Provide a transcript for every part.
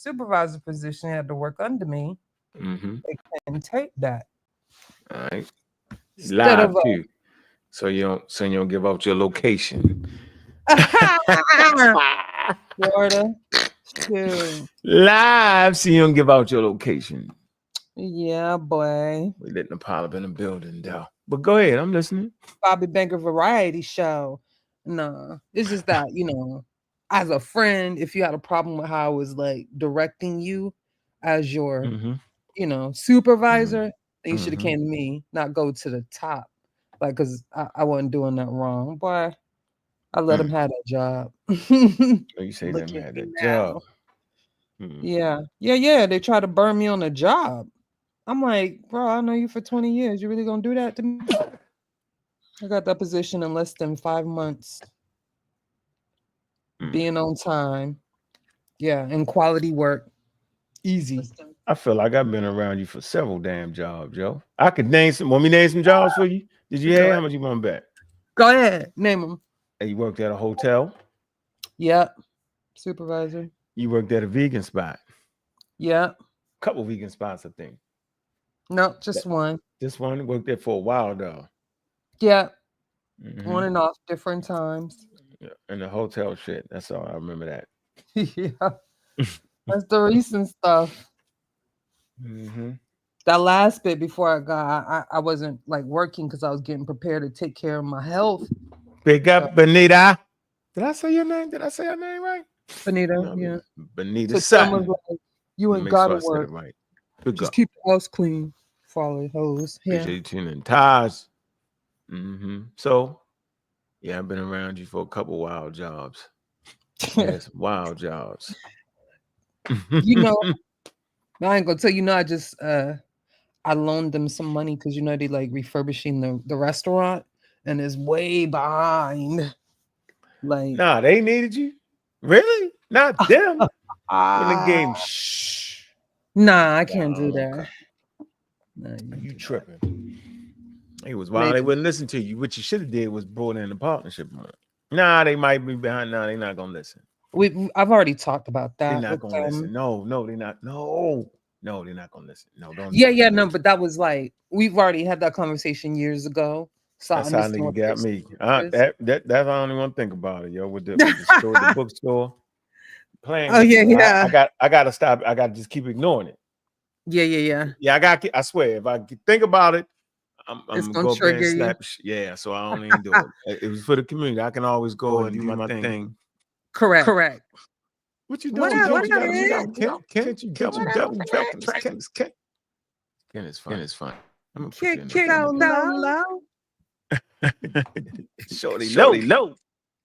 supervisor position, had to work under me. Mm-hmm. They couldn't take that. All right. Instead Live of too. So you don't give out your location. Florida, shoot. Live, so you don't give out your location. Yeah, boy. We letting the pile up in the building, though. But go ahead, I'm listening. Bobby Banker variety show. Nah, it's just that, as a friend, if you had a problem with how I was like directing you as your, Mm-hmm. supervisor, then you should have Mm-hmm. came to me, not go to the top. Like, cause I wasn't doing that wrong. Boy, I let him have that job. So you say Look them at had me that job. now. Mm. Yeah. Yeah, yeah. They try to burn me on the job. I'm like, bro, I know you for 20 years. You really gonna do that to me? I got that position in less than 5 months. Mm. Being on time. Yeah, and quality work. Easy. I feel like I've been around you for several damn jobs, Joe. I could name some. Want me to name some jobs for you? Did you Go have? ahead. How much you want to bet? Go ahead. Name them. Hey, you worked at a hotel. Yep. Supervisor. You worked at a vegan spot. Yep. Couple vegan spots, I think. No, just one. This one worked there for a while though. Yep. On Mm-hmm. and off different times. Yeah. And the hotel shit. That's all I remember that. Yeah. That's the recent stuff. Mm-hmm. That last bit before I wasn't like working because I was getting prepared to take care of my health. Big So, up, Benita. Did I say your name? Did I say your name right? Benita, No, yeah. Benita So Tim was Sutton. like, you ain't Make sure gotta I said work. it right. Big Just up. keep the house clean. Follow hose. Yeah. Appreciate you tuning in. Taj. Mm-hmm. So, yeah, I've been around you for a couple wild jobs. Yeah, some wild jobs. You know, I ain't gonna tell you. I just I loaned them some money because they like refurbishing the restaurant and it's way behind. Like, Nah, they needed you. Really? Not them. In the ah, game. Shh. nah, I can't do Oh, that. okay. Nah, you You do that. tripping. It was wild. They Maybe wouldn't listen to you. What you should have did was brought in a partnership more. Nah, they might be behind. Nah, they're not gonna listen. I've already talked about They're that not with gonna them. listen. No, they're not. No, they're not gonna listen. No, don't Yeah, do it. yeah, no, but that was like we've already had that conversation years ago, so I That's how understand nigga what their got me. excuse is. That's I don't even want to think about it, yo. With the store, the bookstore playing Oh with yeah, me. I yeah, got I gotta stop. I gotta just keep ignoring it. yeah, yeah, yeah. Yeah, I swear, if I think about it, I'm It's gonna gonna go up there and trigger you. slap. Yeah, so I don't even do it. It was for the community. I can always go and Or do do my my thing. thing. Correct. What you What doing, up, Joe? What you kid? got? Can't you double tracking this? Ken is fun. I'm gonna put you in the Kick so low. Shorty Shorty low. low. Nah,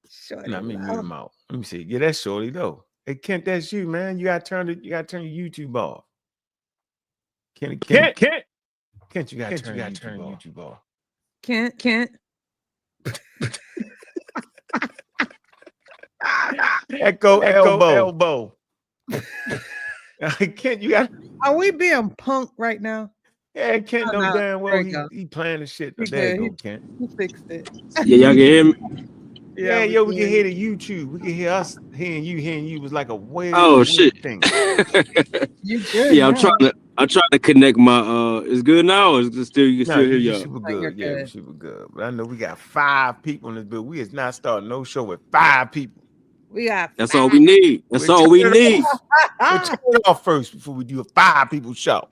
Shorty let me mute low. him out. Let me see. Yeah, that's Shorty low. Hey Kent, that's you, man. You gotta turn your YouTube off. Kent, you gotta turn your YouTube off. Can't. Echo elbow. Kent, you got. Are we being punked right now? Yeah, Kent Oh, know no. damn There well we go. he playing the shit. Oh, He there you good. go, Kent. He fixed it. Yeah, y'all can hear me? Yeah, we yo, we can can. hear the YouTube. We can hear us hearing you was like a Oh weird shit. thing. You good Yeah, now? I'm trying to connect my it's good now, or is it still you can No, still hear you y'all? super Oh, you're good. Yeah, we good. super good. But I know we got 5 people in this bill. We is not starting no show with 5 people. We got That's all we need. That's all we need. We'll turn it off first before we do a 5 people show.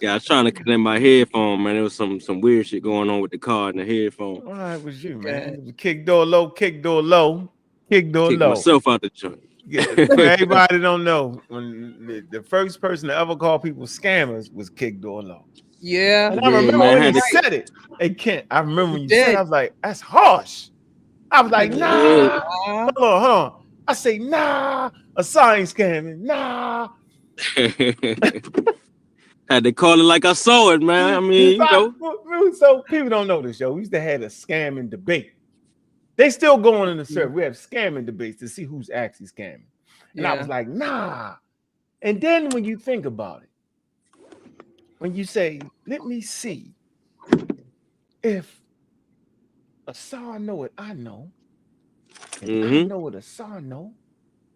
Yeah, I was trying to connect my headphone, man. There was some weird shit going on with the car and the headphone. All right, it was you, Good. man. It was kick door low. Kicked Low. myself out the joint. Yeah, for everybody that don't know, when the first person to ever call people scammers was Kick Door Low. Yeah. And I Yeah, remember man, I when had he to said it. Hey, Kent, I remember when You you said it, did. I was like, that's harsh. I was like, Yeah. nah. Hold on. I say, nah, a sign scamming. Nah. Had to call it like I saw it, man. I mean, you know. So people don't know this, yo. We used to have a scamming debate. They still going in the server. We have scamming debates to see who's actually scamming. And I was like, nah. And then when you think about it, when you say, let me see if Asar know it, I know. And I know what a SAR know.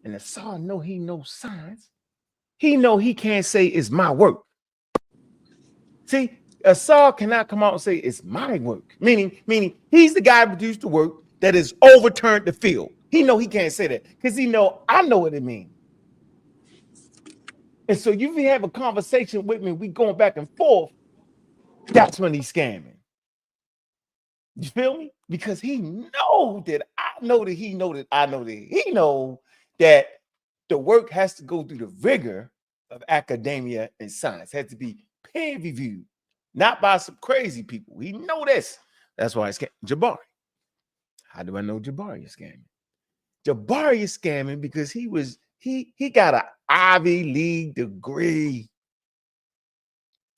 And a SAR know he knows science. He know he can't say it's my work. See, a SAR cannot come out and say it's my work. Meaning he's the guy who produced the work that has overturned the field. He know he can't say that because he know I know what it means. And so you have a conversation with me, we going back and forth. That's when he's scamming. You feel me? Because he know that I know that he know that I know that he know that the work has to go through the rigor of academia and science. It has to be peer reviewed, not by some crazy people. He know this. That's why it's Jabari. How do I know Jabari is scamming? Jabari is scamming because he got an Ivy League degree.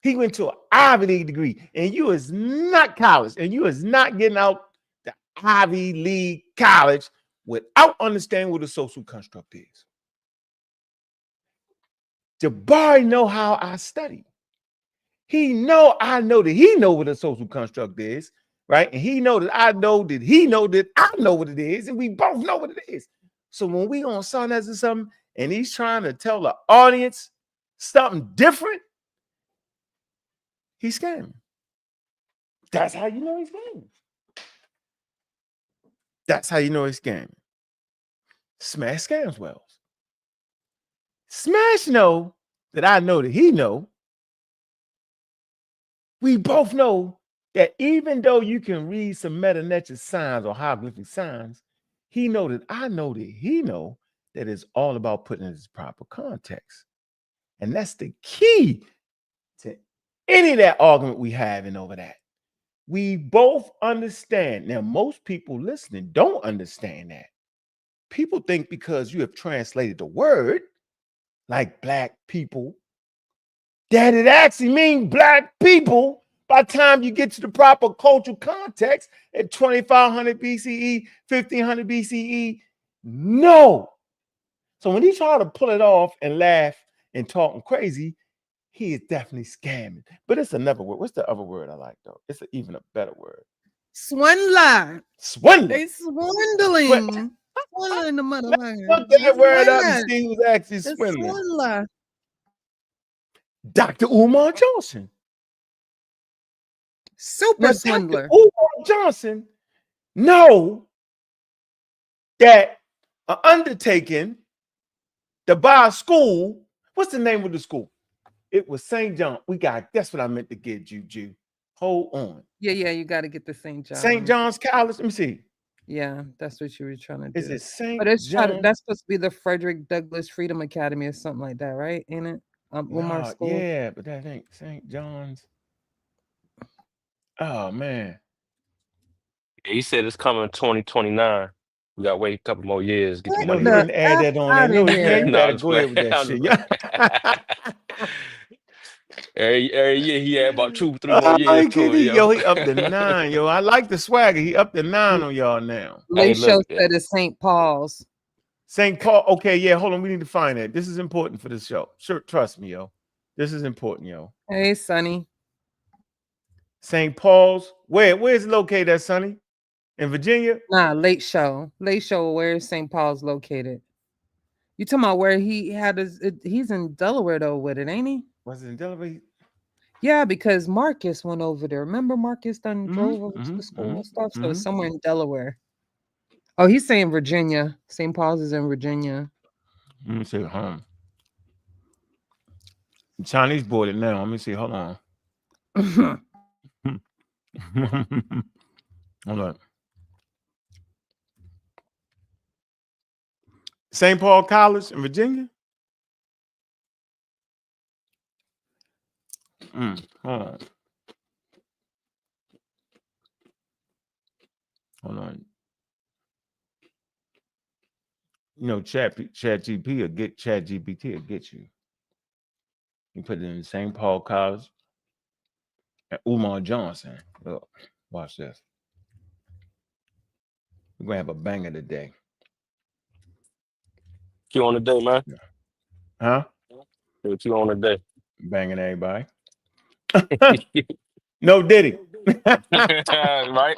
He went to an Ivy League degree, and you is not college, and you is not getting out the Ivy League college without understanding what a social construct is. Jabari know how I study. He know I know that he know what a social construct is, right? And he know that I know that he know that I know what it is, and we both know what it is. So when we on Sundays or something, and he's trying to tell the audience something different, he's scamming. That's how you know he's scamming. That's how you know he's scamming. Smash scams Wells. Smash know that I know that he know. We both know that even though you can read some meta-nature signs or hieroglyphic signs, he know that I know that he know that it's all about putting it in its proper context. And that's the key to any of that argument we having over that. We both understand. Now, most people listening don't understand that. People think because you have translated the word, like black people, that it actually means black people by the time you get to the proper cultural context at 2500 BCE, 1500 BCE. No. So when he try to pull it off and laugh and talking crazy, he is definitely scamming. But it's another word. What's the other word I like, though? It's even a better word. Swindler. Swindler. They swindling. Swindling the motherfucker. Look that word up and see who's actually swindling. Swindler. Dr. Umar Johnson. Super swindler. Dr. Umar Johnson know that an undertaking to buy a school. What's the name of the school? It was St. John. That's what I meant to get you, Jew. Hold on. Yeah, you got to get the St. John. St. John's College. Let me see. Yeah, that's what you were trying to do. Is it St. John? That's supposed to be the Frederick Douglass Freedom Academy or something like that, right? Ain't it? Umar School. Yeah, but that ain't St. John's. Oh man. Yeah, he said it's coming in 2029. We got to wait a couple more years. Get the No, money. you didn't add that on there. No, you better go ahead with that shit. Every year he had about 2-3 more years to it, yo, he up to 9, yo. I like the swagger. He up to 9 on y'all now. Late show said it's St. Paul's. St. Paul. Okay, yeah, hold on. We need to find that. This is important for this show. Sure, trust me, yo. This is important, yo. Hey, Sonny. St. Paul's. Where's it located at, Sonny? In Virginia? Nah, Late Show. Late Show, where is St. Paul's located? You talking about where he had he's in Delaware though with it, ain't he? Was it in Delaware? Yeah, because Marcus went over there. Remember Marcus drove over to the school and stuff? So it's somewhere in Delaware. Oh, he's saying Virginia. St. Paul's is in Virginia. Let me see. Hold on. Chinese boarded now. Let me see. Hold on. Hold on. St. Paul College in Virginia? Hold on. Hold on. You know, ChatGPT will get you. You put it in St. Paul College and Umar Johnson. Look, watch this. We're gonna have a banger today. You on the day, man? Huh? What you on the day? Banging everybody. No Diddy. Right?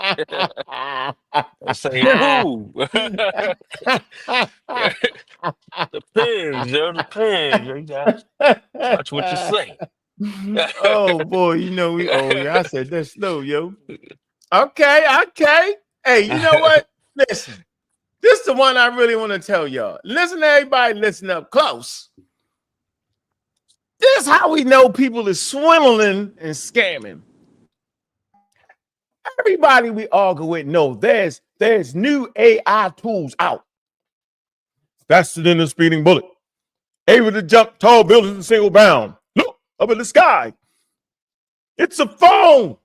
Say who? Depends, yo. Depends. You gotta watch what you say. Oh boy, you know we old. Yeah, I said that's slow, yo. Okay. Hey, you know what? Listen, this is the one I really want to tell y'all. Listen, everybody, listen up close. This is how we know people is swindling and scamming. Everybody we argue with know there's new AI tools out. Faster than a speeding bullet. Able to jump tall buildings in single bound. Look up in the sky. It's a phone.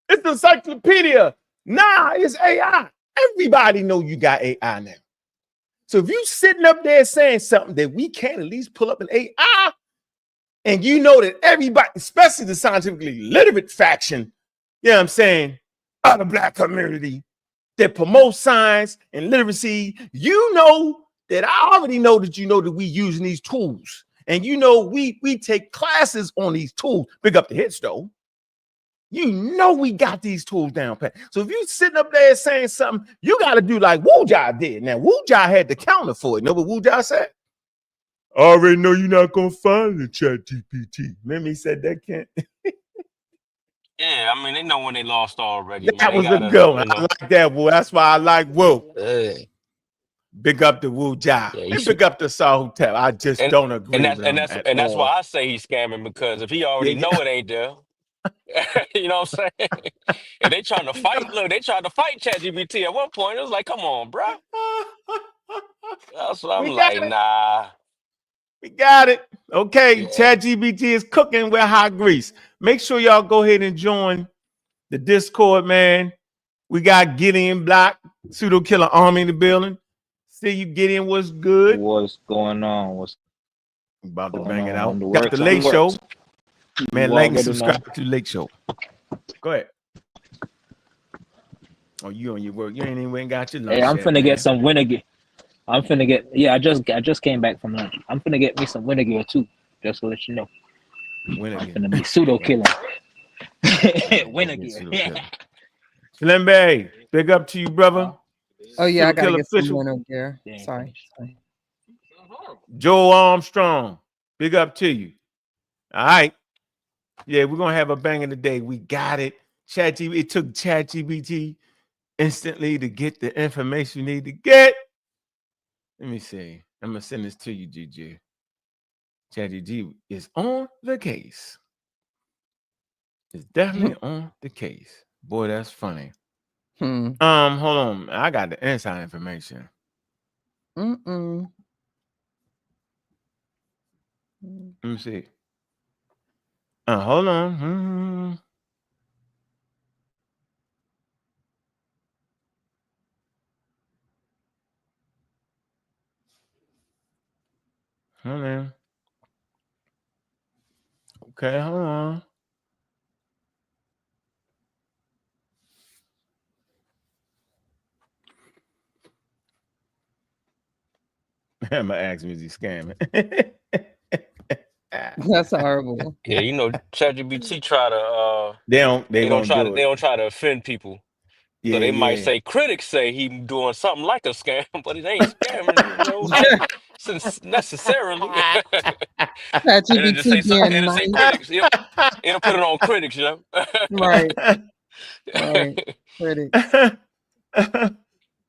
It's an encyclopedia. Nah, it's AI. Everybody know you got AI now. So if you sitting up there saying something that we can't at least pull up an AI, and you know that everybody, especially the scientifically literate faction, you know what I'm saying, of the Black community that promotes science and literacy, you know that I already know that you know that we using these tools. And you know we take classes on these tools. Big up the hits though. You know we got these tools down pat. So if you sitting up there saying something, you got to do like Wu-Jai did. Now, Wu-Jai had the counter for it. Know what Wu-Jai said? I already know you're not going to find the chat GPT. Remember he said that, Kent? Yeah, I mean, they know when they lost already, man. That They was a gotta, good one. you know. I like that, boy. That's why I like Wu. Hey. Big up the Wu-Jai. Yeah, And big up the Sahutep. I just and don't agree with him at that's why all. I say he's scamming, because if he already Yeah, know it ain't there, you know what I'm saying? If they trying to fight, look, they tried to fight ChatGPT at one point. It was like, come on, bro. That's what I'm we got like, it. nah. We got it. Okay, Yeah. ChatGPT is cooking with hot grease. Make sure y'all go ahead and join the Discord, man. We got Gideon Black, Pseudo Killer Army in the building. See you, Gideon. What's good? What's going on? What's About to going bang it out. on? The Got the works, Late the Show. works. Man, You like and already know. subscribe to the Late Show. Go ahead. Oh, you on your work. You ain't even got your lunch. Hey, I'm yet, finna man. get some winter gear. I'm finna get. Yeah, I just came back from lunch. I'm finna get me some winter gear too. Just to let you know. Win I'm again. finna be pseudo killing. Winter gear. Yeah. Slim Bay, big up to you, brother. Oh yeah, I Pseudo gotta Killer get some official. winter gear. Dang, Sorry. finish. Joe Armstrong, big up to you. All right. Yeah, we're gonna have a bang in the day. We got it. ChatGPT, it took ChatGPT instantly to get the information you need to get. Let me see. I'm gonna send this to you, GG. ChatGPT is on the case. It's definitely on the case. Boy, that's funny. Hold on. I got the inside information. Let me see. Hold on. Hold on. Okay, hold on. I'm gonna ask me, is he scamming? That's horrible. Yeah, you know, ChatGPT try to they don't do they it. don't try to offend people. Yeah, So they might yeah. say, critics say he doing something like a scam, but it ain't scamming, you know, since necessarily. It'll just say ChatGPT something. being It'll say nice. critics. It'll put it on critics, you know. Right. Right. Critics.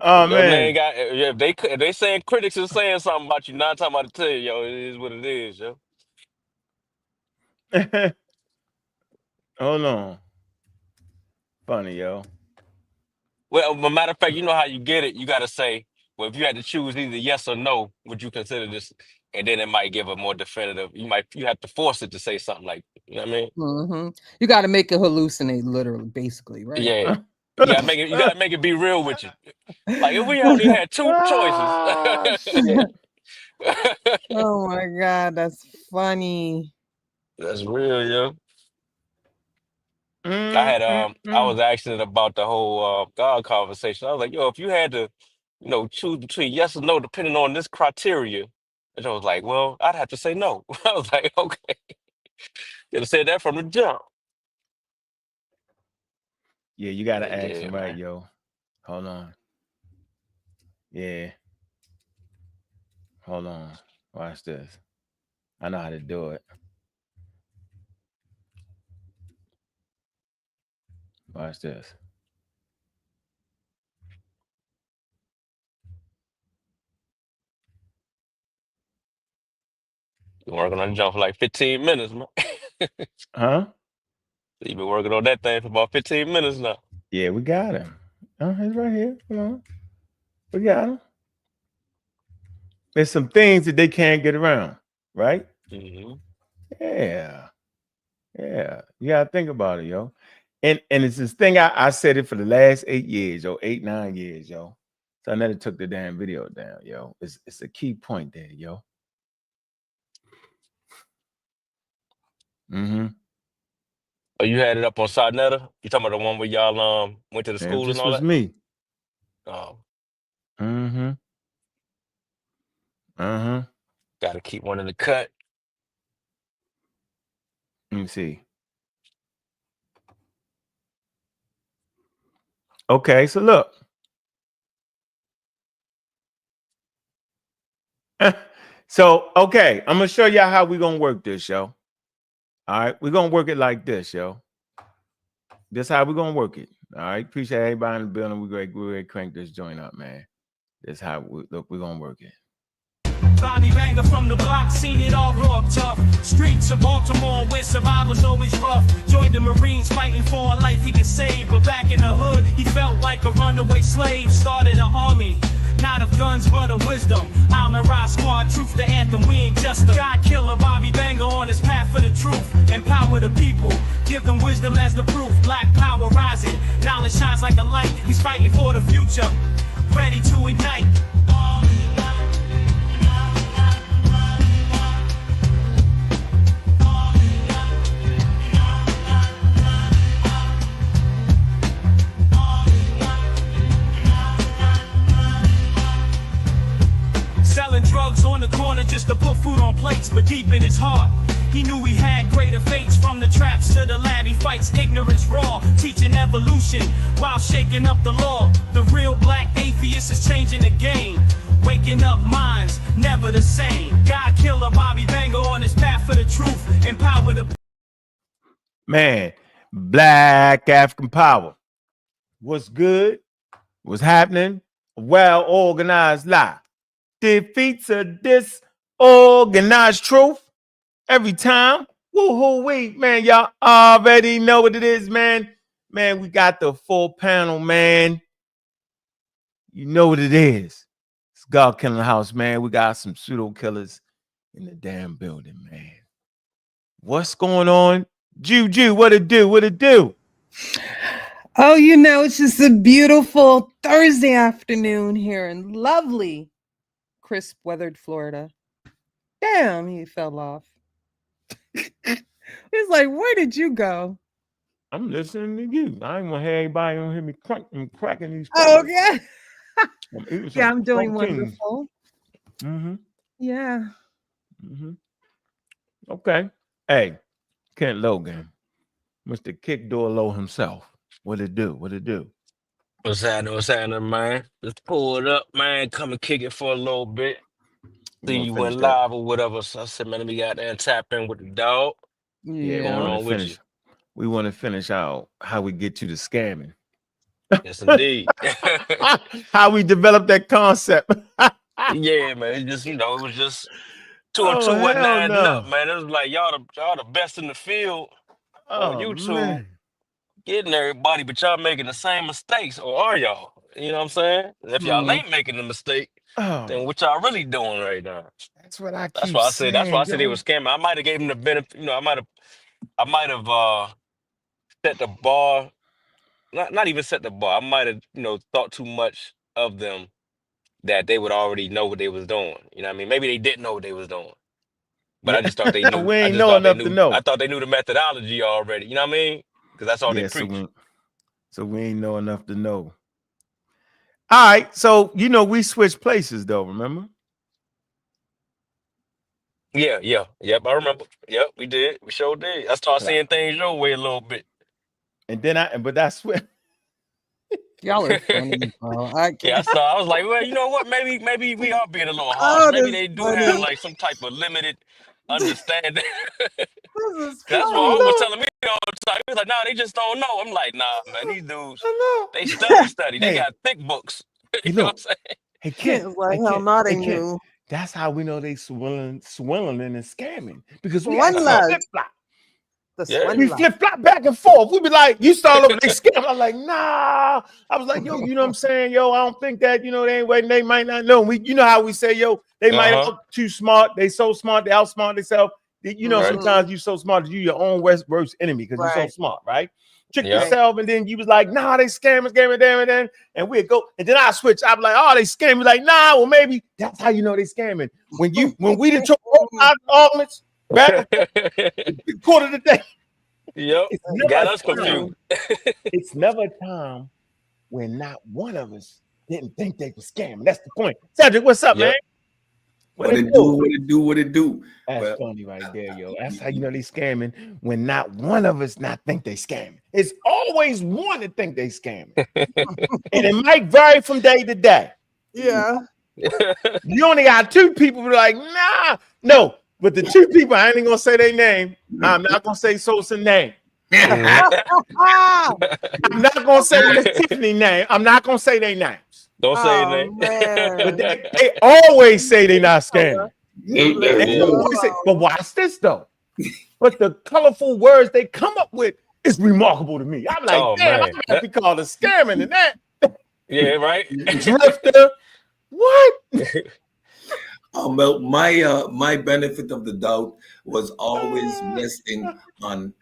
Oh That man man. got if they saying critics is saying something about you, 9 times out of 10, yo, it is what it is, yo. Hold on. Funny, yo. Well, a matter of fact, you know how you get it. You got to say, well, if you had to choose either yes or no, would you consider this? And then it might give a more definitive. You have to force it to say something like, you know what I mean? You got to make it hallucinate, literally, basically, right? Yeah, you gotta make it. You gotta make it be real with you. Like if we only had two choices. Ah, shit. Oh my God, that's funny. That's real, yo. I was asking it about the whole God conversation. I was like, yo, if you had to, choose between yes or no, depending on this criteria, and I was like, well, I'd have to say no. I was like, okay, you have said that from the jump. Yeah, you gotta Yeah, ask him, right, man. yo. Hold on. Yeah. Hold on. Watch this. I know how to do it. Watch this. Been working on the jump for like 15 minutes, man. Huh? You've been working on that thing for about 15 minutes now. Yeah, we got him. He's right here. Come on. We got him. There's some things that they can't get around, right? Mm-hmm. Yeah. Yeah. You gotta think about it, yo. And it's this thing I said it for the last 8 years, yo, 8, 9 years, yo. So I never took the damn video down, yo. It's a key point there, yo. Mm-hmm. Oh, you had it up on Sarnetta? You talking about the one where y'all went to the It school and just all was that? me. Oh, Mm-hmm. Uh-huh. gotta keep one in the cut. Let me see. Okay, so look. So, okay, I'm gonna show y'all how we're gonna work this, yo. All right, we're gonna work it like this, yo. This how we're gonna work it. All right, appreciate everybody in the building. We're gonna crank this joint up, man. This how we're gonna work it. Body banger from the block, seen it all raw tough. Streets of Baltimore where survival's always rough. Joined the Marines fighting for a life he could save. But back in the hood, he felt like a runaway slave. Started an army, not of guns but of wisdom. I'm a rock squad, truth the anthem, we ain't just a God killer. Bobby Banger on his path for the truth. Empower the people, give them wisdom as the proof. Black power rising, knowledge shines like a light. He's fighting for the future, ready to ignite. Selling drugs on the corner just to put food on plates, but deep in his heart, he knew he had greater fates. From the traps to the lab, he fights ignorance raw, teaching evolution while shaking up the law. The real black atheist is changing the game, waking up minds, never the same. God killer Bobby Banger on his path for the truth, empower the Man, Black African power. What's good? What's happening? A well-organized lie defeats a disorganized truth every time. Woo-hoo-wee, man. Y'all already know what it is, man. Man, we got the full panel, man. You know what it is. It's God Killing House, man. We got some pseudo killers in the damn building, man. What's going on? Juju, what it do? What it do? Oh, you know, it's just a beautiful Thursday afternoon here in lovely, crisp weathered Florida. Damn, he fell off. It's like, where did you go? I'm listening to you. I ain't gonna have everybody on hear me cracking these. Oh, yeah. I'm eating Yeah, some I'm doing proteins. wonderful. Mm-hmm. Yeah. Mm-hmm. Okay. Hey, Kent Logan, Mr. Kick Door Low himself. What it do? What it do? What's happening, man? Just pull it up, man. Come and kick it for a little bit. We See gonna you finish went that. live or whatever. So I said, man, let me get there and tap in with the dog. Yeah, we Yeah. want to on with you? finish. We want to finish out how we get to the scamming. Yes, indeed. How we develop that concept. Yeah, man. It just, it was just two and Oh, two wasn't hell adding up, no. man. It was like y'all the best in the field on Oh, YouTube, man. getting everybody, but y'all making the same mistakes, or are y'all? You know what I'm saying? And if y'all ain't making the mistake, then Oh, what y'all really doing right now? that's what I That's keep why I said. That's why I saying, said they yo. was scamming. I might have gave them the benefit. I might have set the bar. Not even set the bar. I might have thought too much of them that they would already know what they was doing. You know what I mean? Maybe they didn't know what they was doing. But Yeah. I just thought they knew. We I ain't just know thought they enough to knew. I know. thought they knew the methodology already. You know what I mean? Because that's all they Yeah, preach. so we ain't know enough to know. All right, so we switched places though, remember? Yeah. Yep. I remember. Yep. We did. We sure did. I started But seeing things your way a little bit. I Y'all are funny, bro. I Yeah, can't. I was like, well, you know what? Maybe we are being a little harsh. Oh, Maybe this they is do have funny. like some type of limited understanding. This is That's what Oh funny. Uncle was no, telling me all the time. He was like, "Nah, they just don't know." I'm like, "Nah, man, these dudes, I they know. study. They Hey, got thick books." You hey, know what look. I'm saying? Hey, Kent. It's like Hey, hell Kent. no, Hey, they Kent. knew. That's how we know they swindling and scamming because we actually Uh-huh. Swindlers. flip flop. The Yeah. We swindler. flip flop back and forth. We be like, you start over, they scam. I'm like, nah. I was like, yo, you know what I'm saying? Yo, I don't think that, they ain't waiting. They might not know. You know how we say, yo, they might Uh-huh. look too smart. They so smart, they outsmart themselves. Right. Sometimes you so smart that you your own worst enemy because you're so Right. smart, right? Trick Yep. yourself, and then you was like, nah, they scamming, damn, and we'd go, and then I switch. I'm like, oh, they scamming. Like, nah, well, maybe that's how you know they scamming. When we done took all our arguments back and forth, quarter of the day. Yep. It's never Got a us confused. time. It's never a time when not one of us didn't think they were scamming. That's the point. Cedric, what's up, man? Yep. What it do? What it do. That's Well, funny right there, yo. That's how you know they scamming when not one of us not think they scamming. It's always one that think they scamming. And it might vary from day to day. Yeah. You only got two people who are like, nah, no. But the two people, I ain't gonna say their name. I'm not gonna say Sosa name. Ah, I'm not gonna say Miss Tiffany name. I'm not gonna say their names. Don't say oh anything. But man. they always say they're not scamming. Leave They it always say, alone. but watch this though. But the colorful words they come up with is remarkable to me. I'm like, Oh damn, I man. might be called a scamming and that Yeah, right. drifter. What? Well, my benefit of the doubt was always resting on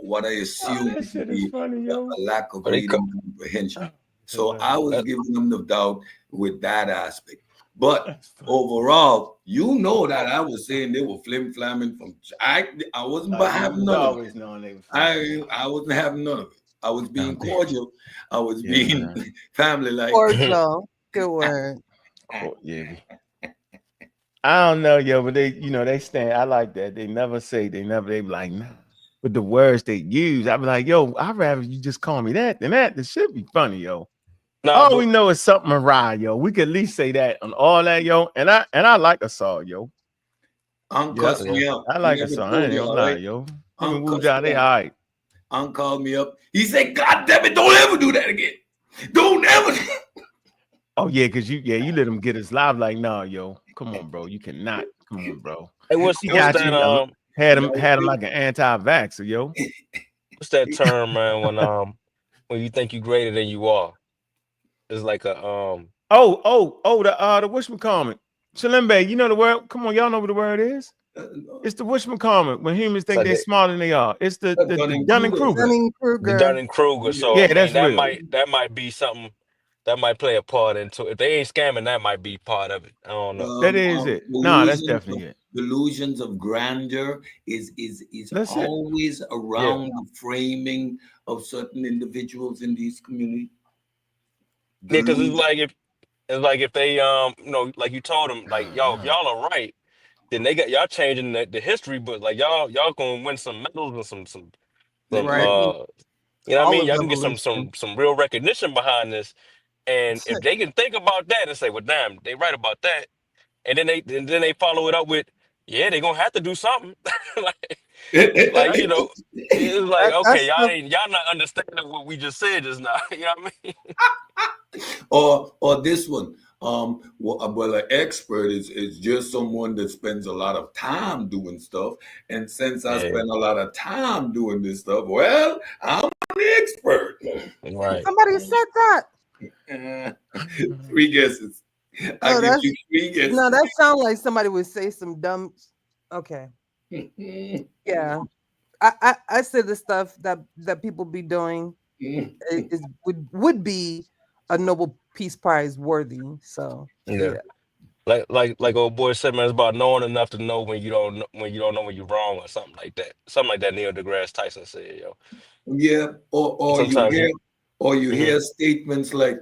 what I assumed That to shit is be funny, a yo. lack of But they reading comprehension. So That's I was that- giving them the doubt with that aspect. But funny. overall, you know that I was saying they were flim flamming from. I wasn't having none of it. Always knowing they was I wasn't having none of it. I was being cordial. I was Yeah, being man. family like. Cordial. Good word. Yeah. I don't know, yo, but they stand. I like that. They never be like, nah. But the words they use, I be like, yo, I'd rather you just call me that than that. This should be funny, yo. Nah, All but we know is something awry, yo. We could at least say that on all that, yo. And I like a saw, yo. Cuss yeah. me out. I like He a never saw. I told ain't you, gonna all lie, right? yo. Him and Unc Wu cussed Jia, me they out. all right. Unc called me up. He said, God damn it, don't ever do that again. Don't ever. Oh, yeah, because you let them get us live. Like, no, yo. Come on, bro. You cannot. Come on, bro. Hey, what's He what's got that you. Had him like an anti-vaxxer, yo. what's that term, man, when you think you greater than you are? It's like a The whatchamacallit. Shalimbe, you know the word? Come on, y'all know what the word is? It's the whatchamacallit when humans it's think like they're smarter than they are. It's the Dunning-Kruger. the Dunning-Kruger. Dunning-Kruger. So Yeah, I mean that's real. that might be something that might play a part into it. If they ain't scamming, that might be part of it. I don't know. That is it. Nah, that's definitely it. Delusions of grandeur is That's it. always Yeah. around the framing of certain individuals in these communities. Yeah, because Delusion. it's like if they like you told them, like if y'all are right, then they got y'all changing the history book. Like y'all gonna win some medals and some Right. you know what I All mean? of Y'all can get evolution. some real recognition behind this. And if they can think about that and say, well, damn, they right about that, and then they follow it up with, yeah, they gonna have to do something. like, That's you know, it's like, okay, That's the y'all not understanding what we just said just now. You know what I mean? or this one. Well, an expert is just someone that spends a lot of time doing stuff. And since I Yeah, spend a lot of time doing this stuff, well, I'm the expert. right. somebody said that. 3 guesses. I No, give that's you 3 guesses. no, that sounds like somebody would say some dumb. Okay. Yeah. I said the stuff that people be doing would be a Nobel Peace Prize worthy. So Yeah. yeah. Like old boy said, man, it's about knowing enough to know when you don't know when you're wrong or something like that. Something like that Neil deGrasse Tyson said, yo. Yeah, or Sometimes you you hear statements like,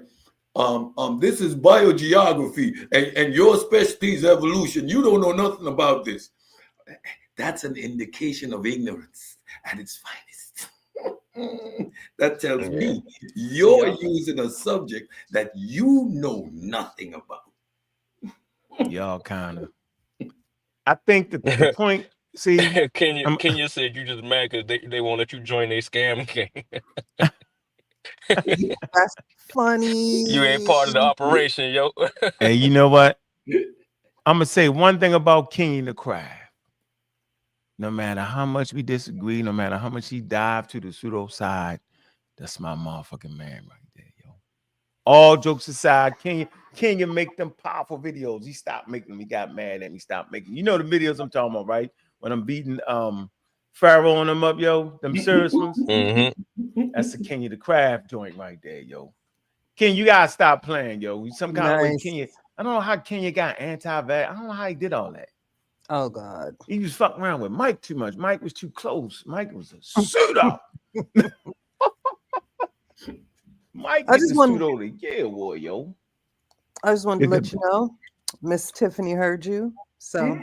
this is biogeography and your specialty is evolution. You don't know nothing about this. That's an indication of ignorance at its finest. That tells Yeah. me you're using a subject that you know nothing about. Y'all kind of. I think that the point. See, Kenya said you just mad because they won't let you join their scam game. That's funny. You ain't part of the operation, yo. hey, you know what? I'm gonna say one thing about King the Craft. No matter how much we disagree, no matter how much he dived to the pseudo side, that's my motherfucking man right there, yo. All jokes aside, Kenya make them powerful videos. He stopped making them. He got mad at me. Stopped making. You know the videos I'm talking about, right? When I'm beating Pharaoh on them up, yo. Them serious ones. Mm-hmm. That's the Kenya the Craft joint right there, yo. Ken, you gotta stop playing, yo. Some kind of way Kenya. I don't know how Kenya got anti-vax. I don't know how he did all that. Oh God. He was fucking around with Mike too much. Mike was too close. Mike was a pseudo. Mike I is just a want pseudo to yeah, boy, yo. I just wanted to let you know, Miss Tiffany heard you. So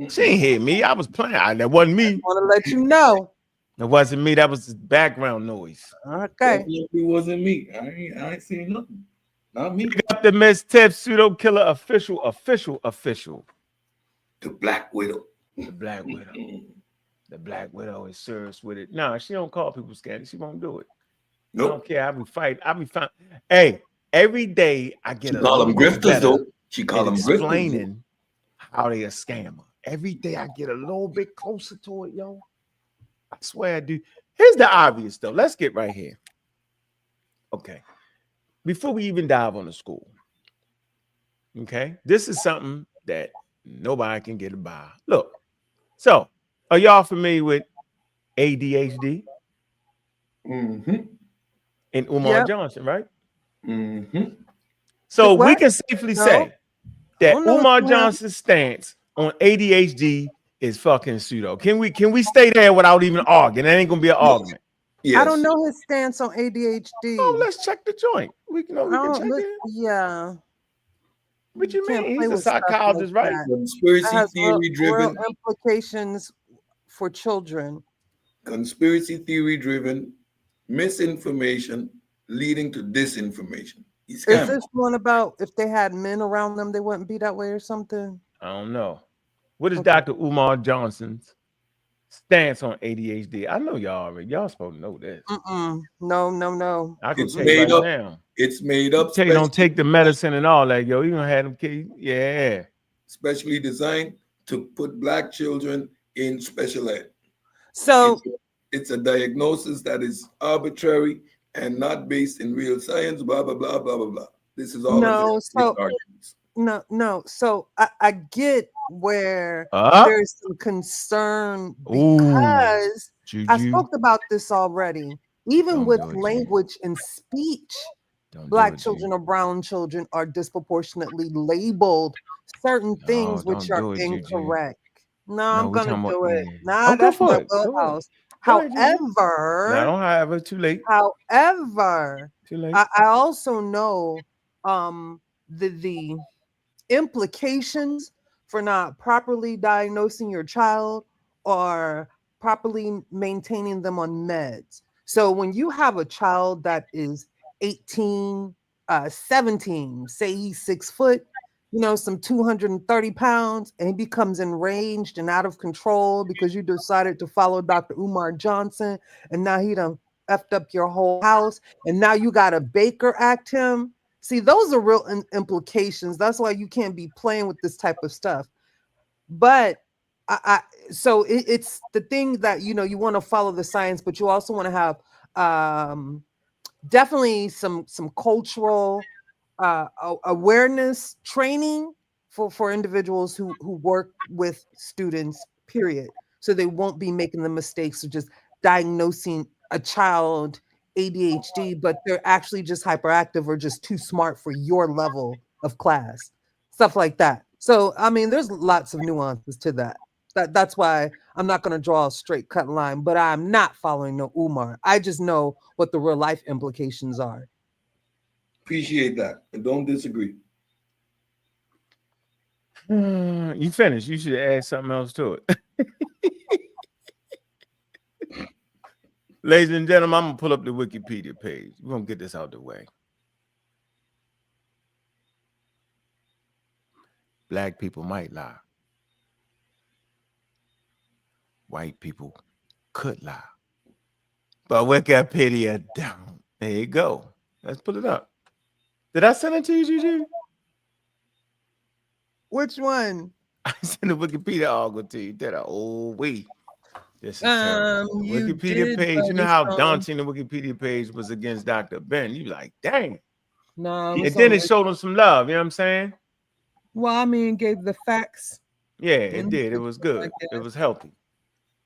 she ain't hear me. I was playing. That wasn't me. I want to let you know. It wasn't me. That was background noise. Okay. It wasn't me. I ain't seen nothing. Not me. Pick up the Miss Tiff pseudo killer official. The Black Widow. The Black Widow. The Black Widow is serious with it. No, she don't call people scandal. She won't do it. Nope. I don't care. I be fighting. Hey, every day I get she a call little them bit grifters better though. She call them explaining grifters, how they a scammer. Every day I get a little bit closer to it, yo. I swear I do. Here's the obvious though. Let's get right here. Okay. Before we even dive on the school. Okay. This is something that nobody can get by. Look. So, are y'all familiar with ADHD? Mm-hmm. And Umar Johnson, right? Mm-hmm. So we can safely say that Umar Johnson's stance on ADHD is fucking pseudo. Can we stay there without even arguing? That ain't gonna be an argument. Yes. I don't know his stance on ADHD. Oh, let's check the joint. We can check it. Yeah. What you mean? He's a psychologist, like right? Conspiracy theory driven. Real implications for children. Conspiracy theory driven, misinformation leading to disinformation. Is this one about if they had men around them, they wouldn't be that way or something? I don't know. What is Dr. Umar Johnson's stance on ADHD? I know y'all supposed to know this. No. I can tell you right now. It's made up. Tell you don't take the medicine and all that, yo. You're gonna have them kids. Yeah. Specially designed to put Black children in special ed. So it's a diagnosis that is arbitrary and not based in real science, blah, blah, blah, blah, blah, blah. This is all arguments. No. So I get where there's some concern because I spoke about this already. Even with language and speech, Black children or brown children are disproportionately labeled certain things which are incorrect. No, I'm gonna do it. Nah, that's my wheelhouse. However, I don't have it. Too late. However, too late. I also know the implications for not properly diagnosing your child or properly maintaining them on meds. So when you have a child that is 18, 17, say he's 6 foot, some 230 pounds, and he becomes enraged and out of control because you decided to follow Dr. Umar Johnson, and now he done effed up your whole house, and now you got to Baker Act him. See, those are real implications. That's why you can't be playing with this type of stuff. But so it's the thing that, you want to follow the science, but you also want to have definitely some cultural awareness training for individuals who work with students, period. So they won't be making the mistakes of just diagnosing a child ADHD, but they're actually just hyperactive or just too smart for your level of class, stuff like that. So, I mean, there's lots of nuances to that. That's why I'm not going to draw a straight cut line, but I'm not following no Umar. I just know what the real life implications are. Appreciate that. And don't disagree. You finished. You should add something else to it. Ladies and gentlemen, I'm gonna pull up the Wikipedia page. We're gonna get this out the way. Black people might lie. White people could lie. But Wikipedia don't. There you go. Let's pull it up. Did I send it to you, Juju? Which one? I sent the Wikipedia article to you. Did I? Oh, wait. This is terrible. You Wikipedia did, page. You know but how it's, daunting the Wikipedia page was against Dr. Ben. You be like, dang. No, And then it showed him some love. You know what I'm saying? Well, I mean, gave the facts. Yeah, it did. It was good. It was healthy.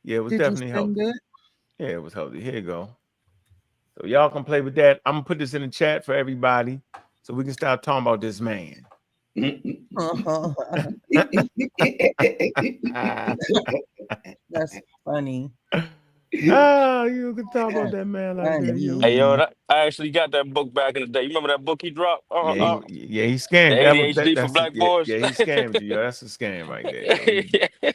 Yeah, it was definitely healthy. It? Yeah, it was healthy. Here you go. So y'all can play with that. I'm gonna put this in the chat for everybody so we can start talking about this man. That's funny. Oh, you can talk about that man like that. Hey, yo, I actually got that book back in the day. You remember that book he dropped? Yeah, he scammed. The ADHD for black boys. Yeah, he scammed you. Yo. That's a scam right there.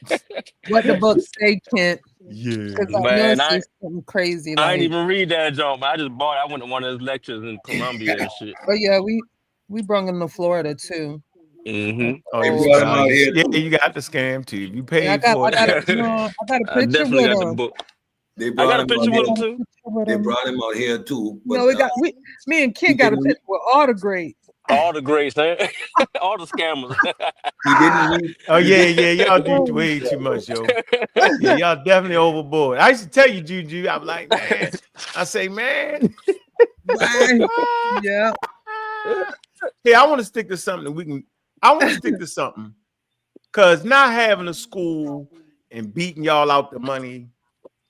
What the book say, Kent? Yeah, man, I something crazy. I ain't even read that junk, man. I just bought it. I went to one of his lectures in Columbia and shit. But yeah, we brought him to Florida too. Mm-hmm. Oh, you got the scam too. You paid for it. I got a picture definitely with got him. the book. I got a picture with him too. They brought him out here too. But, no, me and Ken got a picture with all the greats. All the greats, man. All the scammers. He didn't. Oh yeah, y'all do way too much, yo. Yeah, y'all definitely overboard. I used to tell you, Juju. I'm like, man. I say, man. Yeah. Hey, I want to stick to something that we can. I want to stick to something, cause not having a school and beating y'all out the money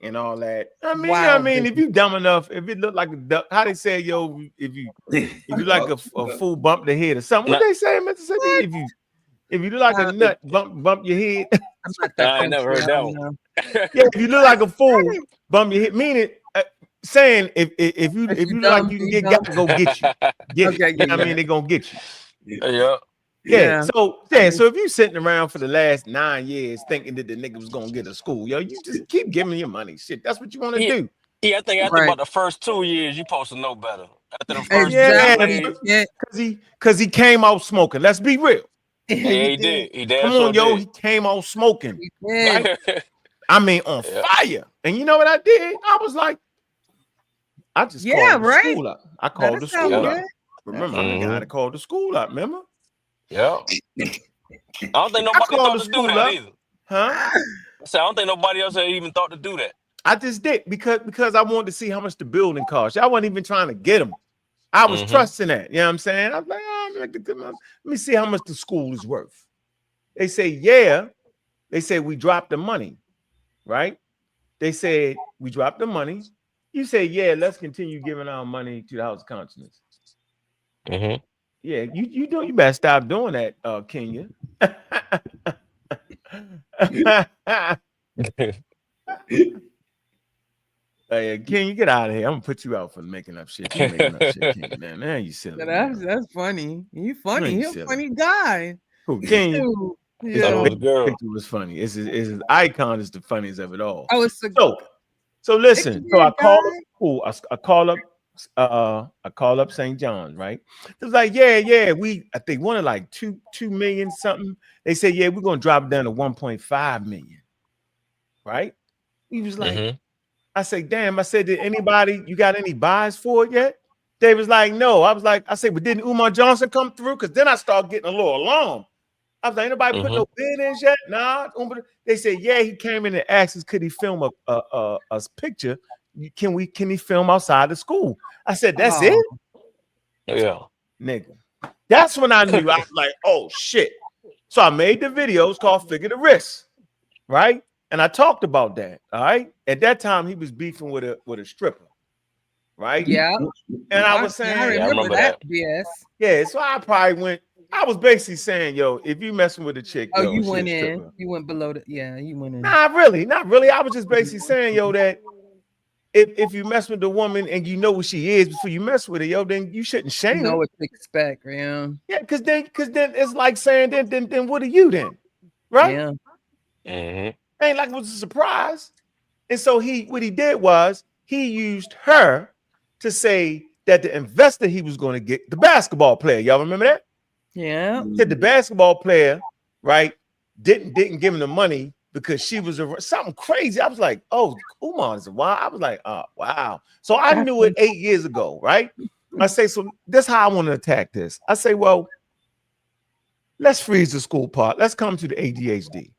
and all that. I mean, if you dumb enough, if it look like a duck, how they say, yo, if you like a fool bump the head or something, what they say in Mississippi? If you look like a nut, bump your head. I never heard that one. Yeah, if you look like a fool, bump your head. Meaning, saying if you look like you can get got to go get you. I mean, they're gonna get you. Yeah. So if you sitting around for the last 9 years thinking that the nigga was gonna get a school, yo, you just keep giving your money. Shit, that's what you want to do. Yeah, I think after about the first 2 years, you supposed to know better. After the first because he came out smoking. Let's be real. Yeah, he did. He did. Come on, yo, he came out smoking. Right? I mean, on fire. And you know what I did? I was like, I just called the school up. I called the school up. Remember, I'm the guy that called the school up. Remember? Yeah. I don't think nobody thought to do that either. Huh? So I don't think nobody else had even thought to do that. I just did because I wanted to see how much the building cost. I wasn't even trying to get them. I was trusting that. You know what I'm saying? I was like, let me see how much the school is worth. They say, yeah. They say we dropped the money, right? They said we dropped the money. You say, yeah, let's continue giving our money to the House of Consciousness. Yeah, you better stop doing that, Kenya. Ken, you get out of here. I'm gonna put you out for making up shit. You making up shit, Ken, man. Man, you silly. That's funny. You funny. He's a funny guy. Who, Ken? Yeah. The picture was funny. His icon is the funniest of it all. Oh, it's so listen. So I called up school. I call up St. John's, right? It was like, yeah. I think wanted like 2 million something. They said, yeah, we're gonna drop it down to 1.5 million. Right? He was like, I said, damn. I said, you got any buys for it yet? They was like, no. I said, but didn't Umar Johnson come through? Because then I started getting a little alarmed. I was like, anybody put no bid in yet? Nah. They said, yeah, he came in and asked us, could he film a picture? Can he film outside the school? I said, that's it? Yeah. Nigga. That's when I knew. I was like, oh shit. So I made the videos called Figure the Risk, right? And I talked about that. All right. At that time, he was beefing with a stripper, right? Yeah. And I was saying, I remember that. Yes. Yeah. So I was basically saying, yo, if you messing with a chick, yo, you went in. Stripper. You went below you went in. Not really. I was just basically saying, yo, that if you mess with the woman and you know what she is before you mess with her, yo, then you shouldn't shame her. You know what to expect, yeah. Yeah, because then it's like saying, then what are you then? Right? Yeah. Ain't like it was a surprise. And so what he did was he used her to say that the investor he was going to get, the basketball player, y'all remember that? Yeah. Said the basketball player, right, didn't give him the money because she was something crazy. I was like, oh, Umar is wild. I was like, oh, wow. So I knew it 8 years ago, right? I say, so this is how I want to attack this. I say, well, let's freeze the school part. Let's come to the ADHD.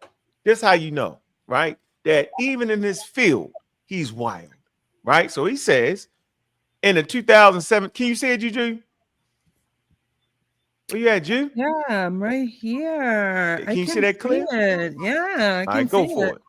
This is how you know, right? That even in this field, he's wild, right? So he says in the 2007, can you say it, Juju? Where you at, Ju? Yeah, I'm right here. Can you see that clear? Yeah, I All can right, go see for it. it.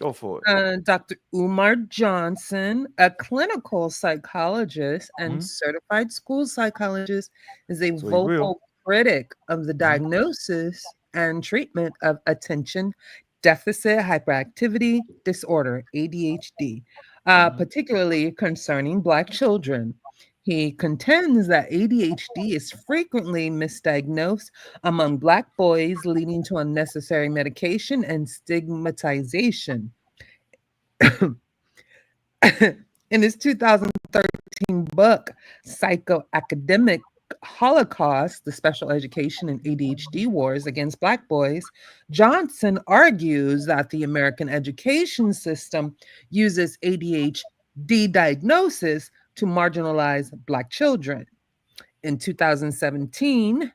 Go for it. Dr. Umar Johnson, a clinical psychologist and Mhm. certified school psychologist, is a So he's real. vocal critic of the diagnosis and treatment of attention deficit hyperactivity disorder, ADHD, particularly concerning Black children. He contends that ADHD is frequently misdiagnosed among Black boys, leading to unnecessary medication and stigmatization. In his 2013 book, Psychoacademic Holocaust, the Special Education and ADHD Wars Against Black Boys, Johnson argues that the American education system uses ADHD diagnosis to marginalize Black children. In a 2017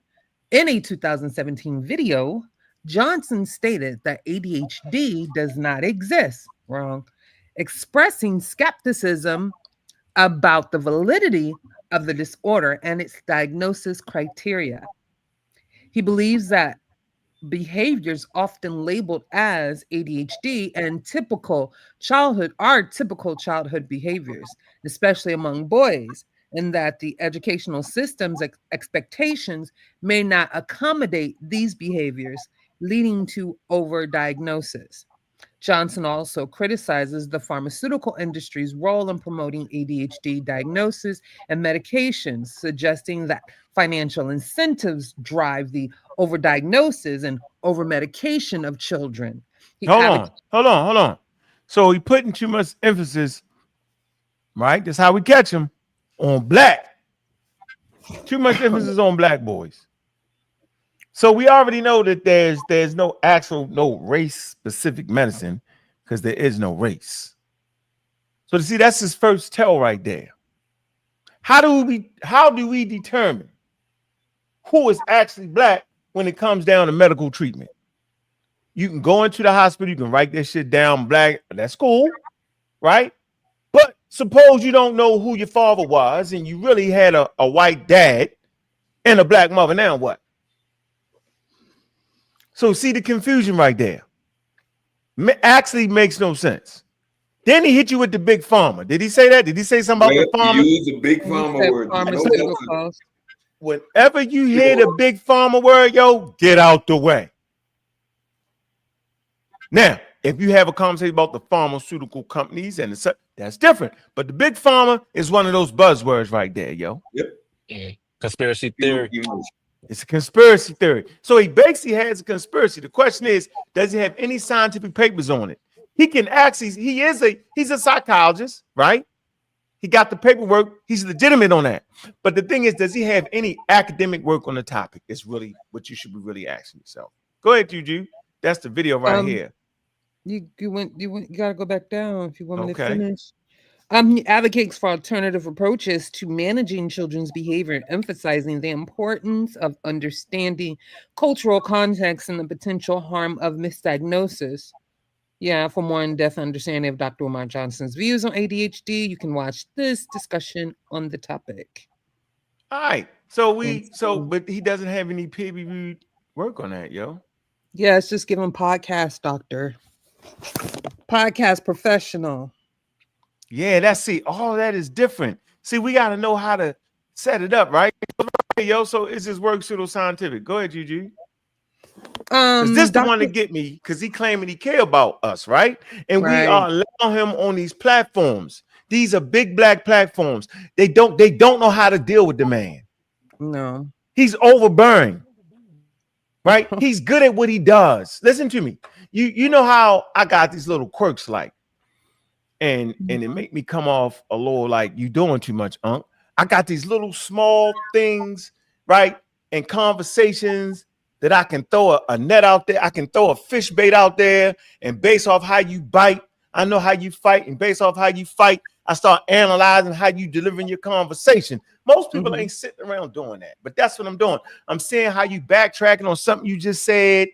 video, Johnson stated that ADHD does not exist. Wrong. Expressing skepticism about the validity of the disorder and its diagnosis criteria. He believes that behaviors often labeled as ADHD and typical childhood behaviors, especially among boys, and that the educational system's expectations may not accommodate these behaviors, leading to overdiagnosis. Johnson also criticizes the pharmaceutical industry's role in promoting ADHD diagnosis and medications, suggesting that financial incentives drive the overdiagnosis and overmedication of children. Hold on. So he putting too much emphasis, right? That's how we catch him on Black. Too much emphasis on Black boys. So we already know that there's no race specific medicine because there is no race. So to see, that's his first tell right there. How do we determine who is actually Black when it comes down to medical treatment? You can go into the hospital, you can write that shit down Black. That's cool, right? But suppose you don't know who your father was and you really had a white dad and a Black mother. Now what? So see the confusion right there. Actually makes no sense. Then he hit you with the big pharma. Did he say that? Did he say something about the pharma? Use the big pharma word. Whenever you hear the big pharma word, yo, get out the way. Now, if you have a conversation about the pharmaceutical companies and that's different. But the big pharma is one of those buzzwords right there, yo. Yep. Conspiracy theory. It's a conspiracy theory. So he basically has a conspiracy. The question is, does he have any scientific papers on it? He can actually, he's a psychologist, right? He got the paperwork. He's legitimate on that. But the thing is, does he have any academic work on the topic? It's really what you should be really asking yourself. Go ahead, Juju. That's the video right here. You gotta go back down if you want me to finish. He advocates for alternative approaches to managing children's behavior, emphasizing the importance of understanding cultural context and the potential harm of misdiagnosis. Yeah, for more in-depth understanding of Dr. Umar Johnson's views on ADHD, you can watch this discussion on the topic. All right. But he doesn't have any peer-reviewed work on that, yo. Yeah, it's just giving podcast doctor. Podcast professional. Yeah, all of that is different. See, we got to know how to set it up, right? Yo, so is his work pseudoscientific? Go ahead, Juju. Is this the one to get me? Because he claiming he care about us, right? And we are allowing him on these platforms. These are big Black platforms. They don't know how to deal with the man. No. He's overbearing, right? He's good at what he does. Listen to me. You know how I got these little quirks like. and it make me come off a little like you doing too much, Unc. I got these little small things, right? And conversations that I can throw a net out there. I can throw a fish bait out there, and based off how you bite, I know how you fight, and based off how you fight, I start analyzing how you delivering your conversation. Most people ain't sitting around doing that, but that's what I'm doing. I'm seeing how you backtracking on something you just said,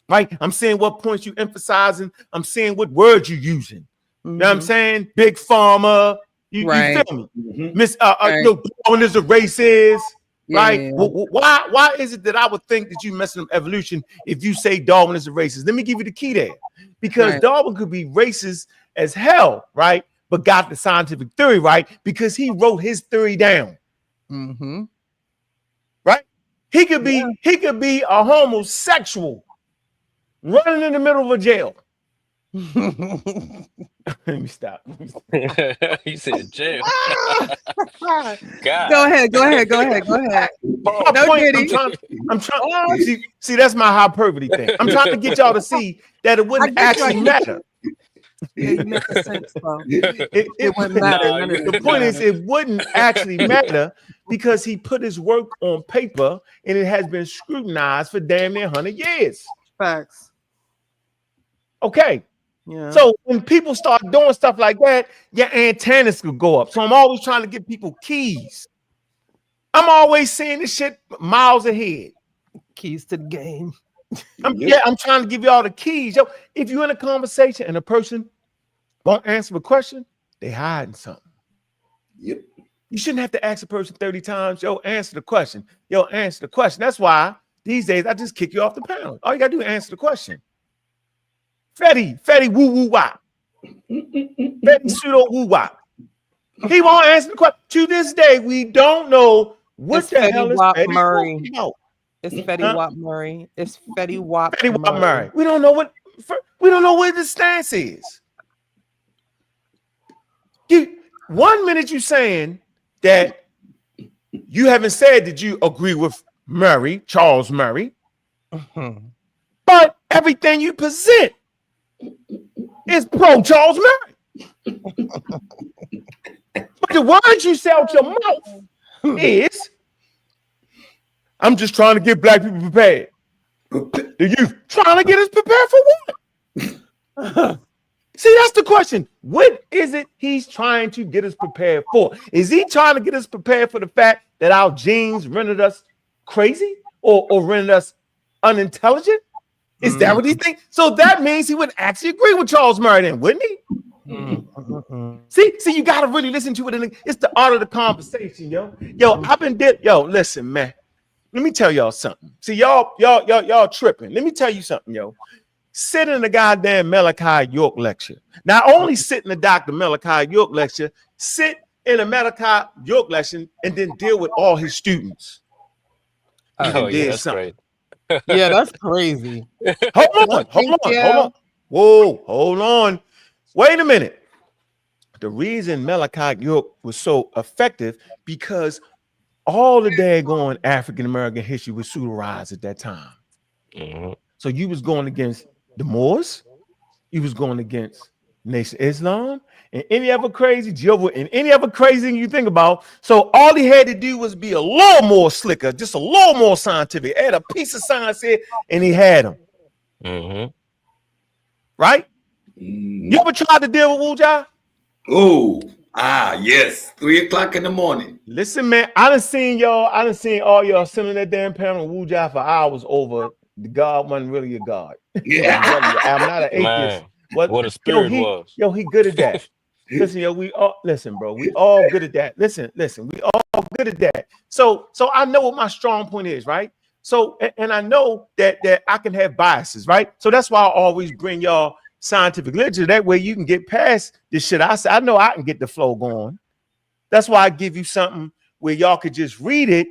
right? I'm seeing what points you emphasizing. I'm seeing what words you using. You know what I'm saying? Big Pharma. You feel me? Miss Darwin is a racist, right? Yeah. Well, why is it that I would think that you messing up evolution if you say Darwin is a racist? Let me give you the key there. Because Darwin could be racist as hell, right? But got the scientific theory right because he wrote his theory down. Right? He could be a homosexual running in the middle of a jail. Let me stop. You said jail. God. Go ahead. I'm trying. See, that's my hyperbole thing. I'm trying to get y'all to see that it wouldn't actually matter. Yeah, you make sense, bro. It wouldn't matter. The point is, it wouldn't actually matter because he put his work on paper and it has been scrutinized for damn near 100 years. Facts. Okay. Yeah. So when people start doing stuff like that, your antennas could go up. So I'm always trying to give people keys. I'm always seeing this shit miles ahead. Keys to the game. I'm trying to give you all the keys. Yo, if you're in a conversation and a person won't answer a question, they hiding something. Yep. You shouldn't have to ask a person 30 times. Yo, answer the question. Yo, answer the question. That's why these days I just kick you off the panel. All you gotta do is answer the question. Fetty, woo woo wop. Fetty pseudo woo wop. He won't answer the question. To this day, we don't know what the hell is Fetty Murray. It's Fetty Wap Murray. It's Fetty Wap Murray. We don't know what the stance is. 1 minute you saying that you haven't said that you agree with Murray, Charles Murray, but everything you present is pro Charles Murray. But the words you say out your mouth is, I'm just trying to get black people prepared. The youth trying to get us prepared for what? See, that's the question. What is it he's trying to get us prepared for? Is he trying to get us prepared for the fact that our genes rendered us crazy or rendered us unintelligent? Is that what he thinks? So that means he would actually agree with Charles Murray then, wouldn't he? See, you gotta really listen to it. It's the art of the conversation, yo. Listen, man. Let me tell y'all something. See, y'all tripping. Let me tell you something, yo. Sit in the goddamn Malachi York lecture. Not only sit in the Dr. Malachi York lecture, sit in a Malachi York lecture and then deal with all his students. Oh, yeah, that's great. Yeah, that's crazy. Hold on. Whoa, hold on. Wait a minute. The reason Malachi York was so effective because all the daggone African-American history was pseudorized at that time. So you was going against the Moors, you was going against Nation Islam, and any other crazy Jehovah, and any other crazy thing you think about. So all he had to do was be a little more slicker, just a little more scientific, add a piece of science here, and he had him. Right? You ever tried to deal with Wuja? Oh, yes. 3 o'clock in the morning. Listen, man, I done seen all y'all sitting in that damn panel with Wuja for hours over the God wasn't really a God. Yeah. I'm not an atheist. What a spirit was. Yo, he good at that. Listen, yo, we all good at that. Listen, we all good at that. So I know what my strong point is, right? So, and I know that I can have biases, right? So that's why I always bring y'all scientific literature. That way you can get past this shit. I know I can get the flow going. That's why I give you something where y'all could just read it.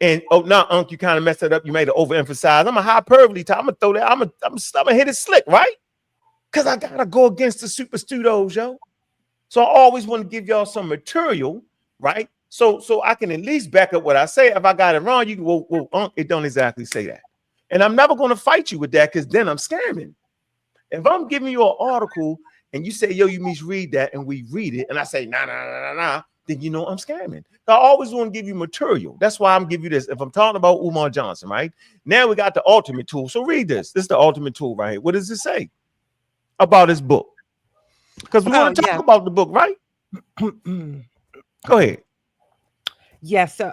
And Unc, you kind of messed it up. You made it overemphasize. I'm a hyperbole type. I'm gonna throw that. I'm gonna hit it slick, right? Because I gotta go against the super studios, yo. So I always want to give y'all some material, right? So I can at least back up what I say. If I got it wrong, you can well, Unc, it don't exactly say that. And I'm never gonna fight you with that because then I'm scamming. If I'm giving you an article and you say, yo, you mean read that, and we read it, and I say, nah, then you know I'm scamming. I always want to give you material. That's why I'm giving you this. If I'm talking about Umar Johnson, right? Now we got the ultimate tool. So read this. This is the ultimate tool right here. What does it say about his book? Because we want to talk about the book, right? Go ahead. Yes, so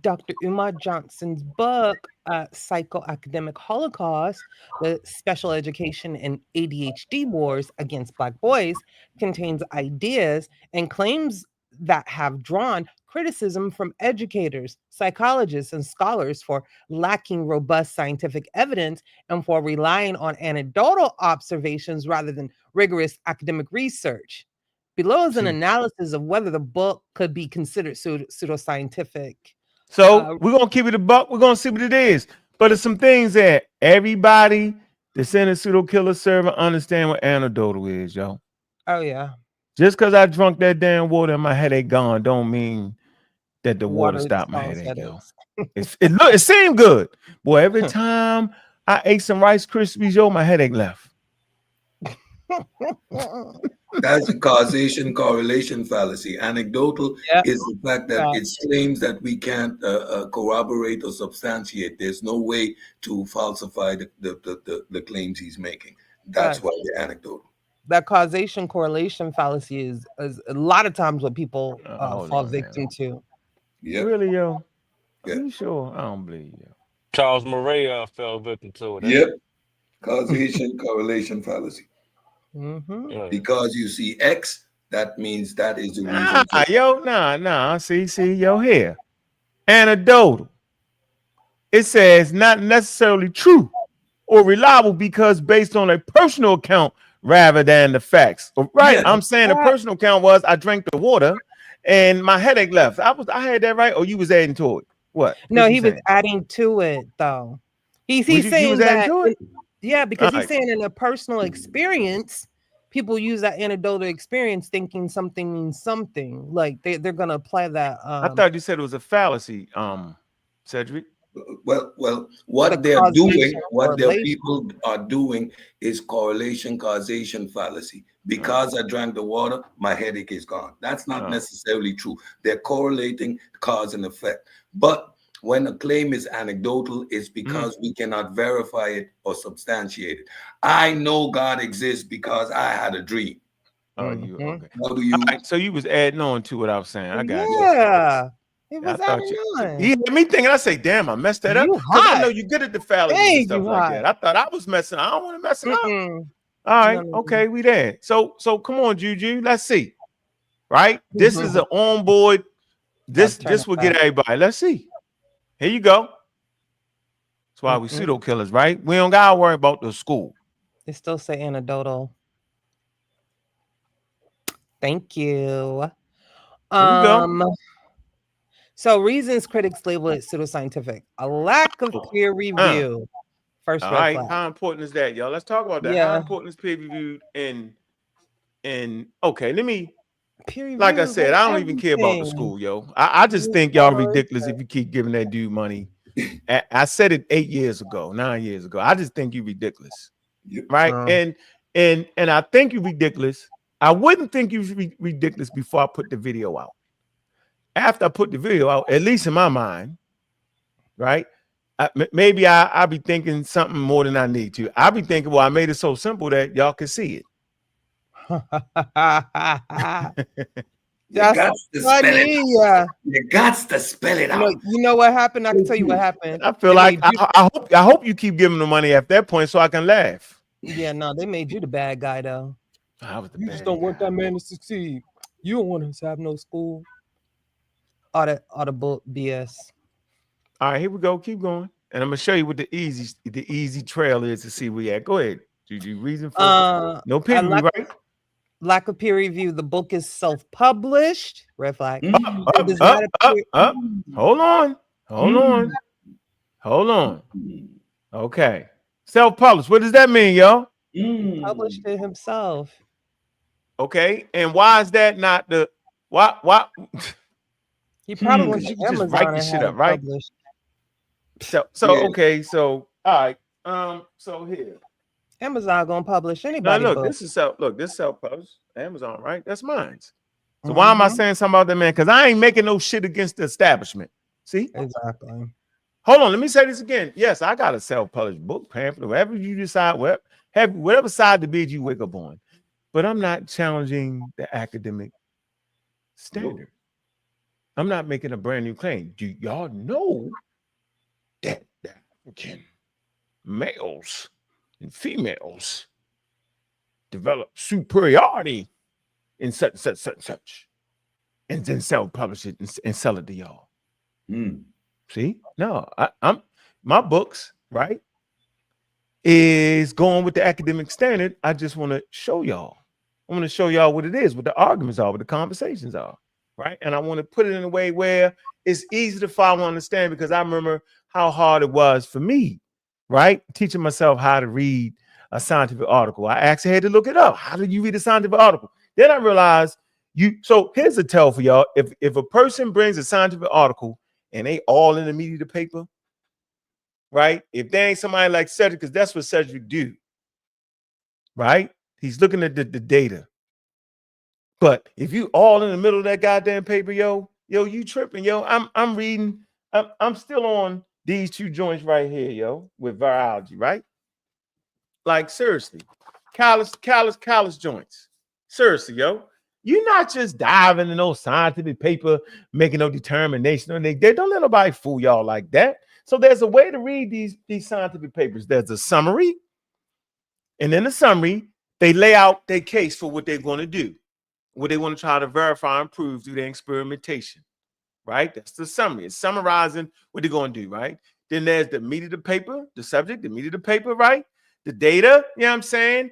Dr. Umar Johnson's book, Psychoacademic Holocaust, the Special Education and ADHD Wars Against Black Boys, contains ideas and claims that have drawn criticism from educators, psychologists, and scholars for lacking robust scientific evidence and for relying on anecdotal observations rather than rigorous academic research. Below is an analysis of whether the book could be considered pseudoscientific. So we're going to keep it a buck. We're going to see what it is. But it's some things that everybody that's in a pseudo killer server understand what anecdotal is, yo. Oh, yeah. Just because I drunk that damn water and my headache gone don't mean that the water stopped my headache, yo. It seemed good. Boy, every time I ate some Rice Krispies, yo, my headache left. That's a causation correlation fallacy. Anecdotal is the fact that it's claims that we can't corroborate or substantiate. There's no way to falsify the claims he's making. That's why they're anecdotal. That causation correlation fallacy is a lot of times what people fall victim to. Yeah. Really, yo? Yeah. You sure? I don't believe you. Charles Murray fell victim to it. Yep. Causation correlation fallacy. Mm-hmm. Because you see X, that means that is the reason. Nah. See, yo, here. Anecdotal. It says not necessarily true or reliable because based on a personal account rather than the facts. Right. Yeah. I'm saying the personal account was I drank the water and my headache left. I had that right, or you was adding to it? What? No, he was adding to it though. He's saying that. Yeah, because he's saying in a personal experience, people use that anecdotal experience thinking something means something. Like they're gonna apply that. I thought you said it was a fallacy, Cedric. Well, what they're doing, what their people are doing is correlation causation fallacy. Because I drank the water, my headache is gone. That's not necessarily true. They're correlating cause and effect. But when a claim is anecdotal, it's because we cannot verify it or substantiate it. I know God exists because I had a dream. You okay? How do you? Right, so you was adding on to what I was saying. I got you. Yeah. It was adding on. He had me thinking, I say, damn, I messed that up. Because I know you good at the fallacies and stuff like that. I thought I was messing. I don't want to mess it up. All right, okay, we there. So come on, Juju. Let's see. Right? This is an onboard. This will get everybody. Let's see. Here you go. That's why we pseudo killers, right? We don't gotta worry about the school. They still say anecdotal. Thank you. Here we go. So reasons critics label it pseudoscientific: a lack of peer review. First, all right. How important is that, y'all? Let's talk about that. How important is peer review? And okay, let me. Like I said, I don't even care about the school, yo. I just think y'all ridiculous if you keep giving that dude money. I said it 9 years ago. I just think you ridiculous, right? And I think you ridiculous. I wouldn't think you ridiculous before I put the video out. After I put the video out, at least in my mind, right? Maybe I'll be thinking something more than I need to. I'll be thinking, well, I made it so simple that y'all can see it. That's funny. You got to spell it out. You know what happened? I can tell you what happened. I feel like I hope you keep giving the money at that point so I can laugh. Yeah, no, they made you the bad guy though. I was the you bad just don't guy. want that man to succeed. You don't want us to have no school. All the bull BS. All right, here we go. Keep going, and I'm gonna show you what the easy trail is to see where you at. Go ahead. Juju, reason for no peer review, right? Lack of peer review. The book is self-published. Red flag. Hold on. Okay. Self-published. What does that mean, y'all? Published it himself. Okay. And why is that not the why? He probably wants you to just write this shit up, right? Published. So okay. So all right. So here. Amazon gonna publish Now anybody look, book. this is self-published. Amazon, right? That's mine. So why am I saying something about that, man? Because I ain't making no shit against the establishment. See? Exactly. Hold on, let me say this again. Yes, I got a self-published book, pamphlet, whatever you decide, whatever side of the bed you wake up on. But I'm not challenging the academic standard. I'm not making a brand new claim. Do y'all know that the African males and females develop superiority in such, and then self-publish it and sell it to y'all? See? No, I'm my books, right, is going with the academic standard. I just want to show y'all. I want to show y'all what it is, what the arguments are, what the conversations are, right? And I want to put it in a way where it's easy to follow and understand, because I remember how hard it was for me, right? Teaching myself how to read a scientific article. I actually had to look it up. How do you read a scientific article? Then I realized so here's a tell for y'all. If a person brings a scientific article and they all in the meat of the paper, right? If they ain't somebody like Cedric, because that's what Cedric do, right? He's looking at the data. But if you all in the middle of that goddamn paper, yo, you tripping, yo. I'm reading. I'm still on these two joints right here, yo, with virology, right? Like seriously, callous joints. Seriously, yo. You're not just diving in no scientific paper, making no determination. They don't let nobody fool y'all like that. So there's a way to read these scientific papers. There's a summary, and in the summary, they lay out their case for what they're going to do, what they want to try to verify and prove through their experimentation, right? That's the summary. It's summarizing what they're going to do, right? Then there's the meat of the paper, the subject, the meat of the paper, right? The data, you know what I'm saying?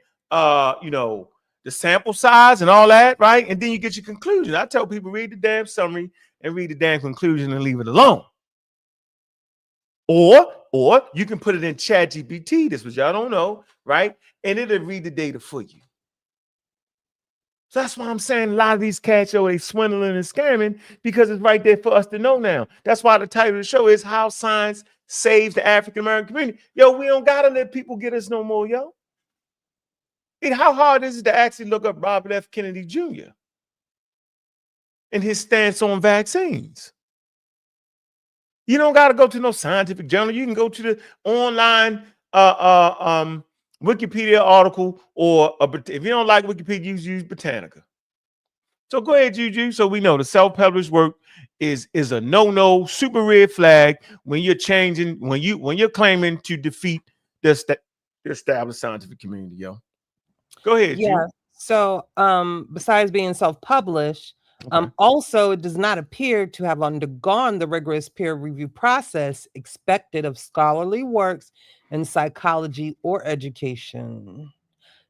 The sample size and all that, right? And then you get your conclusion. I tell people, read the damn summary and read the damn conclusion and leave it alone. Or you can put it in ChatGPT, this was y'all don't know, right? And it'll read the data for you. So that's why I'm saying a lot of these cats, they swindling and scamming, because it's right there for us to know now. That's why the title of the show is How Science Saves the African American Community. Yo, we don't gotta let people get us no more, yo. How hard is it to actually look up Robert F. Kennedy Jr. and his stance on vaccines? You don't got to go to no scientific journal. You can go to the online Wikipedia article, or if you don't like Wikipedia, use Britannica. So go ahead, Juju. So we know the self-published work is a no, super red flag when you're changing, when you're claiming to defeat the established scientific community, yo. Go ahead, yeah. Juju. So besides being self-published, also it does not appear to have undergone the rigorous peer review process expected of scholarly works in psychology or education.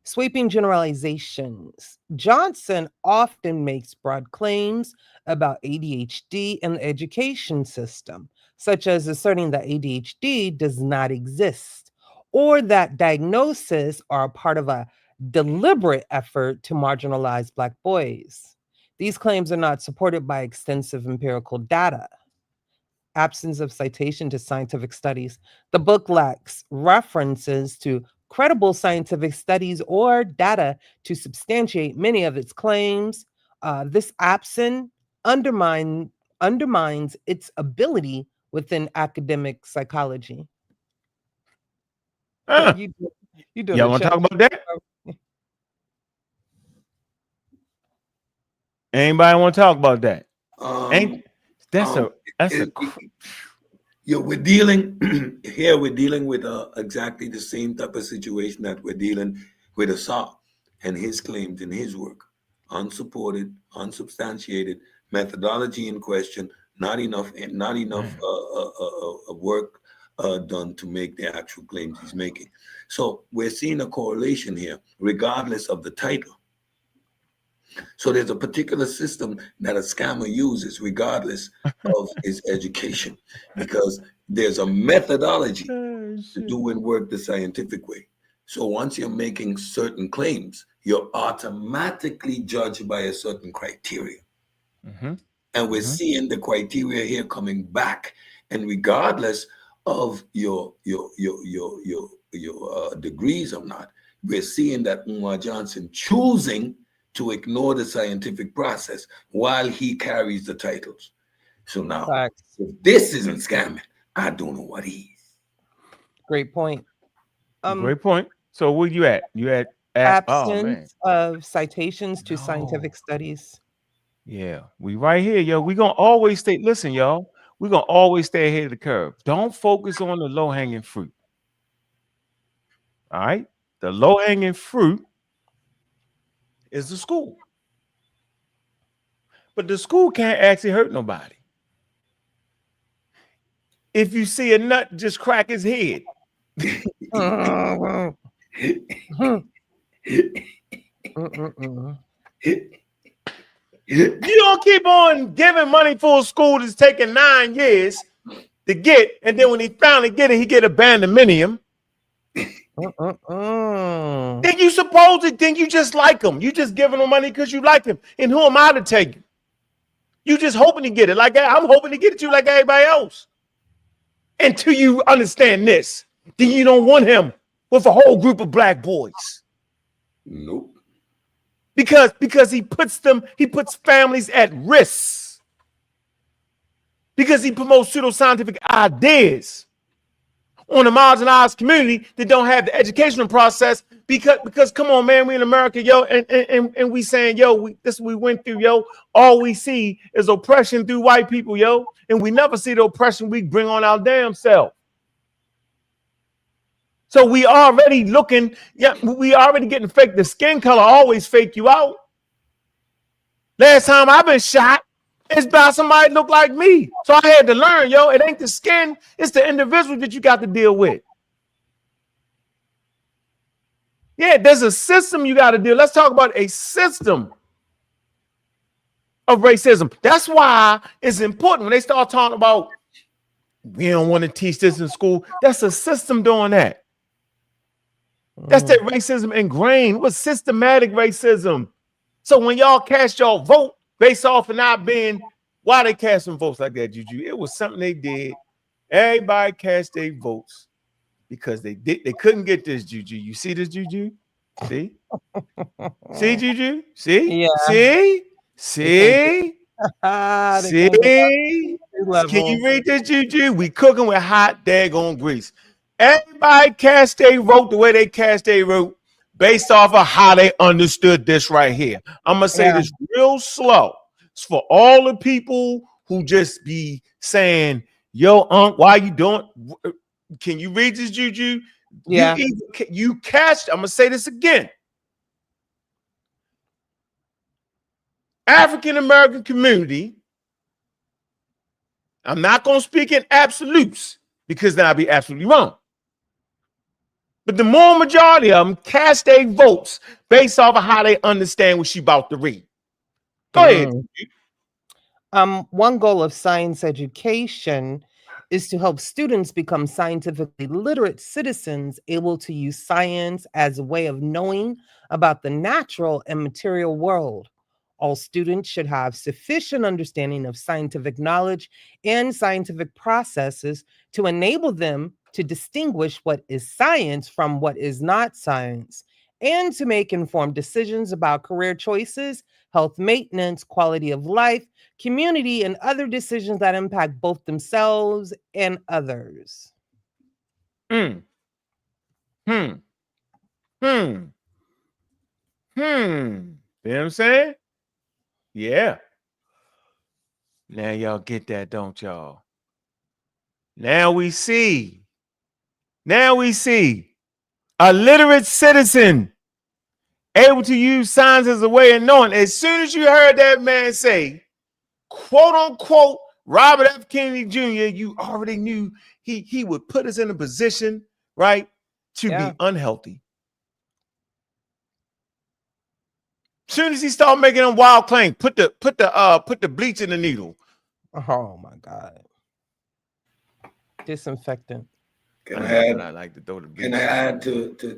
Sweeping generalizations. Johnson often makes broad claims about ADHD and the education system, such as asserting that ADHD does not exist, or that diagnoses are a part of a deliberate effort to marginalize Black boys. These claims are not supported by extensive empirical data. Absence of citation to scientific studies. The book lacks references to credible scientific studies or data to substantiate many of its claims. This absence undermines its ability within academic psychology. You doing y'all want to talk about that? Anybody want to talk about that? We're dealing here. We're dealing with exactly the same type of situation that we're dealing with Assad and his claims in his work, unsupported, unsubstantiated, methodology in question, not enough work done to make the actual claims he's making. So we're seeing a correlation here, regardless of the title. So there's a particular system that a scammer uses regardless of his education, because there's a methodology to doing work the scientific way. So once you're making certain claims, you're automatically judged by a certain criteria. And we're seeing the criteria here coming back. And regardless of your degrees or not, we're seeing that Umar Johnson choosing to ignore the scientific process while he carries the titles. So now, if this isn't scamming, I don't know what is. Great point. Great point. So where you at? You at absence of citations to scientific studies. Yeah, we right here, yo. We gonna always stay. Listen, y'all. We gonna always stay ahead of the curve. Don't focus on the low hanging fruit. All right, the low hanging fruit is the school, but the school can't actually hurt nobody. If you see a nut, just crack his head. You don't keep on giving money for a school that's taking 9 years to get, and then when he finally get it, he get abandonmenium. Then you suppose it, then you just like him. You just giving him money because you like him. And who am I to take you? You just hoping to get it. Like I'm hoping to get it to you like everybody else. Until you understand this, then you don't want him with a whole group of black boys. Nope. Because he puts families at risk. Because he promotes pseudoscientific ideas on the marginalized community that don't have the educational process. Because come on, man, we in America, yo, and we saying, yo, this we went through, yo. All we see is oppression through white people, yo, and we never see the oppression we bring on our damn self. So we already looking, we already getting fake. The skin color always fake you out. Last time I've been shot, it's by somebody look like me. So I had to learn, yo, it ain't the skin, it's the individual that you got to deal with. Yeah, there's a system you got to deal. Let's talk about a system of racism. That's why it's important when they start talking about we don't want to teach this in school. That's a system doing that. That's that racism ingrained with systematic racism. So when y'all cast y'all vote based off of not being, why they casting votes like that, Juju? It was something they did. Everybody cast their votes because they couldn't get this, Juju. You see this, Juju? See? See, Juju? See? Yeah. See? See? See? Can you read this, Juju? We cooking with hot daggone grease. Everybody cast their vote the way they cast their vote based off of how they understood this right here. I'm going to say this real slow. It's for all the people who just be saying, yo, why you doing? Can you read this, Juju? Yeah. You cast, I'm going to say this again. African-American community, I'm not going to speak in absolutes because then I'll be absolutely wrong. But the more majority of them cast their votes based off of how they understand what she about to read. Go ahead. One goal of science education is to help students become scientifically literate citizens able to use science as a way of knowing about the natural and material world. All students should have sufficient understanding of scientific knowledge and scientific processes to enable them to distinguish what is science from what is not science, and to make informed decisions about career choices, health maintenance, quality of life, community, and other decisions that impact both themselves and others. You know what I'm saying? Yeah. Now y'all get that, don't y'all? Now we see a literate citizen able to use science as a way of knowing. As soon as you heard that man say, quote unquote, Robert F. Kennedy Jr., you already knew he would put us in a position, right, to be unhealthy. As soon as he started making them wild claims, put the bleach in the needle. Oh my God. Disinfectant. Can I add? I like to throw the bleach. Can I add to the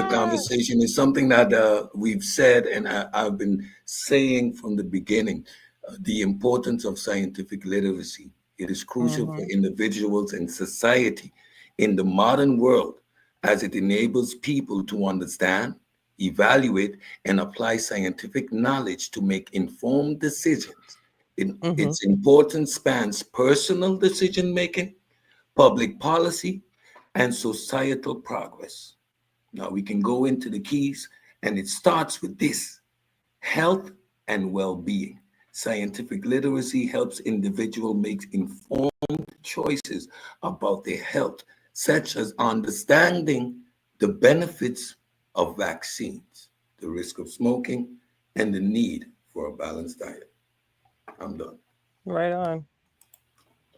conversation? It's something that we've said, and I've been saying from the beginning, the importance of scientific literacy. It is crucial for individuals and society in the modern world as it enables people to understand, evaluate, and apply scientific knowledge to make informed decisions. Its importance spans personal decision-making, public policy, and societal progress. Now we can go into the keys, and it starts with this: health and well-being. Scientific literacy helps individuals make informed choices about their health, such as understanding the benefits of vaccines, the risk of smoking, and the need for a balanced diet. I'm done. Right on.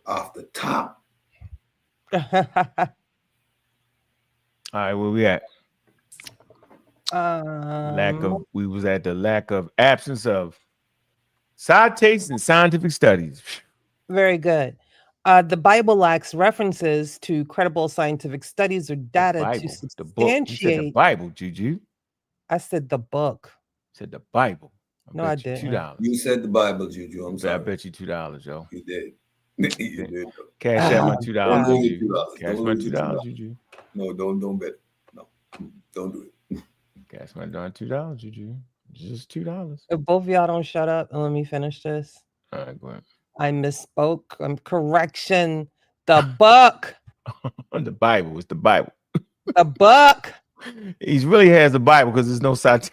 Off the top. All right, where we at? We was at the lack of absence of citations and scientific studies. Very good. The Bible lacks references to credible scientific studies or data to substantiate. The book. You said the Bible, Juju. I said the book. You said the Bible. No, I didn't. $2. You said the Bible, Juju. I'm sorry. I bet you $2, yo. You did. You did. Cash out my $2, Juju. $2. Cash my $2, Juju. No, don't bet. No, don't do it. Cash my darn $2, Juju. Just $2. If both of y'all don't shut up and let me finish this. All right, go ahead. I misspoke. Correction. The book. The Bible. It's the Bible. The book. He really has the Bible because there's no citation.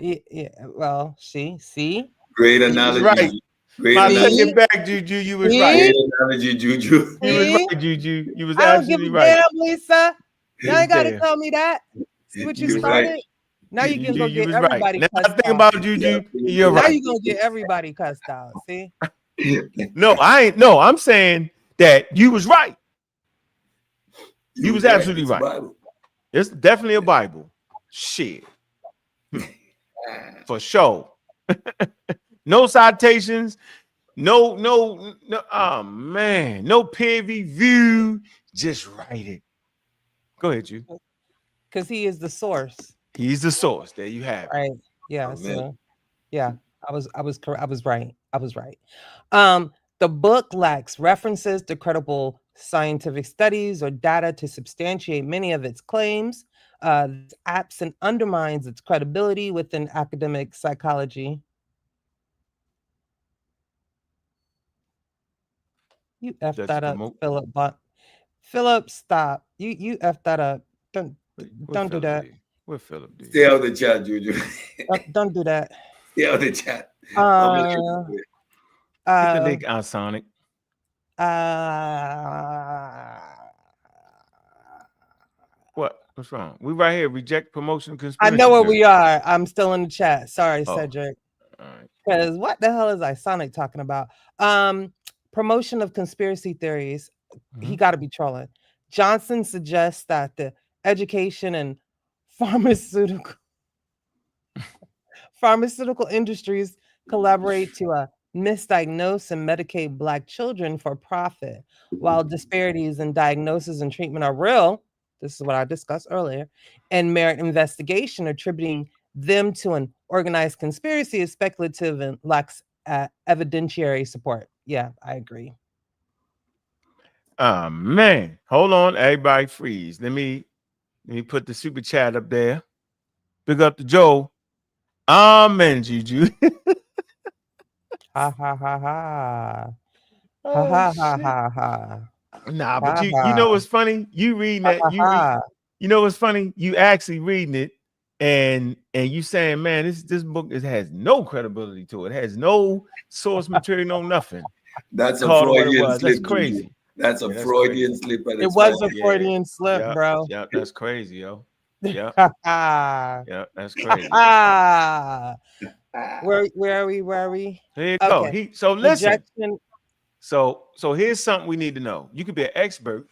Yeah. Well, see. Great analogy. Right. Great analogy. Take it back, Juju. You was right. Great analogy, Juju. You was right, Juju. You was I don't give absolutely a right. damn, Lisa. Now you gotta tell me that. See what you started? Right. Now you can go You get was everybody right. Now cussed think out. about Juju. You're Now right. you gonna get everybody cussed out. See? No, I ain't. No, I'm saying that you was right. You was absolutely right. Bible. It's definitely a Bible. Shit. For sure. No citations. No. Oh man. No peer review. Just write it. Go ahead, you. Because he is the source. He's the source. There you have it. Right. Yeah. Amen. So yeah, I was correct. I was right. The book lacks references to credible scientific studies or data to substantiate many of its claims. It's absent undermines its credibility within academic psychology. You effed that up, Philip. But Philip, stop. You effed that up. Don't do that. What Philip do? Stay out of the chat, Juju. Don't do that. Stay out of the chat. Hit the link out, Sonic. What's wrong? We right here. Reject promotion conspiracy. I know where we are. I'm still in the chat. Sorry, Cedric. All right. Because what the hell is Sonic talking about? Promotion of conspiracy theories. He got to be trolling. Johnson suggests that the education and pharmaceutical industries collaborate to misdiagnose and medicate Black children for profit. While disparities in diagnosis and treatment are real, this is what I discussed earlier, and merit investigation, attributing them to an organized conspiracy is speculative and lacks evidentiary support. Yeah, I agree. Man, hold on, everybody freeze. Let me put the super chat up there. Big up to Joe. Amen, Juju. Ha ha ha ha. Oh, ha ha ha ha. Nah, but you know what's funny? You reading that, you know what's funny? You actually reading it and you saying, man, this book has no credibility to it. It has no source material, no nothing. That's a Freudian slip. That's crazy. That's a Freudian slip. It was a Freudian slip, bro. Yeah, that's crazy, yo. Yeah. Yeah, that's crazy. Where are we? There you go. So listen. So here's something we need to know. You could be an expert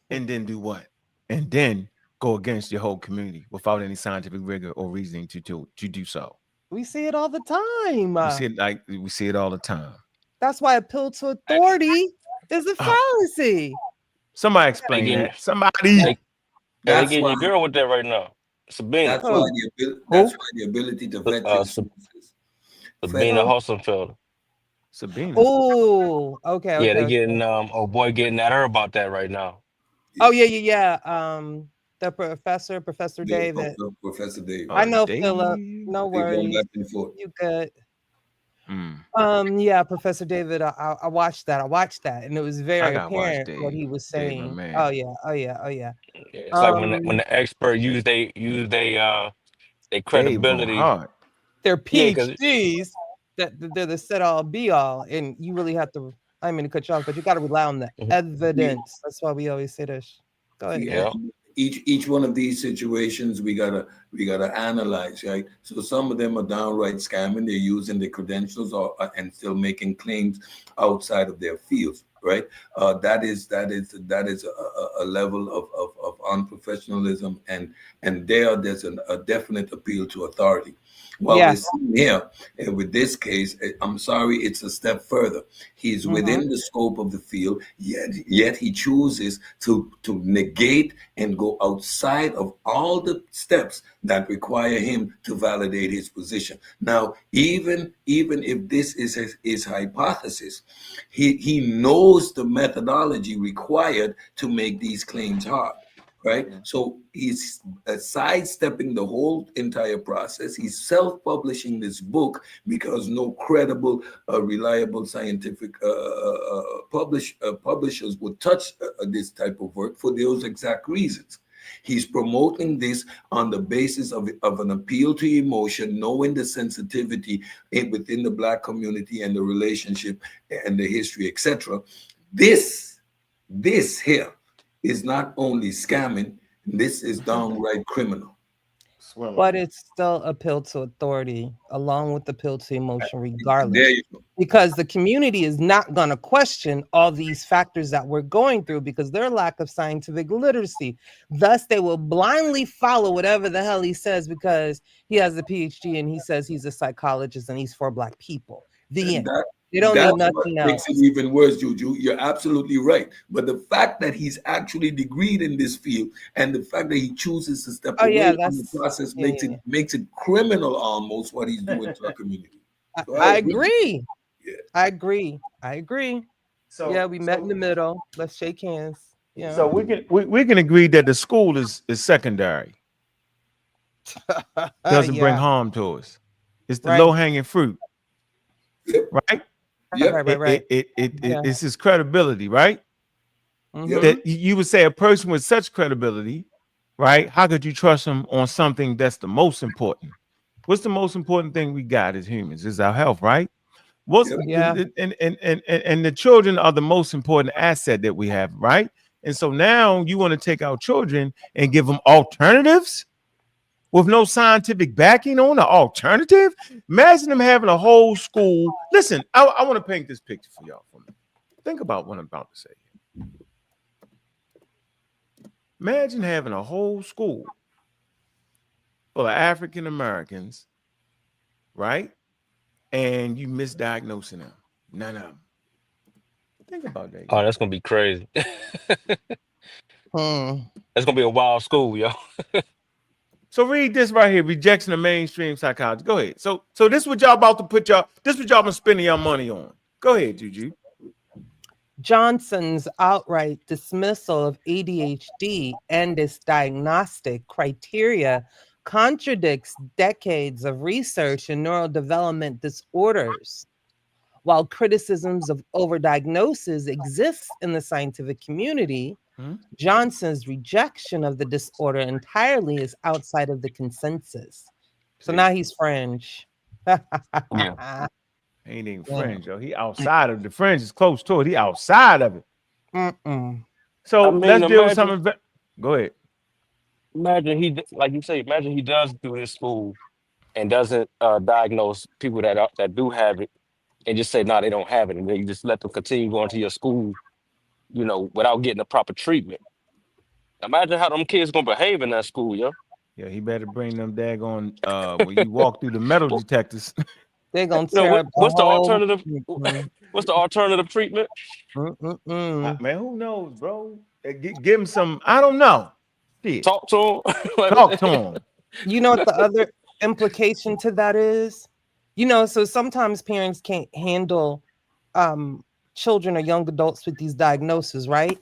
and then do what? And then go against your whole community without any scientific rigor or reasoning to do so. We see it all the time. We see it all the time. That's why appeal to authority is a fallacy. Somebody explain that. Somebody. They're getting your girl with that right now. Sabina. That's why the ability to vet Sabina Hossenfelder. Sabina. Oh, okay. Yeah, they're getting boy getting at her about that right now. Oh yeah. The Professor David. Professor David. I know Philip. No worries. You good. Yeah, Professor David. I watched that. And it was very apparent what he was saying. Oh yeah. It's like when the expert use they credibility. Their PhDs, that they're the set all be all, and you really have to. I mean to cut you off, but you got to rely on the evidence. That's why we always say this. Go ahead. Yeah. Each one of these situations we gotta analyze, right? So some of them are downright scamming. They're using the credentials and still making claims outside of their fields, right? That is a level of unprofessionalism, and there's a definite appeal to authority. Well, we're seeing here with this case, I'm sorry, it's a step further. He's within the scope of the field, yet he chooses to negate and go outside of all the steps that require him to validate his position. Now, even if this is his hypothesis, he knows the methodology required to make these claims hard. Right, so he's sidestepping the whole entire process. He's self-publishing this book because no credible, reliable scientific publishers would touch this type of work for those exact reasons. He's promoting this on the basis of an appeal to emotion, knowing the sensitivity within the Black community and the relationship and the history, etc. This here is not only scamming, this is downright criminal. But it's still appeal to authority along with the appeal to emotion regardless. Because the community is not going to question all these factors that we're going through because their lack of scientific literacy. Thus, they will blindly follow whatever the hell he says because he has a PhD and he says he's a psychologist and he's for Black people. The end. You don't need nothing else. Makes it even worse, Juju. You're absolutely right. But the fact that he's actually degreed in this field and the fact that he chooses to step away from the process makes it criminal almost what he's doing to our community. So I agree. Yeah. I agree. So yeah, we met in the middle. Let's shake hands. Yeah. So we can agree that the school is secondary. Doesn't bring harm to us. It's the low-hanging fruit. Right? Yeah, right. It's his credibility, right? That you would say a person with such credibility, right? How could you trust him on something that's the most important? What's the most important thing we got as humans? Is our health, right? And the children are the most important asset that we have, right? And so now you want to take our children and give them alternatives with no scientific backing on an alternative. Imagine them having a whole school. Listen, I want to paint this picture for y'all. Think about what I'm about to say. Imagine having a whole school full of African Americans, right? And you misdiagnosing them. None of them. Think about that. Oh, that's gonna be crazy. That's gonna be a wild school, yo. So read this right here, rejection of mainstream psychology. Go ahead. So this is what y'all about to this is what y'all been spending your money on. Go ahead, Juju. Johnson's outright dismissal of ADHD and its diagnostic criteria contradicts decades of research in neurodevelopment disorders. While criticisms of overdiagnosis exist in the scientific community, Johnson's rejection of the disorder entirely is outside of the consensus. So now he's fringe. Ain't even fringe, yo. He outside of the fringe is close to it. He outside of it. So let's deal with something. Go ahead. Imagine like you say, imagine he does do his school and doesn't diagnose people that do have it and just say, no, they don't have it. And then you just let them continue going to your school, without getting the proper treatment. Imagine how them kids gonna behave in that school, yo. Yeah, he better bring them daggone when you walk through the metal detectors. They're gonna tear what's the alternative? What's the alternative treatment? Man, who knows, bro? Give him some. I don't know. Shit. Talk to him. Talk to him. You know what the other implication to that is? So sometimes parents can't handle children or young adults with these diagnoses, right?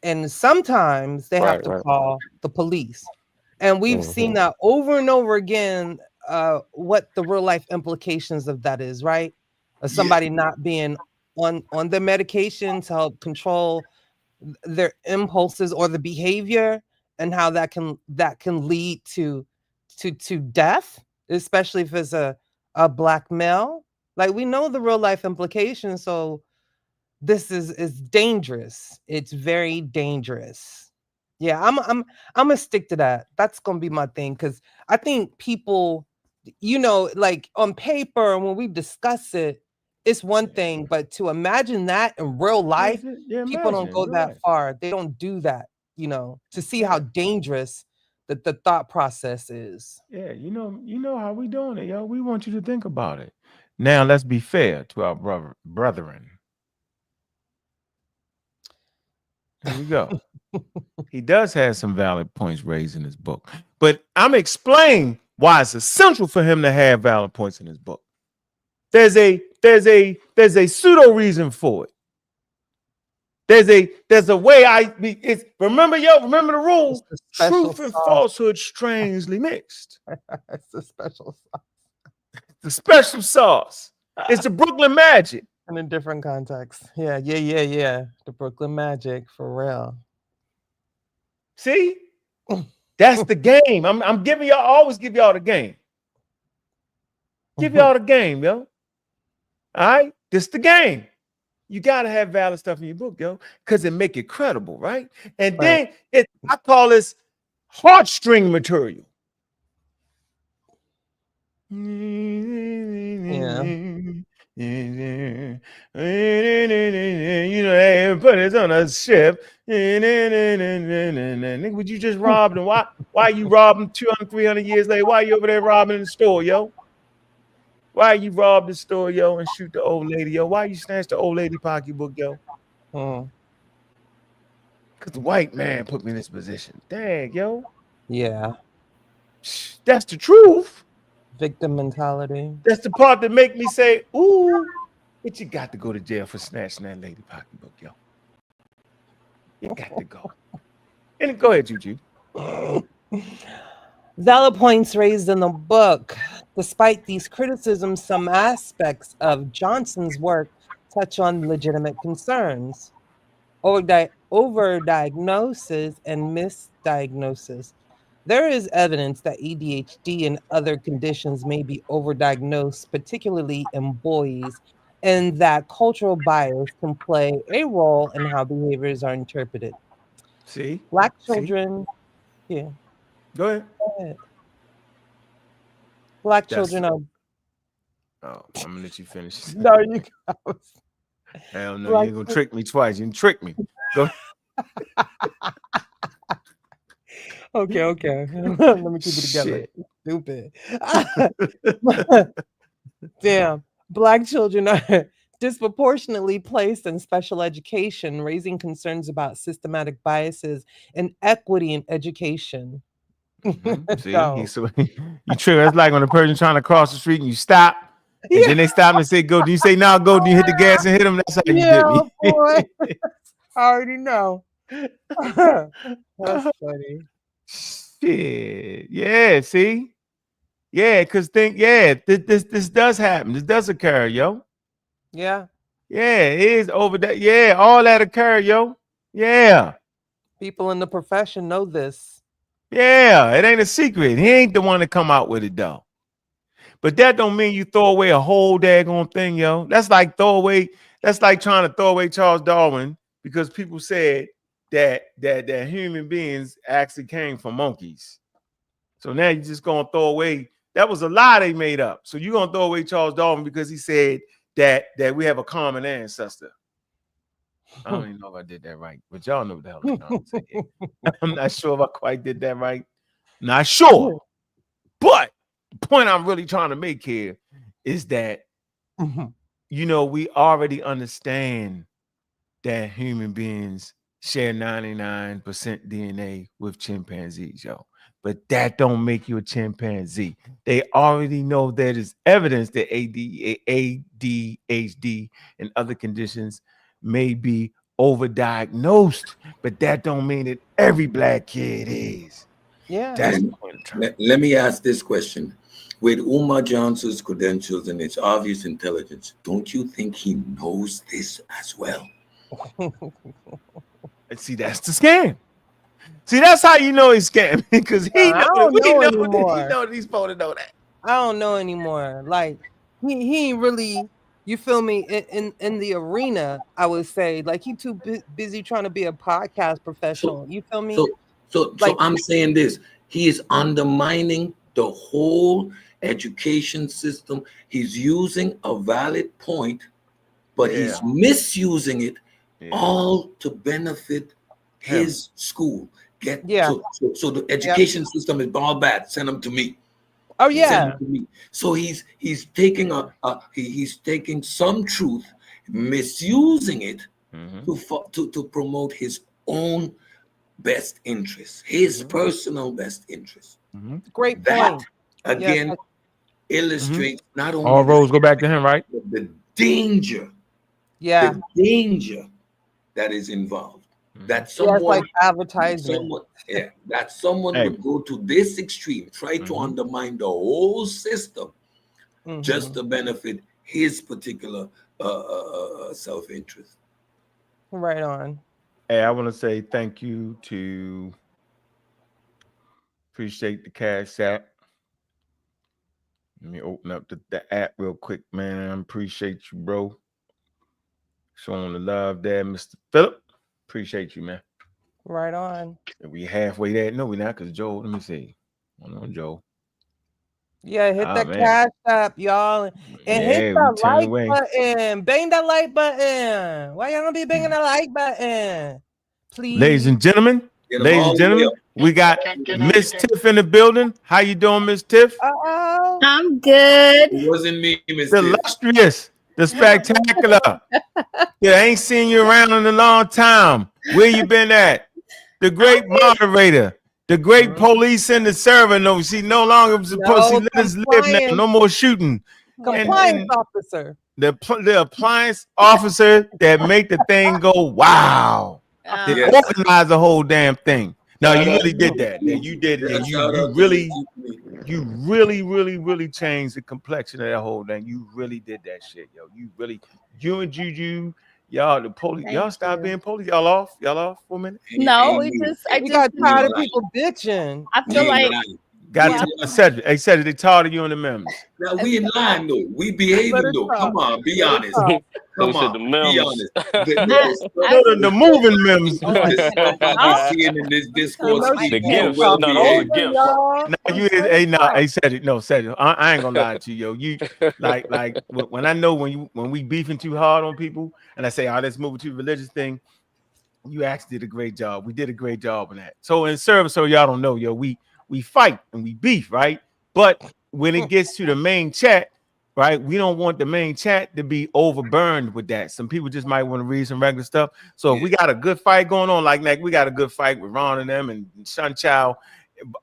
and sometimes they have to call the police. And we've seen that over and over again, what the real life implications of that is, right? Of somebody not being on their medication to help control their impulses or the behavior, and how that can lead to death, especially if it's a Black male. Like, we know the real life implications, so this is dangerous. It's very dangerous. Yeah, I'm gonna stick to that. That's gonna be my thing, because I think people, like on paper and when we discuss it, it's one thing, but to imagine that in real life, people don't go that far. They don't do that, to see how dangerous the thought process is. Yeah, you know how we doing it, yo. We want you to think about it. Now, let's be fair to our brethren. Here we go. He does have some valid points raised in his book, but I'm explaining why it's essential for him to have valid points in his book. There's a pseudo reason for it. There's a way remember the rule. Truth and falsehood strangely mixed. It's the special sauce. The special sauce. It's the Brooklyn magic. In a different context. Yeah. The Brooklyn magic, for real. See? That's the game. I'm giving y'all, always give y'all the game. Give y'all the game, yo. All right? This the game. You gotta have valid stuff in your book, yo, because it make it credible, right? And then I call this heartstring material. Yeah. They put it on a ship. Would you just rob them? Why you robbing 200, 300 years later? Why you over there robbing in the store, yo? Why you rob the store, yo, and shoot the old lady, yo? Why you snatch the old lady pocketbook, yo? Because the white man put me in this position. Dang, yo. Yeah. That's the truth. Victim mentality. That's the part that make me say, ooh, but you got to go to jail for snatching that lady pocketbook, yo. You got to go. And go ahead, Juju. Valid points raised in the book. Despite these criticisms, some aspects of Johnson's work touch on legitimate concerns. Overdiagnosis and misdiagnosis. There is evidence that ADHD and other conditions may be overdiagnosed, particularly in boys, and that cultural bias can play a role in how behaviors are interpreted. See? Black children, yeah. Go ahead. Black children are. Oh, I'm gonna let you finish. No, you go. Hell no, you ain't gonna trick me twice. You can trick me. Go. Okay. Let me keep it together. Stupid. Damn. Black children are disproportionately placed in special education, raising concerns about systematic biases and equity in education. See, so you trigger. It's like when a person trying to cross the street and you stop, and then they stop and say, go. Do you say, no, go? Do you hit the gas and hit them? That's how you did me. Boy. I already know. That's funny. Shit. Yeah, see? Yeah, because this does happen. This does occur, yo. Yeah. Yeah, it is over that. Yeah, all that occur, yo. Yeah. People in the profession know this. Yeah, it ain't a secret. He ain't the one to come out with it, though. But that don't mean you throw away a whole daggone thing, yo. That's like trying to throw away Charles Darwin because people said that human beings actually came from monkeys. So now you're just gonna throw away. That was a lie they made up. So you're gonna throw away Charles Darwin because he said that we have a common ancestor. I don't even know if I did that right, but y'all know what the hell I'm trying to say. I'm not sure if I quite did that right. Not sure. But the point I'm really trying to make here is that, we already understand that human beings share 99% DNA with chimpanzees, yo. But that don't make you a chimpanzee. They already know that is evidence that ADHD and other conditions may be overdiagnosed, but that don't mean that every black kid is. Yeah. That's And let me ask this question. With Umar Johnson's credentials and his obvious intelligence, don't you think he knows this as well? See, that's the scam. See, that's how you know he's scamming, because he know that he's supposed to know that. I don't know anymore. Like he ain't really, you feel me, in the arena, I would say. Like he too busy trying to be a podcast professional. You feel me? So I'm saying this. He is undermining the whole education system. He's using a valid point, but he's misusing it all to benefit his school. So the education system is all bad. Send them to me. Oh yeah. Send them to me. So he's taking he's taking some truth, misusing it to promote his own best interest, his personal best interest. Great that point. again illustrates not only all roads go back to him, right? The danger, the danger that is involved. That someone, like advertising, that someone would go to this extreme, try to undermine the whole system just to benefit his particular self-interest. Right on. Hey, I want to say thank you to appreciate the Cash App. Let me open up the app real quick, man. I appreciate you, bro. Showing the love there, Mr. Phillip. Appreciate you, man. Right on. We halfway there. No, we're not, because Joe, let me see. Hold on, Joe. Yeah, hit that Cash App, y'all. And hit that like button. Bang that like button. Why y'all don't be banging the like button? Please. Ladies and gentlemen, we got Miss Tiff in the building. How you doing, Miss Tiff? I'm good. It wasn't me, Miss The illustrious, the spectacular. Yeah, I ain't seen you around in a long time. Where you been at? The great moderator, the great police in the server. No, she no longer supposed to let us live now. No more shooting. Compliance officer. The appliance officer that make the thing go wow. They organize the whole damn thing. No, you really did that. Yeah, you did it. And you really changed the complexion of that whole thing. You really did that shit, yo. You and Juju, y'all, the police, y'all stop being police. Y'all off for a minute? No, I just got tired of people bitching. I feel like Cedric, they tired of you and the members. Now we in line though. We behaving though. Come on, be honest. Come on, be honest. The moving members. I'm seeing in this Discord. The gifts, all the gifts. Hey, Cedric. I ain't gonna lie to you, yo. You like when I know when we beefing too hard on people, and I say, let's move to the religious thing. You actually did a great job. We did a great job on that. So in service, so y'all don't know, yo, we fight and we beef, right? But when it gets to the main chat, right, we don't want the main chat to be overburned with that. Some people just might want to read some regular stuff. So if we got a good fight going on, like we got a good fight with Ron and them and Sun Chow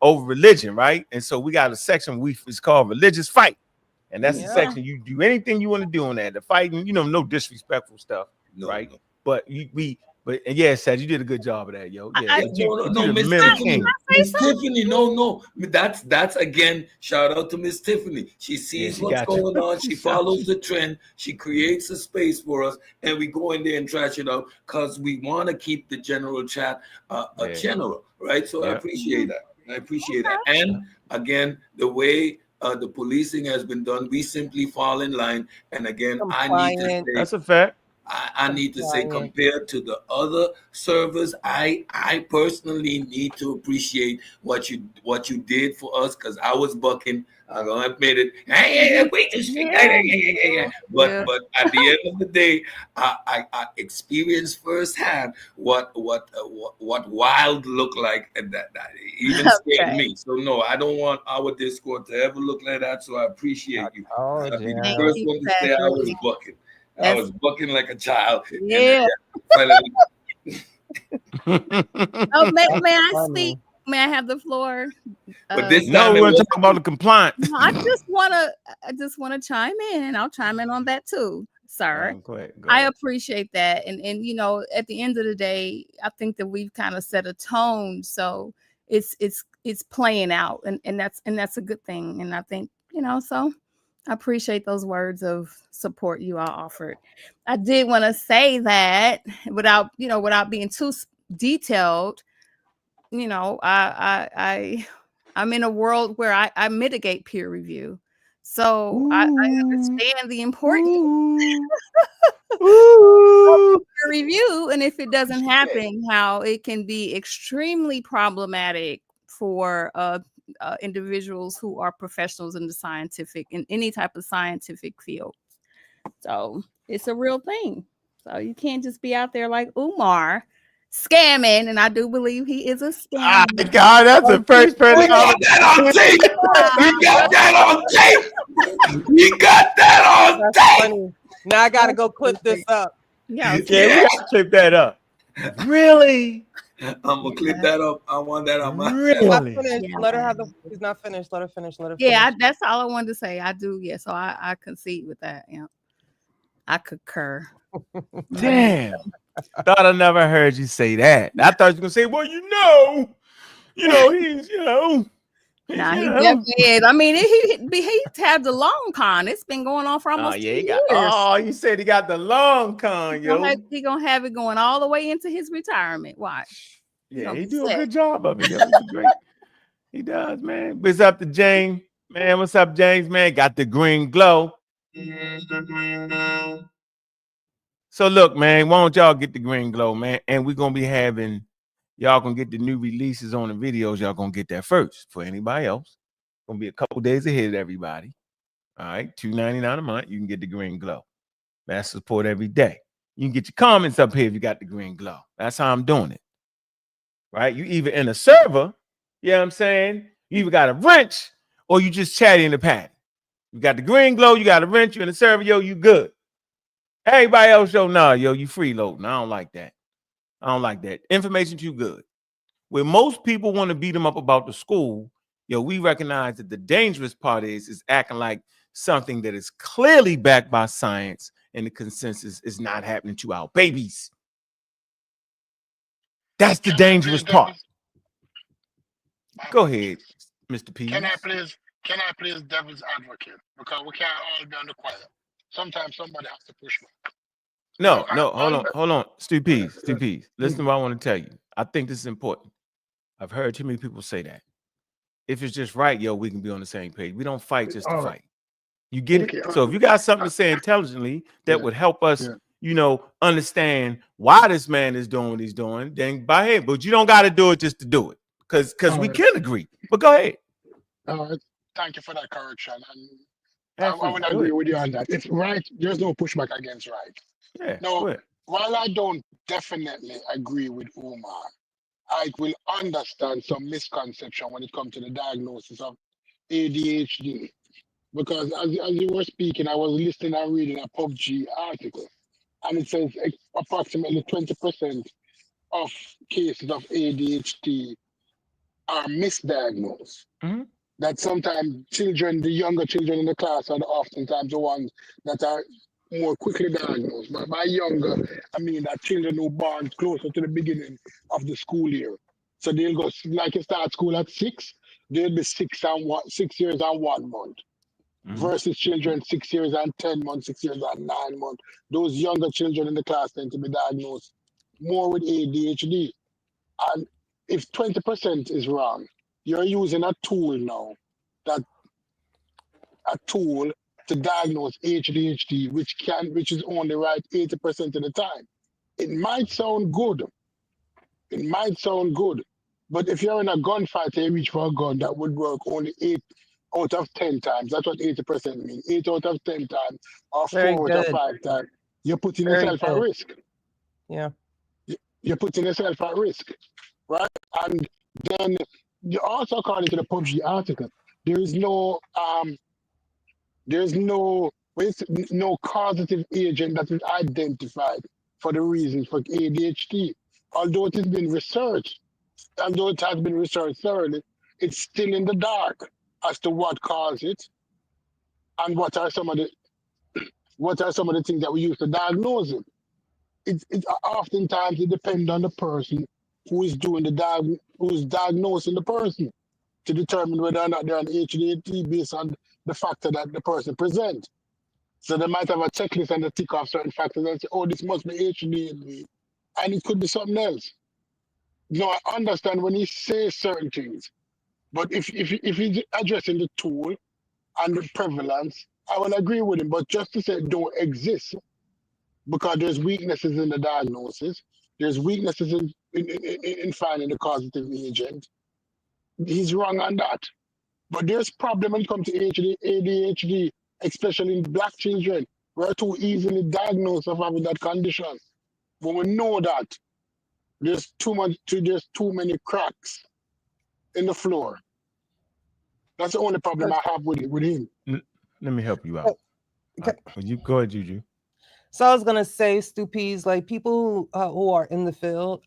over religion, right? And so we got a section it's called religious fight. And that's the section you do anything you want to do on that. The fighting, no disrespectful stuff, right? But But Seth, you did a good job of that, yo. Yeah, Miss Tiffany, no. That's again, shout out to Miss Tiffany. She sees what's going on. She follows the trend. She creates a space for us, and we go in there and trash it out because we want to keep the general chat general, right? So I appreciate that. And again, the way the policing has been done, we simply fall in line. And again, I need to say that's a fact. I need to say, compared to the other servers, I personally need to appreciate what you did for us, because I was bucking. I'm gonna admit it. But at the end of the day, I experienced firsthand what wild looked like, and that even scared me. So no, I don't want our Discord to ever look like that. So I appreciate you. I'll be the first one to say I was bucking. I was bucking like a child. Yeah. May I speak? May I have the floor? But this time we want to talk about the compliance. I just want to chime in. I'll chime in on that too. sir. Go ahead. I appreciate that. And you know, at the end of the day, I think that we've kind of set a tone. So it's playing out, and that's a good thing. And I think, you know, so I appreciate those words of support you all offered. I did want to say that without being too detailed, you know, I'm in a world where I mitigate peer review. So I understand the importance of peer review, and if it doesn't happen, how it can be extremely problematic for individuals who are professionals in any type of scientific field. So it's a real thing. So you can't just be out there like Umar scamming, and I do believe he is a scammer. God, that's the first person. We got that on tape. We got that on tape. We got that on tape. Funny. Now I gotta go clip this up. Yeah, we gotta clip that up. Really? I'm gonna clip that up. I want that on my really. Not finished. Yeah. Let her have the. He's not finished. Let her finish. Let her. Yeah, that's all I wanted to say. I do. Yeah, so I concede with that. Yeah, I concur. Damn. Thought I never heard you say that. I thought you were gonna say, well, you know, he's, Nah, he definitely is. I mean, he had the long con. It's been going on for almost 2 years. You said he got the long con, yo. He gonna have it going all the way into his retirement. Watch. Yeah, he do a good job of it. Yo. Great. He does, man. What's up to James? Man, what's up, James? Man, got the green glow. So look, man, why don't y'all get the green glow, man? And we're gonna be having y'all gonna get the new releases on the videos. Y'all gonna get that first for anybody else. Gonna be a couple days ahead of everybody. All right, $2.99 a month. You can get the green glow. That's support every day. You can get your comments up here if you got the green glow. That's how I'm doing it. Right? You either in a server, you know what I'm saying? You either got a wrench or you just chatting in the pad. You got the green glow, you got a wrench, you in the server, yo, you good. Everybody else, yo, nah, yo, you freeloading. I don't like that. I don't like that. Information too good. Where most people want to beat them up about the school, yo, we recognize that the dangerous part is acting like something that is clearly backed by science and the consensus is not happening to our babies. That's the dangerous part. Go ahead, Mr. P. Can I please devil's advocate? Because we can't all be on the quiet. Sometimes somebody has to push back. No, hold on. Stu Pease. Listen to what I want to tell you. I think this is important. I've heard too many people say that. If it's just right, yo, we can be on the same page. We don't fight just to fight. You get it? So if you got something to say intelligently that would help us, understand why this man is doing what he's doing, then by ahead. But you don't got to do it just to do it. Because we can agree. But go ahead. Thank you for that correction. And I would agree with you on that. It's right. There's no pushback against right. Yeah. No, while I don't definitely agree with Umar, I will understand some misconception when it comes to the diagnosis of ADHD. Because as you were speaking, I was listening and reading a PUBG article. And it says approximately 20% of cases of ADHD are misdiagnosed. Mm-hmm. That sometimes the younger children in the class are oftentimes the ones that are more quickly diagnosed. But by younger, I mean that children who born closer to the beginning of the school year. So they'll go, like you start school at 6, they'll be 6 years and 1 month. Mm-hmm. Versus children 6 years and 10 months, 6 years and 9 months. Those younger children in the class tend to be diagnosed more with ADHD. And if 20% is wrong, you're using a tool now, a tool to diagnose ADHD, which is only right 80% of the time. It might sound good. But if you're in a gunfight and you reach for a gun, that would work only 8 out of 10 times. That's what 80% means. 8 out of 10 times or 4 out of 5 times. You're putting yourself at risk. Yeah. You're putting yourself at risk, right? And then you also, according to the PUBG article, there's no causative agent that is identified for the reason for ADHD. Although it has been researched thoroughly, it's still in the dark as to what causes it and what are some of the what are some of the things that we use to diagnose it? It's oftentimes it depends on the person who is doing who is diagnosing the person to determine whether or not they're on ADHD based on the factor that the person presents. So they might have a checklist and they tick off certain factors and say, oh, this must be ADHD, and it could be something else. You know, I understand when he says certain things, but if he's addressing the tool and the prevalence, I will agree with him. But just to say it don't exist, because there's weaknesses in the diagnosis, there's weaknesses in finding the causative agent. He's wrong on that. But there's problem when it comes to ADHD, especially in black children. We're too easily diagnosed of having that condition. But we know that there's too many cracks in the floor. That's the only problem I have with him. Let me help you out. You go ahead, Juju. So I was gonna say, Stupies, like people who are in the field.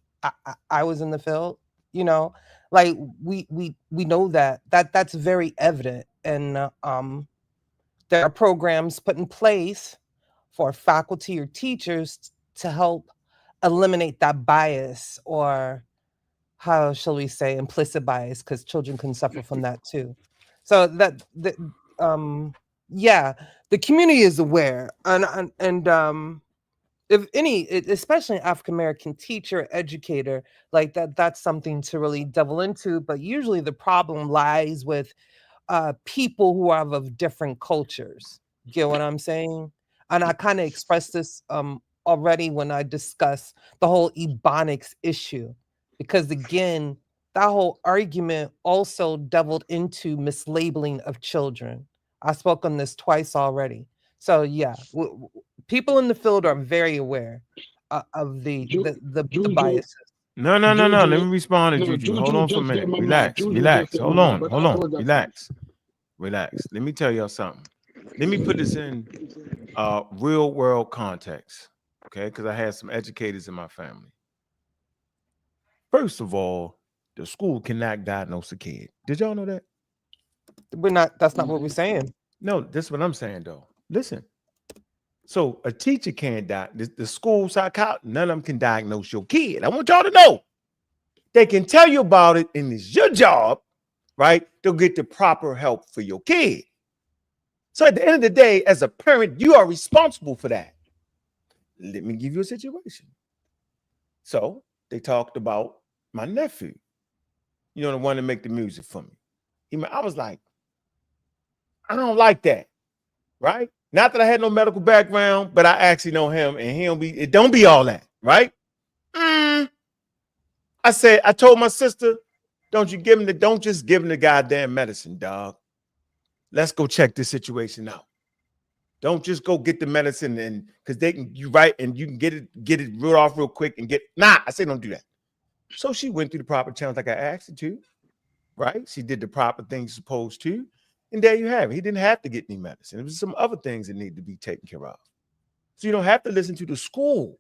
I was in the field, you know, like we know that's very evident, and there are programs put in place for faculty or teachers to help eliminate that bias, or how shall we say, implicit bias, because children can suffer from that too. So yeah, the community is aware, and if any, especially an African American teacher, educator, like that's something to really delve into. But usually the problem lies with people who are of different cultures. Get what I'm saying? And I kind of expressed this already when I discussed the whole Ebonics issue, because again, that whole argument also delved into mislabeling of children. I spoke on this twice already. So yeah, people in the field are very aware of the biases. No. Let me respond to Juju. Hold on for a minute. Relax. Hold on. Relax. Let me tell y'all something. Let me put this in real world context, okay? Because I had some educators in my family. First of all, the school cannot diagnose a kid. Did y'all know that? That's not what we're saying. No, that's what I'm saying though. Listen. So a teacher can't the school psychologist, none of them can diagnose your kid. I want y'all to know. They can tell you about it, and it's your job, right? To get the proper help for your kid. So at the end of the day, as a parent, you are responsible for that. Let me give you a situation. So they talked about my nephew, you know, the one that make the music for me. I was like, I don't like that, right? Not that I had no medical background, but I actually know him, and it don't be all that, right? I told my sister, don't just give him the goddamn medicine, dog. Let's go check this situation out. Don't just go get the medicine and because you can get it real off real quick and I say don't do that. So she went through the proper channels like I asked her to, right? She did the proper things supposed to. And there you have it. He didn't have to get any medicine. There was some other things that need to be taken care of. So you don't have to listen to the school.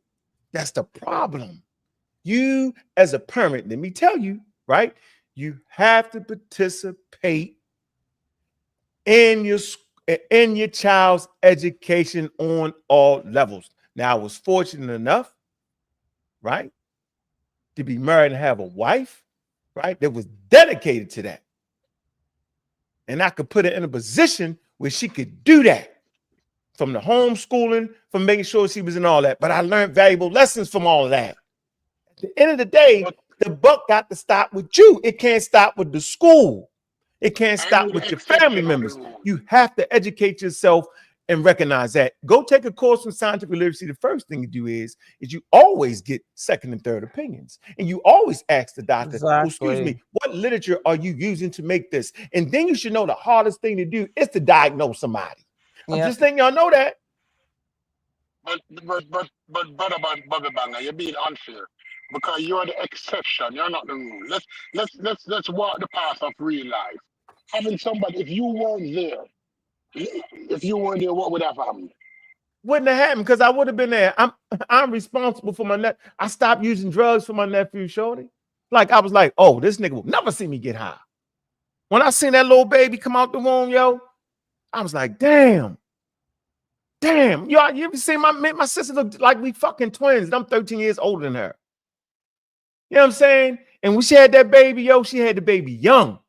That's the problem. You, as a parent, let me tell you, right? You have to participate in your child's education on all levels. Now, I was fortunate enough, right, to be married and have a wife, right, that was dedicated to that. And I could put her in a position where she could do that, from the homeschooling, from making sure she was in all that. But I learned valuable lessons from all of that. At the end of the day, the buck got to stop with you. It can't stop with the school. It can't stop with your family members. You have to educate yourself and recognize that. Go take a course in scientific literacy. The first thing you do is you always get second and third opinions. And you always ask the doctor, oh, excuse me, what literature are you using to make this? And then you should know the hardest thing to do is to diagnose somebody. I'm just letting y'all know that. But Bobby Banger, you're being unfair because you're the exception. You're not the rule. Let's walk the path of real life. Having somebody, if you weren't there, what would have happened? Wouldn't have happened because I would have been there. I'm responsible for my nephew. I stopped using drugs for my nephew, shorty. Like I was like, oh, this nigga will never see me get high. When I seen that little baby come out the womb, yo, I was like, damn. damn, you ever seen my sister look like we fucking twins? And I'm 13 years older than her. You know what I'm saying? And when she had that baby, yo, she had the baby young.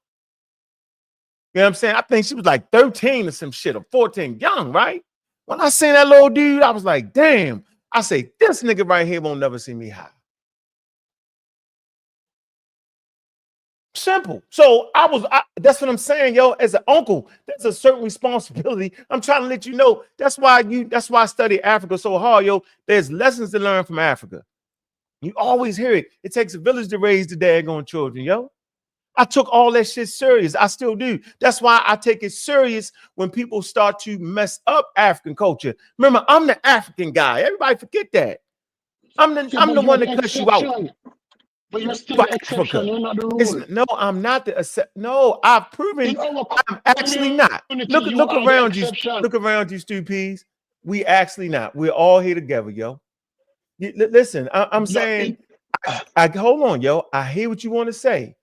You know what I'm saying? I think she was like 13 or some shit, or 14, young, right? When I seen that little dude, I was like, damn. I say, this nigga right here won't never see me high. Simple. So that's what I'm saying, yo. As an uncle, there's a certain responsibility. I'm trying to let you know. That's why I study Africa so hard, yo. There's lessons to learn from Africa. You always hear it. It takes a village to raise the daggone children, yo. I took all that shit serious. I still do. That's why I take it serious when people start to mess up African culture. Remember, I'm the African guy. Everybody forget that. I'm the one that cuts you out. But you're still the exception. You're not the rule. No, I'm not the exception. No, I've proven I'm actually not. Look around you. Look around you, stupids. We actually not. We're all here together, yo. Listen, I'm saying, hold on, yo. I hear what you want to say.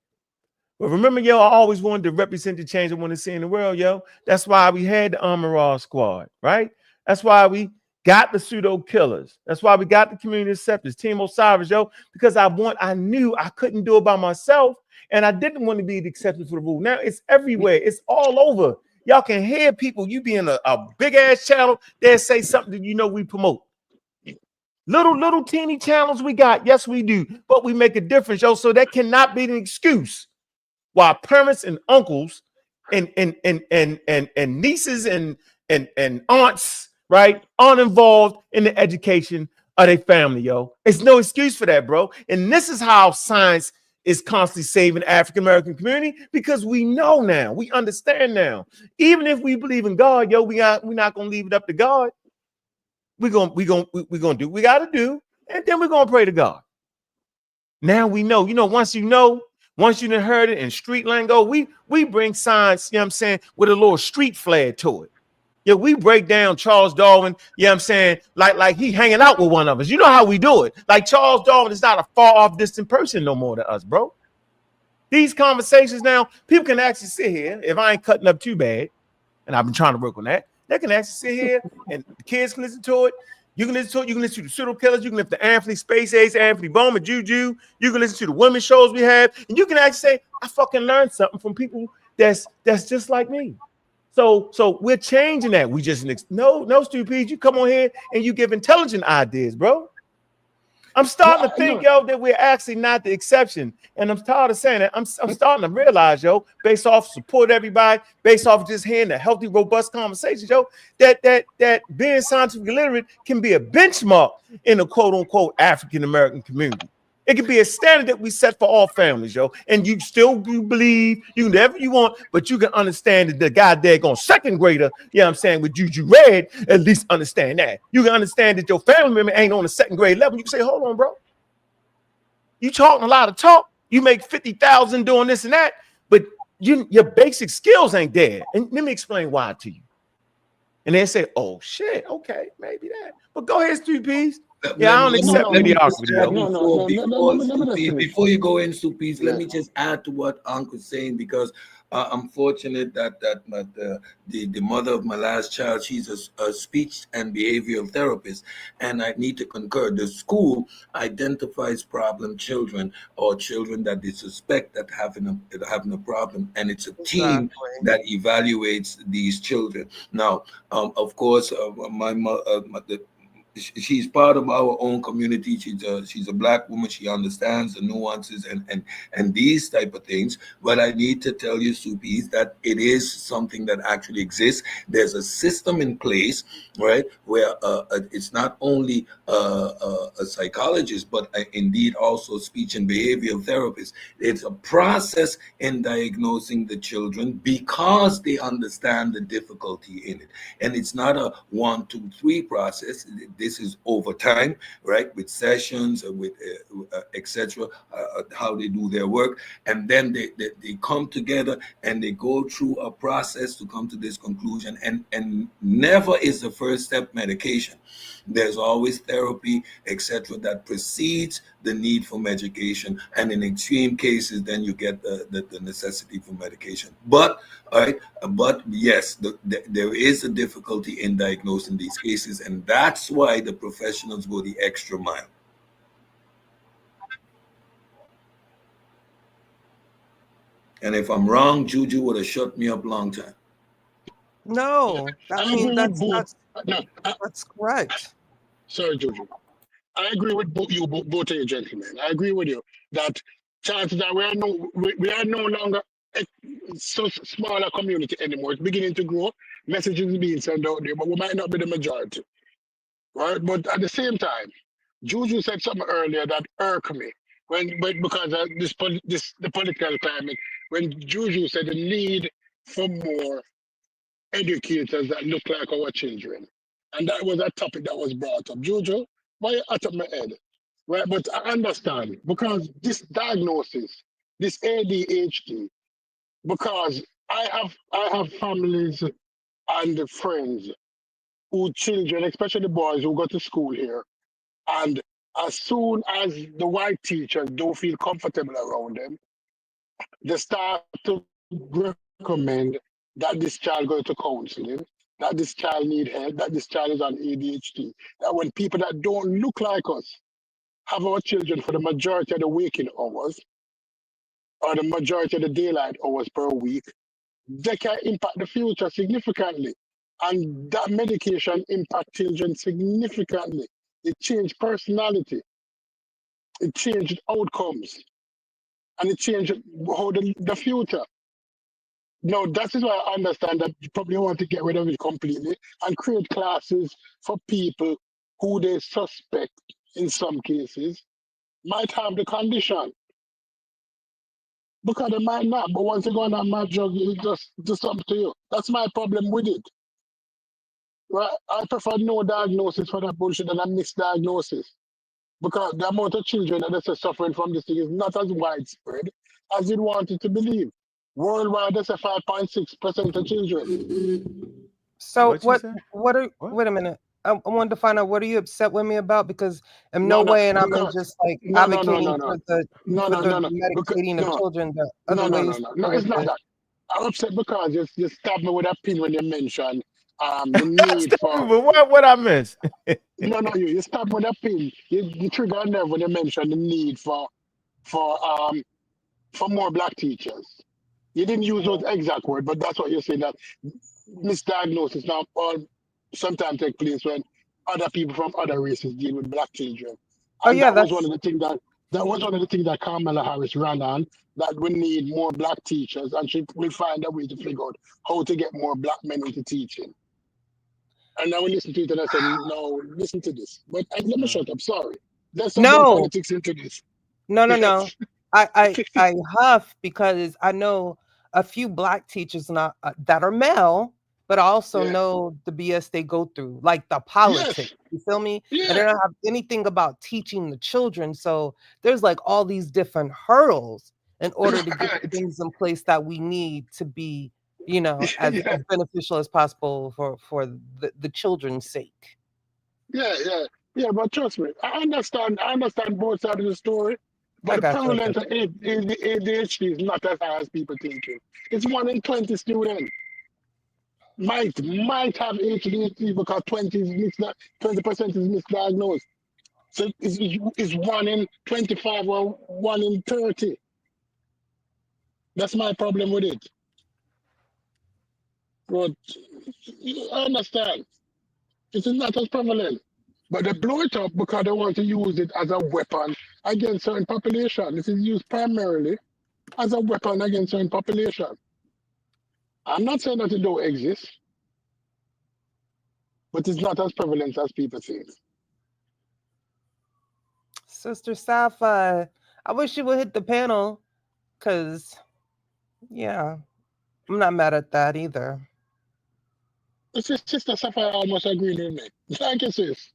But remember, yo, I always wanted to represent the change I want to see in the world, yo. That's why we had the Amaral squad, right? That's why we got the pseudo killers. That's why we got the community acceptors, Team Osiris, yo, because I knew I couldn't do it by myself, and I didn't want to be the exception for the rule. Now it's everywhere. It's all over. Y'all can hear people. You be in a big ass channel, they'll say something that you know we promote. Little teeny channels we got, yes, we do, but we make a difference, yo. So that cannot be an excuse why parents and uncles and nieces and aunts, right, aren't involved in the education of their family, yo. It's no excuse for that, bro. And this is how science is constantly saving the African American community, because we know now, we understand now. Even if we believe in God, yo, we're not gonna leave it up to God. We're gonna do what we gotta do, and then we're gonna pray to God. Now we know, once you done heard it in street lingo, we bring science, you know what I'm saying, with a little street flair to it. Yeah, we break down Charles Darwin, you know what I'm saying, like he hanging out with one of us. You know how we do it. Like Charles Darwin is not a far off distant person no more to us, bro. These conversations now, people can actually sit here, if I ain't cutting up too bad, and I've been trying to work on that, they can actually sit here and the kids can listen to it. You can listen to it. You can listen to the pseudo killers. You can listen to Anthony Space Ace, Anthony Bowman, Juju. You can listen to the women's shows we have, and you can actually say, "I fucking learned something from people that's just like me." So we're changing that. We just no stupid. You come on here and you give intelligent ideas, bro. I'm starting to think, yo, that we're actually not the exception. And I'm tired of saying that. I'm starting to realize, yo, based off support everybody, based off just hearing the healthy, robust conversations, yo, that being scientifically literate can be a benchmark in a quote-unquote African-American community. It can be a standard that we set for all families, yo. And you believe, you can do whatever you want, but you can understand that the guy there going second grader, you know what I'm saying, with Juju Red, at least understand that. You can understand that your family member ain't on the second grade level. You can say, hold on, bro. You talking a lot of talk. You make 50,000 doing this and that, but your basic skills ain't there. And let me explain why to you. And they say, oh, shit, okay, maybe that. But go ahead, Stu Peas. Yeah, I don't accept mediocrity. Before you go in, Supis, let me just add to what Uncle's saying, because I'm fortunate that the mother of my last child, she's a speech and behavioral therapist, and I need to concur. The school identifies problem children or children that they suspect that having a problem, and it's a team that evaluates these children. Now, of course, she's part of our own community. She's a black woman. She understands the nuances and these type of things. But I need to tell you, Supis, that it is something that actually exists. There's a system in place, right, where it's not only a psychologist, but indeed also speech and behavioral therapist. It's a process in diagnosing the children because they understand the difficulty in it. And it's not a 1, 2, 3 process. This is over time, right, with sessions, with etc., how they do their work. And then they come together and they go through a process to come to this conclusion. And never is the first step medication. There's always therapy, etc., that precedes the need for medication, and in extreme cases, then you get the necessity for medication. But all right, but yes, there is a difficulty in diagnosing these cases, and that's why the professionals go the extra mile. And if I'm wrong, Juju would have shut me up long time. No, I mean that's correct. Sorry, Juju. I agree with both of you gentlemen. I agree with you that chances that we are no longer a so smaller community anymore. It's beginning to grow. Messages being sent out there, but we might not be the majority, right? But at the same time, Juju said something earlier that irked me because of the political climate. When Juju said the need for more educators that look like our children, and that was a topic that was brought up. Juju, why you out of my head? Right, but I understand because this diagnosis, this ADHD, because I have families and friends who children, especially boys who go to school here, and as soon as the white teachers don't feel comfortable around them, they start to recommend that this child go to counseling, that this child need help, that this child is on ADHD. That when people that don't look like us have our children for the majority of the waking hours or the majority of the daylight hours per week, they can impact the future significantly. And that medication impact children significantly. It changed personality. It changed outcomes. And it changed how the future. No, that is why I understand that you probably want to get rid of it completely and create classes for people who they suspect in some cases might have the condition. Because they might not, but once you go on that mad drug, it just do something to you. That's my problem with it. Right? I prefer no diagnosis for that bullshit than a misdiagnosis. Because the amount of children that are suffering from this thing is not as widespread as you'd want it to believe. Worldwide, that's a 5.6% of children. So wait a minute. I wanted to find out, what are you upset with me about? Because in no way, and I'm just like advocating for the medicating of children. The other ways. No, it's not that. I'm upset because you stabbed me with a pin when you mentioned the need for. What I miss? No, you stabbed me with a pin. You trigger a nerve when you mentioned the need for more black teachers. You didn't use those exact words, but that's what you're saying, that misdiagnosis now sometimes take place when other people from other races deal with black children. And that was one of the things that Kamala Harris ran on, that we need more black teachers, and she will find a way to figure out how to get more black men into teaching. And I will listen to it and I said, no, listen to this. But let me shut up, sorry. There's some politics into this. No. I huff because I know a few black teachers that are male, but I also know the BS they go through, like the politics. You feel me? And they don't have anything about teaching the children. So there's like all these different hurdles in order to get the things in place that we need to be, as beneficial as possible for the children's sake. Yeah, but trust me, I understand both sides of the story. But the prevalence of ADHD is not as high as people thinking. It's 1 in 20 students might have ADHD because 20% is misdiagnosed. So it's 1 in 25 or 1 in 30. That's my problem with it. But I understand. It is not as prevalent. But they blow it up because they want to use it as a weapon against certain population. This is used primarily as a weapon against certain population. I'm not saying that it don't exist, but it's not as prevalent as people think. Sister Sapphire, I wish you would hit the panel, because, I'm not mad at that either. Sister Sapphire almost agreed with me. Thank you, sis.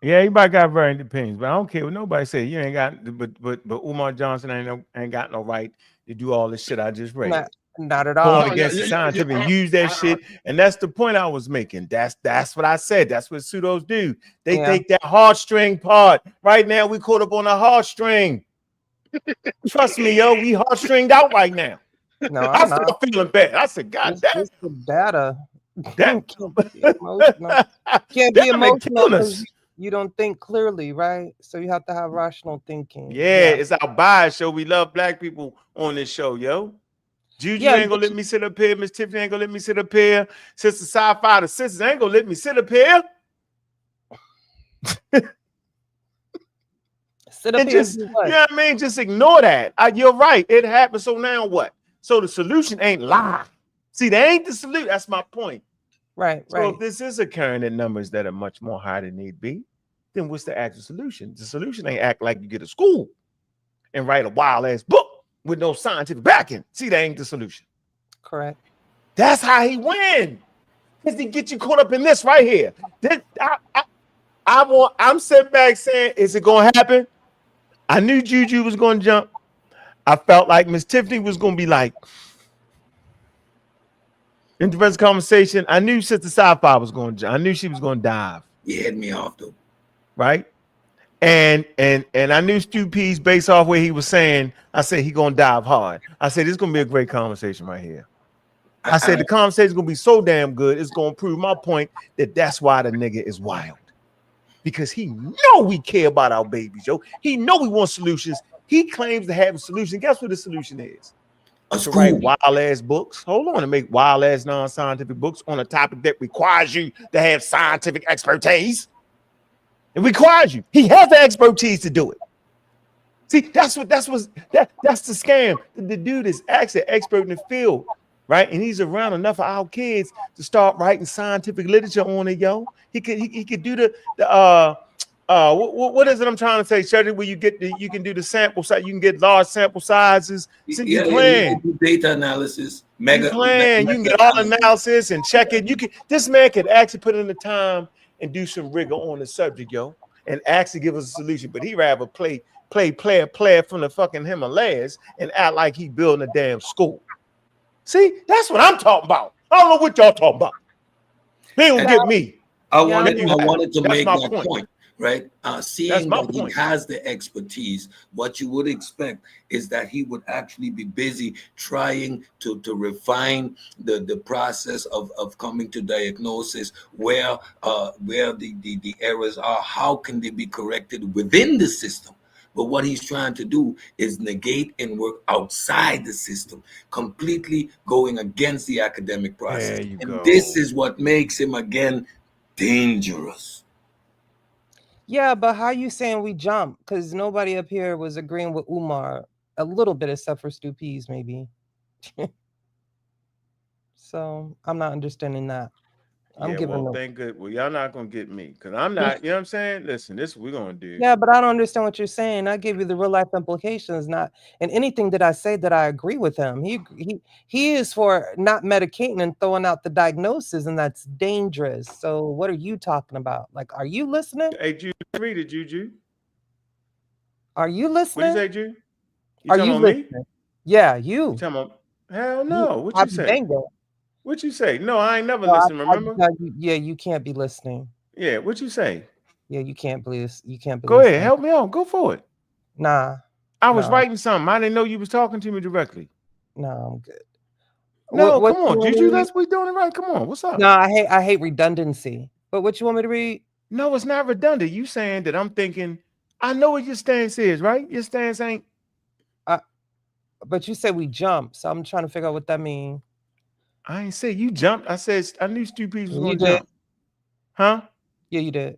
Yeah, everybody got varying opinions, but I don't care what nobody say. You ain't got, but Umar Johnson ain't got no right to do all this shit I just read. Not at all. Going against the scientific and use that shit. And that's the point I was making. That's what I said. That's what pseudos do. They take that heartstring part. Right now, we caught up on a heartstring. Trust me, yo, we heartstringed out right now. No, I start feeling bad. I said, God damn. It's the data. That can't be emotional because you don't think clearly, right? So you have to have rational thinking. Yeah, it's our bias show. We love black people on this show, yo. Juju ain't gonna let me sit up here. Miss Tiffany ain't gonna let me sit up here. Sister Sci-Fi, the sisters ain't gonna let me sit up here. Sit up and here just, you know what I mean? Just ignore that. You're right. It happened. So now what? So the solution ain't lie. See, that ain't the solution. That's my point. Right, so if this is occurring in numbers that are much more higher than need be, then what's the actual solution? The solution ain't act like you get to school and write a wild ass book with no scientific backing. See, that ain't the solution. Correct. That's how he win. Because he get you caught up in this right here. I'm sitting back saying, is it gonna happen? I knew Juju was gonna jump. I felt like Miss Tiffany was gonna be like, in the rest of the conversation, I knew Sister Sci-Fi was going to jump. I knew she was going to dive. You hit me off though. Right? And I knew Stu P's based off where he was saying, I said he gonna dive hard. I said this is gonna be a great conversation right here. I said the conversation is gonna be so damn good, it's gonna prove my point that that's why the nigga is wild. Because he know we care about our babies, yo. He know we want solutions. He claims to have a solution. Guess what the solution is? To write wild ass books. Hold on, to make wild ass non-scientific books on a topic that requires you to have scientific expertise. It requires you. He has the expertise to do it. See, that's the scam. The dude is actually an expert in the field, right? And he's around enough of our kids to start writing scientific literature on it, yo. He could do what is it I'm trying to say, Shirley? Where you can do the sample size, you can get large sample sizes. So you plan data analysis, you can get all analysis and check it. This man could actually put in the time and do some rigor on the subject, yo, and actually give us a solution. But he rather play player from the fucking Himalayas and act like he building a damn school. See, that's what I'm talking about. I don't know what y'all talking about. They don't get me. I wanted to make that point. Right, seeing that he has the expertise, what you would expect is that he would actually be busy trying to refine the process of coming to diagnosis, where the errors are, how can they be corrected within the system. But what he's trying to do is negate and work outside the system, completely going against the academic process. And this is what makes him again dangerous. Yeah, but how you saying we jump? Because nobody up here was agreeing with Umar a little bit, except for Stu Peas, maybe. So I'm not understanding that. Thank good. Well, y'all not gonna get me because I'm not. You know what I'm saying? Listen, this is what we're gonna do. Yeah, but I don't understand what you're saying. I give you the real life implications, not and anything that I say that I agree with him. He is for not medicating and throwing out the diagnosis, and that's dangerous. So what are you talking about? Like, are you listening? Hey, Juju, read it, Juju. Are you listening? What you say, Juju? Are you listening? Me? Yeah, you. You talking about? Hell no. What you say? Bingo. What you say? No, I ain't never listened. Remember? Yeah, you can't be listening. Yeah, what you say? Yeah, you can't be. You can't be. Go ahead, help me out. Go for it. Nah, I was writing something. I didn't know you was talking to me directly. No, I'm good. No, come on, Juju. We doing it right. Come on, what's up? No, I hate redundancy. But what you want me to read? No, it's not redundant. You saying that I'm thinking. I know what your stance is, right? Your stance ain't. But you said we jump, so I'm trying to figure out what that means. I ain't say you jumped. I said I knew Stu Peas was going to jump. Huh? Yeah, you did.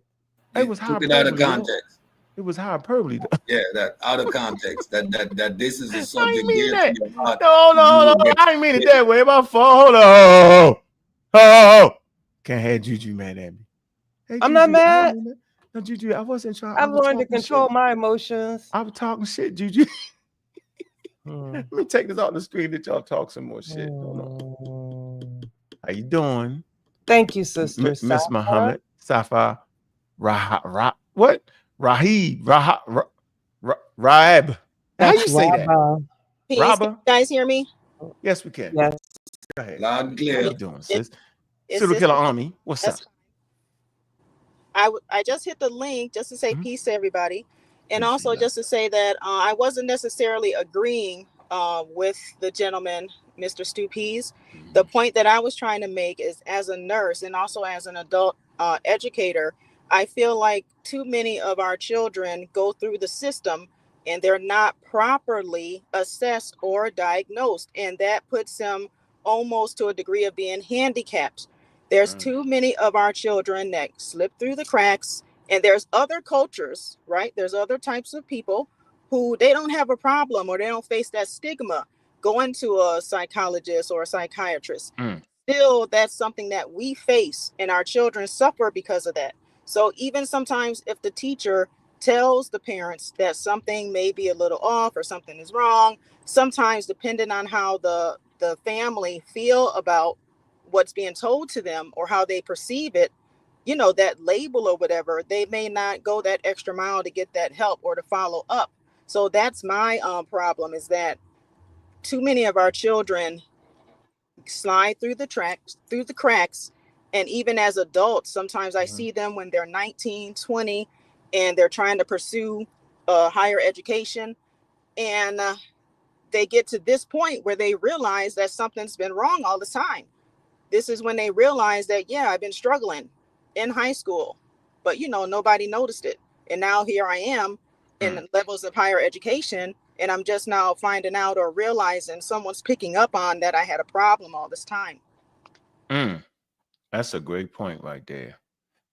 It was hyperbole. Out of context. It was hyperbole. Yeah, that out of context. that this is a subject. I ain't mean that. No. I ain't mean it that way. My fault. Hold on. Oh. Can't have Juju mad at me. Hey, I'm not mad. No, Juju, I wasn't trying. I've learned to control my emotions. I was talking shit, Juju. Let me take this off the screen that y'all talk some more shit. How you doing? Thank you, sister. Miss Muhammad Safa what? Rahib Raab. How you say that? Can you guys hear me? Yes, we can. Yes. Go ahead. Loud and clear. How you doing, sis? Serial Killer Army, what's up? I just hit the link just to say peace to everybody, and Peace, also just to say that I wasn't necessarily agreeing with the gentleman, Mr. Stupes. The point that I was trying to make is, as a nurse and also as an adult educator, I feel like too many of our children go through the system and they're not properly assessed or diagnosed, and that puts them almost to a degree of being handicapped. There's too many of our children that slip through the cracks, and there's other cultures, right? There's other types of people who they don't have a problem or they don't face that stigma going to a psychologist or a psychiatrist. Still, that's something that we face, and our children suffer because of that. So even sometimes if the teacher tells the parents that something may be a little off or something is wrong, sometimes depending on how the family feel about what's being told to them or how they perceive it, you know, that label or whatever, they may not go that extra mile to get that help or to follow up. So that's my problem, is that too many of our children slide through the cracks. And even as adults, sometimes I see them when they're 19, 20, and they're trying to pursue higher education. And they get to this point where they realize that something's been wrong all the time. This is when they realize that, yeah, I've been struggling in high school, but, you know, nobody noticed it. And now here I am in levels of higher education, and I'm just now finding out or realizing someone's picking up on that I had a problem all this time. That's a great point right there.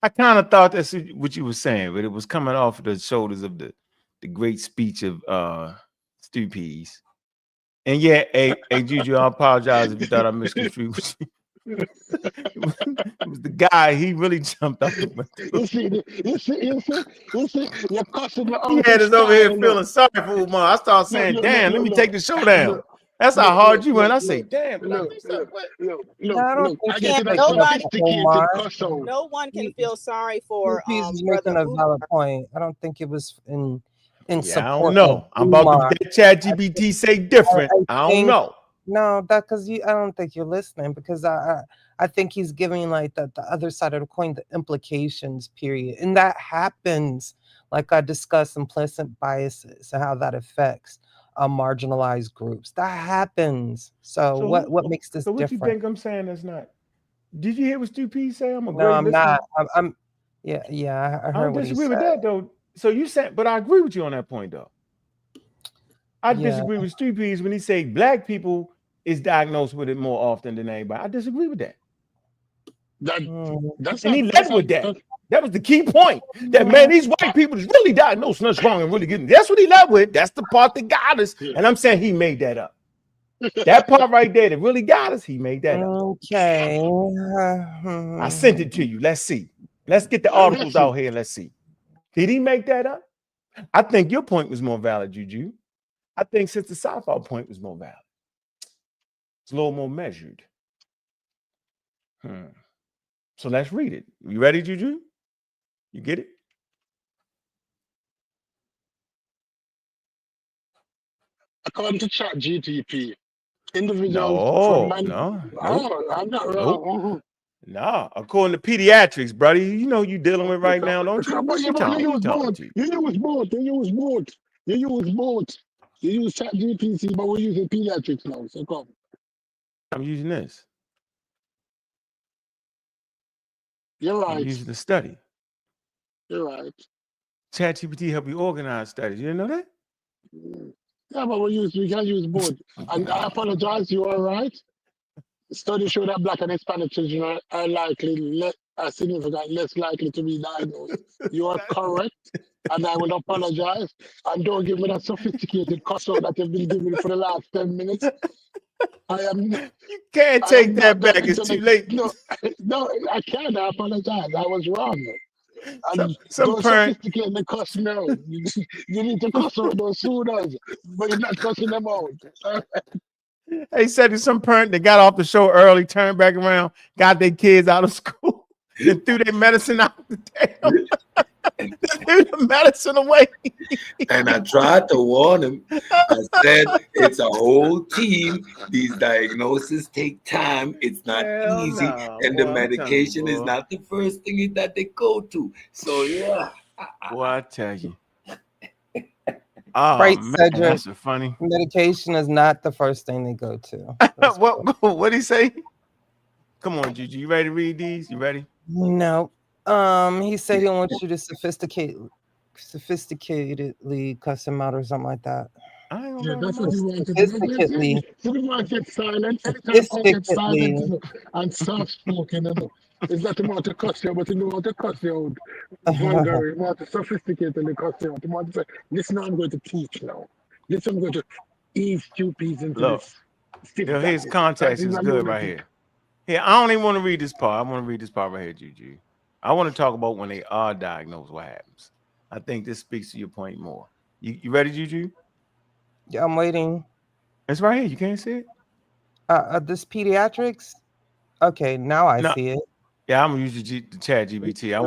I kind of thought that's what you were saying, but it was coming off the shoulders of the great speech of Stupes. And yeah, hey, Juju, I apologize if you thought I misconstrued you. It was the guy. He really jumped off the You see, you're cussing the He had us over here feeling sorry for Umar. I started saying, damn, let me take the show down. That's how hard you went. I say, damn. Look, I get think No one can feel sorry for he's making a valid point. I don't think it was in support. I don't know. I'm about to get ChatGPT say different. I don't know. No, that because I don't think you're listening, because I think he's giving like the other side of the coin, the implications, period. And that happens, like I discussed, implicit biases and how that affects marginalized groups. That happens. So what makes this different? What you think I'm saying that's not? Did you hear what Stupes say? I'm a great I'm listener. not. I'm yeah, I heard what he said. I disagree with that though. So you said, but I agree with you on that point though. I disagree with Stupes when he say black people is diagnosed with it more often than anybody. I disagree with that. And he led with that. That was the key point. That man, these white people is really diagnosed nothing wrong and really getting. That's what he led with. That's the part that got us. And I'm saying he made that up. That part right there that really got us, he made that up. Okay. I sent it to you. Let's see. Let's get the articles out here. Let's see. Did he make that up? I think your point was more valid, Juju. I think Sister Sci-Fi point was more valid. It's a little more measured. So let's read it. You ready, Juju? You get it? According to ChatGPT, individuals I'm not wrong. No, according to pediatrics, brother, you know you dealing with right now, don't you? But you use both. You use ChatGPT, but we're using pediatrics now. So come. I'm using this. You're right. I'm using the study. You're right. ChatGPT help you organize studies. You didn't know that? Yeah, but we can use both. And I apologize. You are right. Studies show that Black and Hispanic children are significantly less likely to be diagnosed. You are correct, and I will apologize. And don't give me that sophisticated cuss out that you've been giving for the last 10 minutes. You can't take that back. It's too late. No, I can't. I apologize. I was wrong. Some parent sophisticated the cuss now. You need to cuss out those sodas, but you're not cussing them out. They said there's some parent that got off the show early, turned back around, got their kids out of school, and threw their medicine out the damn. gave the medicine away. And I tried to warn him. I said, it's a whole team. These diagnoses take time. It's not easy. And the medication is not the first thing that they go to. So, yeah. Boy, I tell you. Oh, Right, man, Cedric. that's so funny. Medication is not the first thing they go to. What did he say? Come on, Juju. You ready to read these? You ready? No. He said he wants you to sophisticatedly cuss him out or something like that. Yeah, that's what he wanted. He didn't want to get silent. Anytime I get silent and soft spoken, it's not about to cuss you, but you know how to cuss you out. Vulgar, you want to sophisticatedly cuss you out. You want to say, listen, I'm going to teach now. Listen, I'm going to ease stupid into this. His context is good right here. Yeah, I don't even want to read this part. I want to read this part right here, Juju. I want to talk about when they are diagnosed, what happens. I think this speaks to your point more. You ready, Juju? Yeah, I'm waiting. It's right here. You can't see it? This pediatrics? Okay, now I see it. Yeah, I'm gonna use the chat GBT. I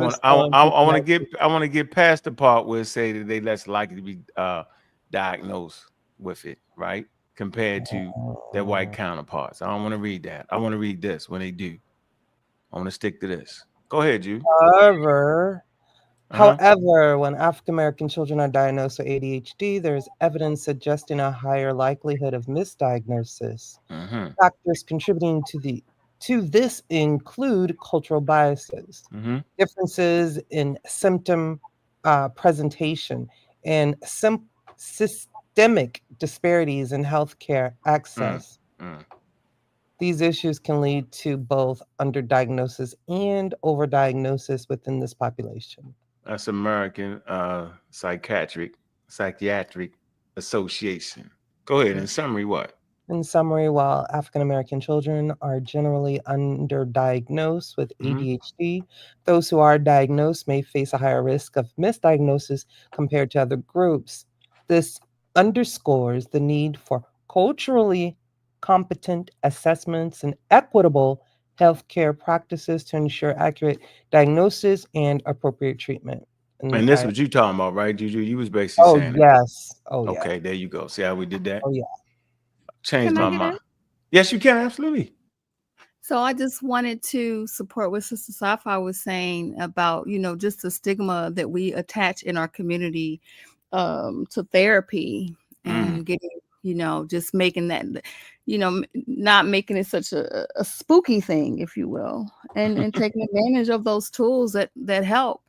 want to get past the part where it say that they less likely to be diagnosed with it, right? Compared to their white counterparts. I don't want to read that. I want to read this when they do. I want to stick to this. Go ahead, Ju. However, when African American children are diagnosed with ADHD, there is evidence suggesting a higher likelihood of misdiagnosis. Factors contributing to this include cultural biases, differences in symptom presentation, and systemic disparities in healthcare access. These issues can lead to both underdiagnosis and overdiagnosis within this population. That's American Psychiatric Association. Go ahead. In summary, what? In summary, while African American children are generally underdiagnosed with ADHD, those who are diagnosed may face a higher risk of misdiagnosis compared to other groups. This underscores the need for culturally competent assessments and equitable healthcare practices to ensure accurate diagnosis and appropriate treatment. And this is what you talking about, right, Juju? You was basically saying yes. Okay, there you go. See how we did that? Oh, yeah. Changed my mind. Yes, you can. Absolutely. So I just wanted to support what Sister Safa was saying about, just the stigma that we attach in our community to therapy and getting, just making that, not making it such a spooky thing, if you will, and taking advantage of those tools that help.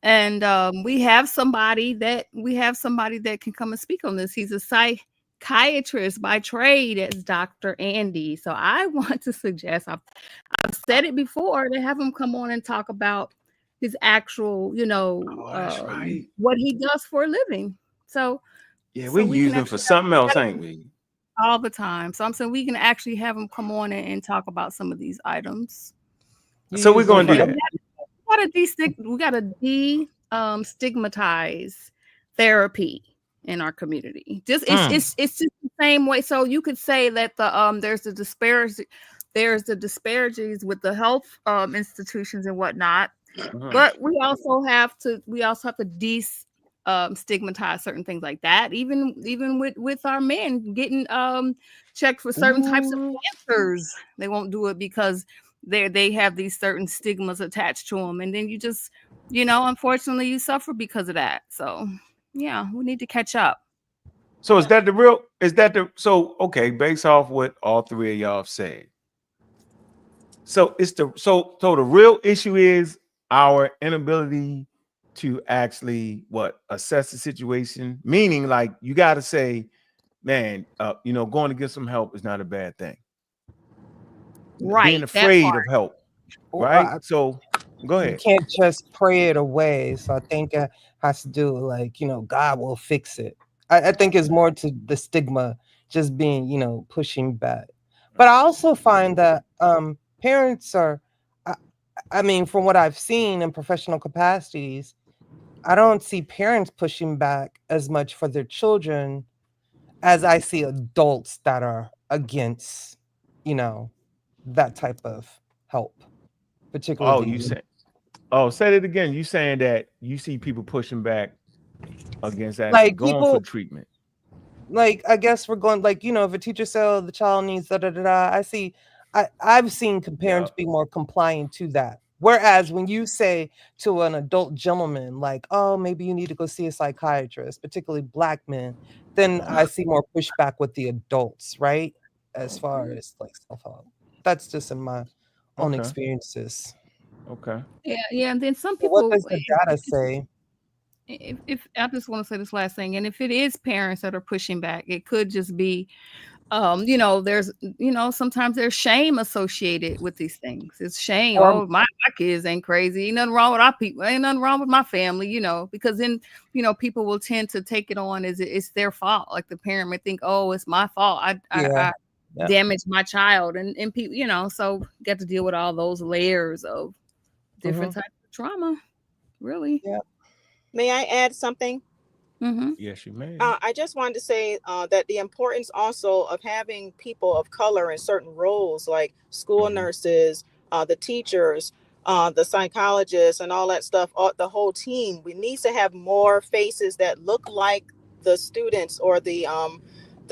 And we have somebody that can come and speak on this. He's a psychiatrist by trade, as Dr. Andy. So I want to suggest, I've said it before, to have him come on and talk about his actual, what he does for a living. So we use him for something else, ain't we? All the time. So I'm saying we can actually have him come on and talk about some of these items. So we're going to do that. We got to destigmatize therapy in our community. It's just the same way. So you could say that there's the disparities with the health institutions and whatnot, but we also have to stigmatize certain things like that. Even with our men getting checked for certain types of cancers, they won't do it because they have these certain stigmas attached to them, and then you just unfortunately you suffer because of that. So yeah, we need to catch up. So okay, based off what all three of y'all have said, so the real issue is our inability to actually assess the situation, meaning like you got to say, man, going to get some help is not a bad thing. Right. Being afraid of help. Right. So go ahead. You can't just pray it away. So I think it has to do with God will fix it. I think it's more to the stigma just being, pushing back. But I also find that parents are, from what I've seen in professional capacities, I don't see parents pushing back as much for their children as I see adults that are against, that type of help, particularly. Oh, say it again. You saying that you see people pushing back against actually Like going for people, treatment. like I guess we're going like, you know, if a teacher says, oh, the child needs da da da da, I've seen parents be more compliant to that. Whereas when you say to an adult gentleman, like, oh, maybe you need to go see a psychiatrist, particularly Black men, then I see more pushback with the adults, right? As far as like self-help. That's just in my own experiences. Okay. Yeah. And then some But what people, does the data say? if I just want to say this last thing, and if it is parents that are pushing back, it could just be there's sometimes there's shame associated with these things. It's shame. Oh, my kids ain't crazy. Ain't nothing wrong with our people. Ain't nothing wrong with my family, because then people will tend to take it on as it's their fault. Like the parent may think, oh, it's my fault. I damaged my child, and people, so get to deal with all those layers of different types of trauma. Really. Yeah. May I add something? Mm-hmm. Yes, you may. I just wanted to say that the importance also of having people of color in certain roles, like school nurses, the teachers, the psychologists, and all that stuff, the whole team. We need to have more faces that look like the students or the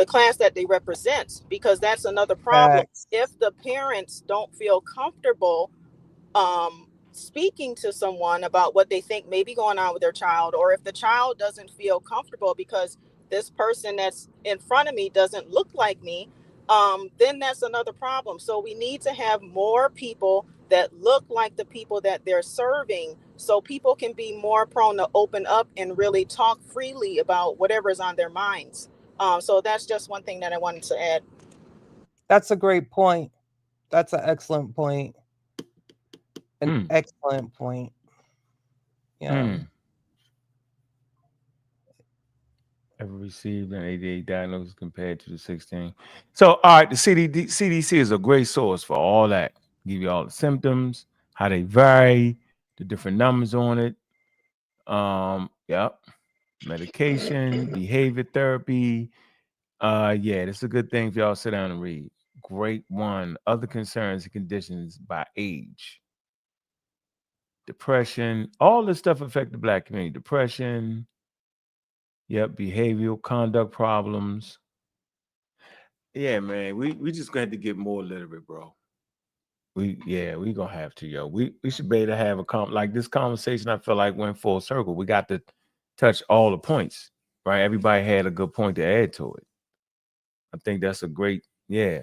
class that they represent, because that's another problem. If the parents don't feel comfortable speaking to someone about what they think may be going on with their child, or if the child doesn't feel comfortable because this person that's in front of me doesn't look like me, then that's another problem. So we need to have more people that look like the people that they're serving, so people can be more prone to open up and really talk freely about whatever is on their minds. So that's just one thing that I wanted to add. That's a great point. That's an excellent point. An excellent point. Yeah. Ever received an ADHD diagnosis compared to the 16? So, all right, the CDC is a great source for all that. Give you all the symptoms, how they vary, the different numbers on it. Yep. Medication, behavior therapy. Yeah, that's a good thing for y'all to sit down and read. Great one. Other concerns and conditions by age. Depression. All this stuff affect the Black community. Depression. Yep, behavioral conduct problems. Yeah, man, we just gonna have to get more literate, bro. We gonna have to, yo. We should be able to have like this conversation. I feel like went full circle. We got to touch all the points, right? Everybody had a good point to add to it. I think that's a great, I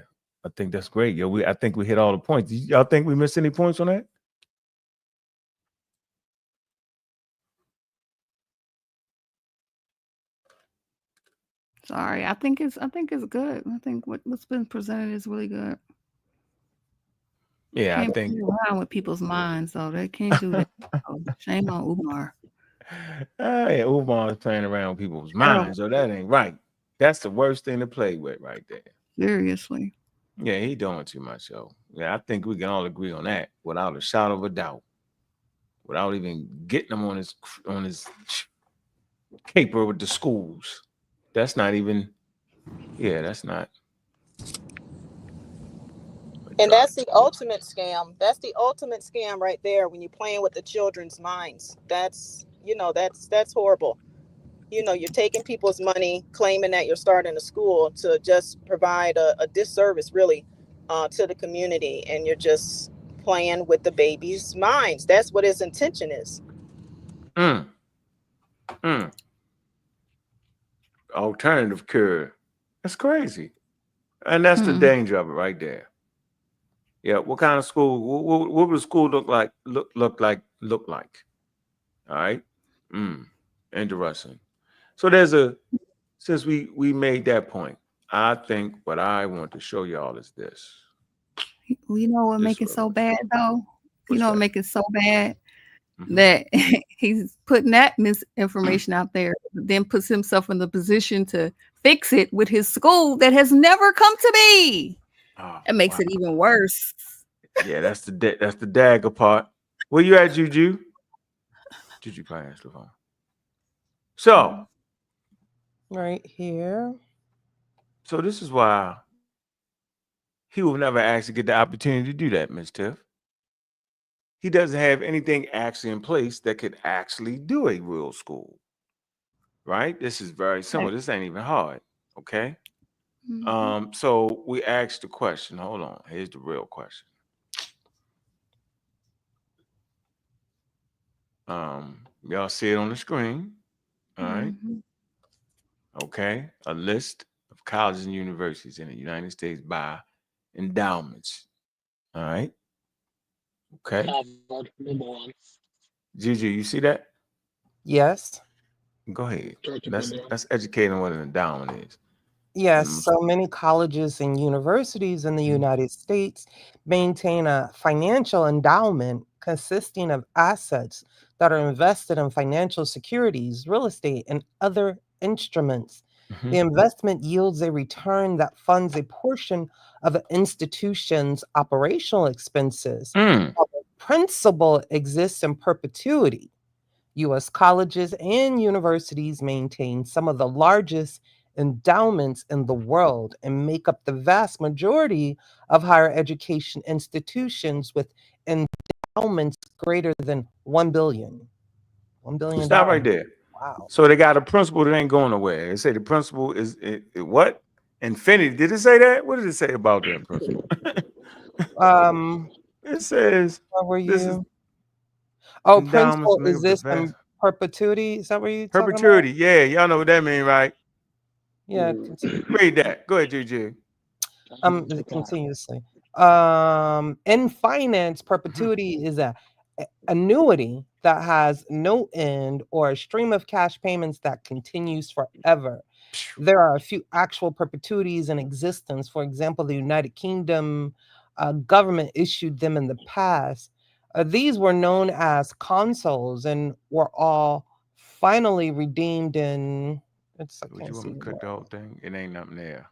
think that's great, yo. I think we hit all the points. Y'all think we missed any points on that? Sorry, I think it's good. I think what's been presented is really good. Yeah, can't I think play around with people's minds, though. They can't do that. Shame on Umar. Yeah, Umar is playing around with people's minds, so that ain't right. That's the worst thing to play with right there. Seriously. Yeah, he doing too much, yo. Yeah, I think we can all agree on that without a shadow of a doubt. Without even getting him on his caper with the schools. That's not even, that's not. And that's the ultimate scam. That's the ultimate scam right there, when you're playing with the children's minds. That's horrible. You're taking people's money, claiming that you're starting a school to just provide a disservice, really, to the community. And you're just playing with the baby's minds. That's what his intention is. Alternative cure. That's crazy. And that's the danger of it right there. Yeah, what kind of school? What would the school look like? Look like? All right. Interesting. So since we made that point, I think what I want to show y'all is this. You know what make it so bad though? You know what make it so bad? That he's putting that misinformation out there, then puts himself in the position to fix it with his school that has never come to be. It makes it even worse. Yeah, that's the dagger part. Where you at, Juju? Juju probably answered the phone. So, right here. So this is why he will never actually get the opportunity to do that, Miss Tiff. he doesn't have anything actually in place that could actually do a real school. Right? This is very simple. This ain't even hard. Okay. So we asked the question. Hold on. Here's the real question. Y'all see it on the screen. All right. Okay. A list of colleges and universities in the United States by endowments. All right. Okay. Harvard, number one. Juju, you see that? Yes. Go ahead. 30 Let's million. educate on what an endowment is. Yes, so many colleges and universities in the United States maintain a financial endowment consisting of assets that are invested in financial securities, real estate, and other instruments. The investment yields a return that funds a portion of an institution's operational expenses, while the principal exists in perpetuity. U.S. colleges and universities maintain some of the largest endowments in the world and make up the vast majority of higher education institutions with endowments greater than $1 billion. $1 billion. Stop right there. Wow. So they got a principle that ain't going nowhere. They say the principle is what? Infinity. Did it say that? What did it say about that principle? It says Where were this is you? Oh, endowments principal make up the exists in vast perpetuity. Is that what you're talking about? perpetuity. Yeah, y'all know what that means, right? Yeah, continue. Read that. Go ahead, JJ. Continuously. In finance, perpetuity is a annuity that has no end or a stream of cash payments that continues forever. There are a few actual perpetuities in existence. For example, the United Kingdom government issued them in the past. These were known as consols and were all finally redeemed in. Would you want me to cut the whole thing? It ain't nothing there.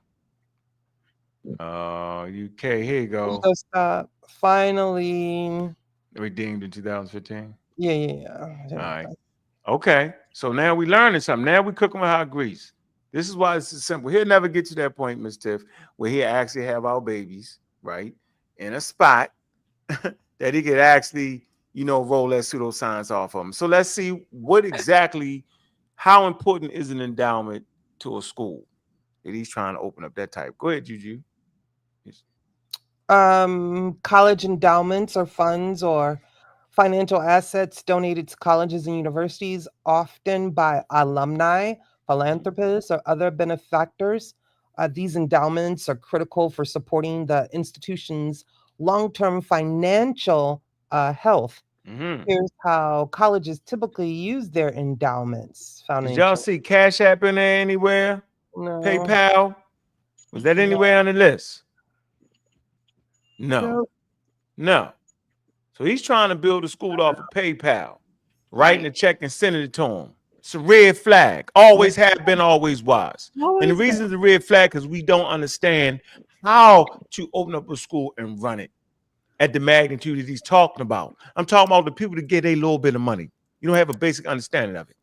UK, here you go. Just finally Redeemed in 2015. Yeah. All right. Okay. So now we learning something. Now we cooking with hot grease. This is why it's simple. He'll never get to that point, Miss Tiff, where he actually have our babies, right, in a spot that he could actually, roll that pseudoscience off of them. So let's see how important is an endowment to a school that he's trying to open up that type. Go ahead, Juju. Yes. College endowments or funds or financial assets donated to colleges and universities, often by alumni, philanthropists, or other benefactors. These endowments are critical for supporting the institution's long-term financial health. Here's how colleges typically use their endowments. Did y'all see Cash App in there anywhere? No. PayPal? Was that anywhere on the list? No. So he's trying to build a school off of PayPal, writing a check and sending it to him. It's a red flag. Always have been, always was. And the reason it's a red flag because we don't understand how to open up a school and run it at the magnitude that he's talking about. I'm talking about the people that get a little bit of money. You don't have a basic understanding of it.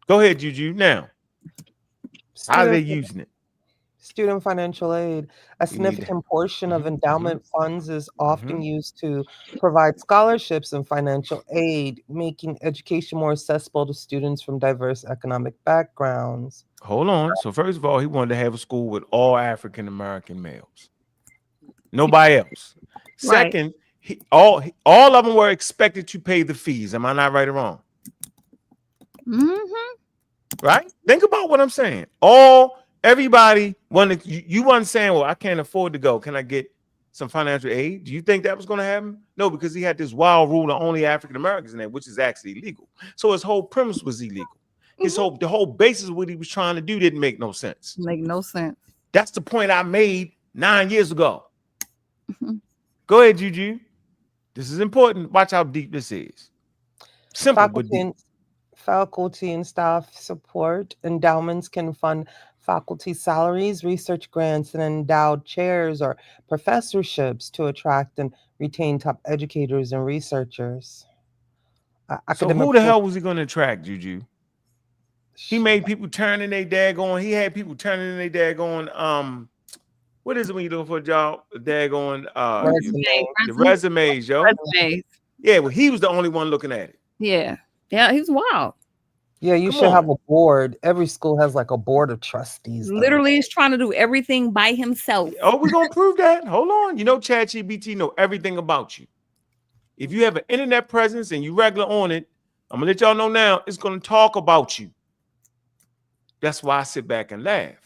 Go ahead, Juju. Now, how are they using it? Student financial aid. A significant portion of endowment funds is often used to provide scholarships and financial aid, making education more accessible to students from diverse economic backgrounds. Hold on. So first of all, he wanted to have a school with all African American males. Nobody else. Second, all of them were expected to pay the fees. Am I not right or wrong? Right? Think about what I'm saying. Everybody wanted, you weren't saying, well, I can't afford to go. Can I get some financial aid? Do you think that was going to happen? No, because he had this wild rule of only African Americans in there, which is actually illegal. So his whole premise was illegal. The whole basis of what he was trying to do didn't make no sense. Make no sense. That's the point I made 9 years ago. Go ahead, Juju. This is important. Watch how deep this is. Simple, but deep. Faculty and staff support. Endowments can fund faculty salaries, research grants, and endowed chairs or professorships to attract and retain top educators and researchers. So who the hell was he going to attract, Juju? He made people turn in their daggone. He had people turning in their daggone What is it when you looking for a job? Daggone the Resumes. resumes, yo. Resumes. Yeah, well, he was the only one looking at it. Yeah. Yeah, he's wild. Yeah, you should have a board. Every school has like a board of trustees. Literally is trying to do everything by himself. Oh, we're gonna prove that. Hold on. You know, ChatGPT know everything about you. If you have an internet presence and you regular on it, I'm gonna let y'all know now, it's gonna talk about you. That's why I sit back and laugh.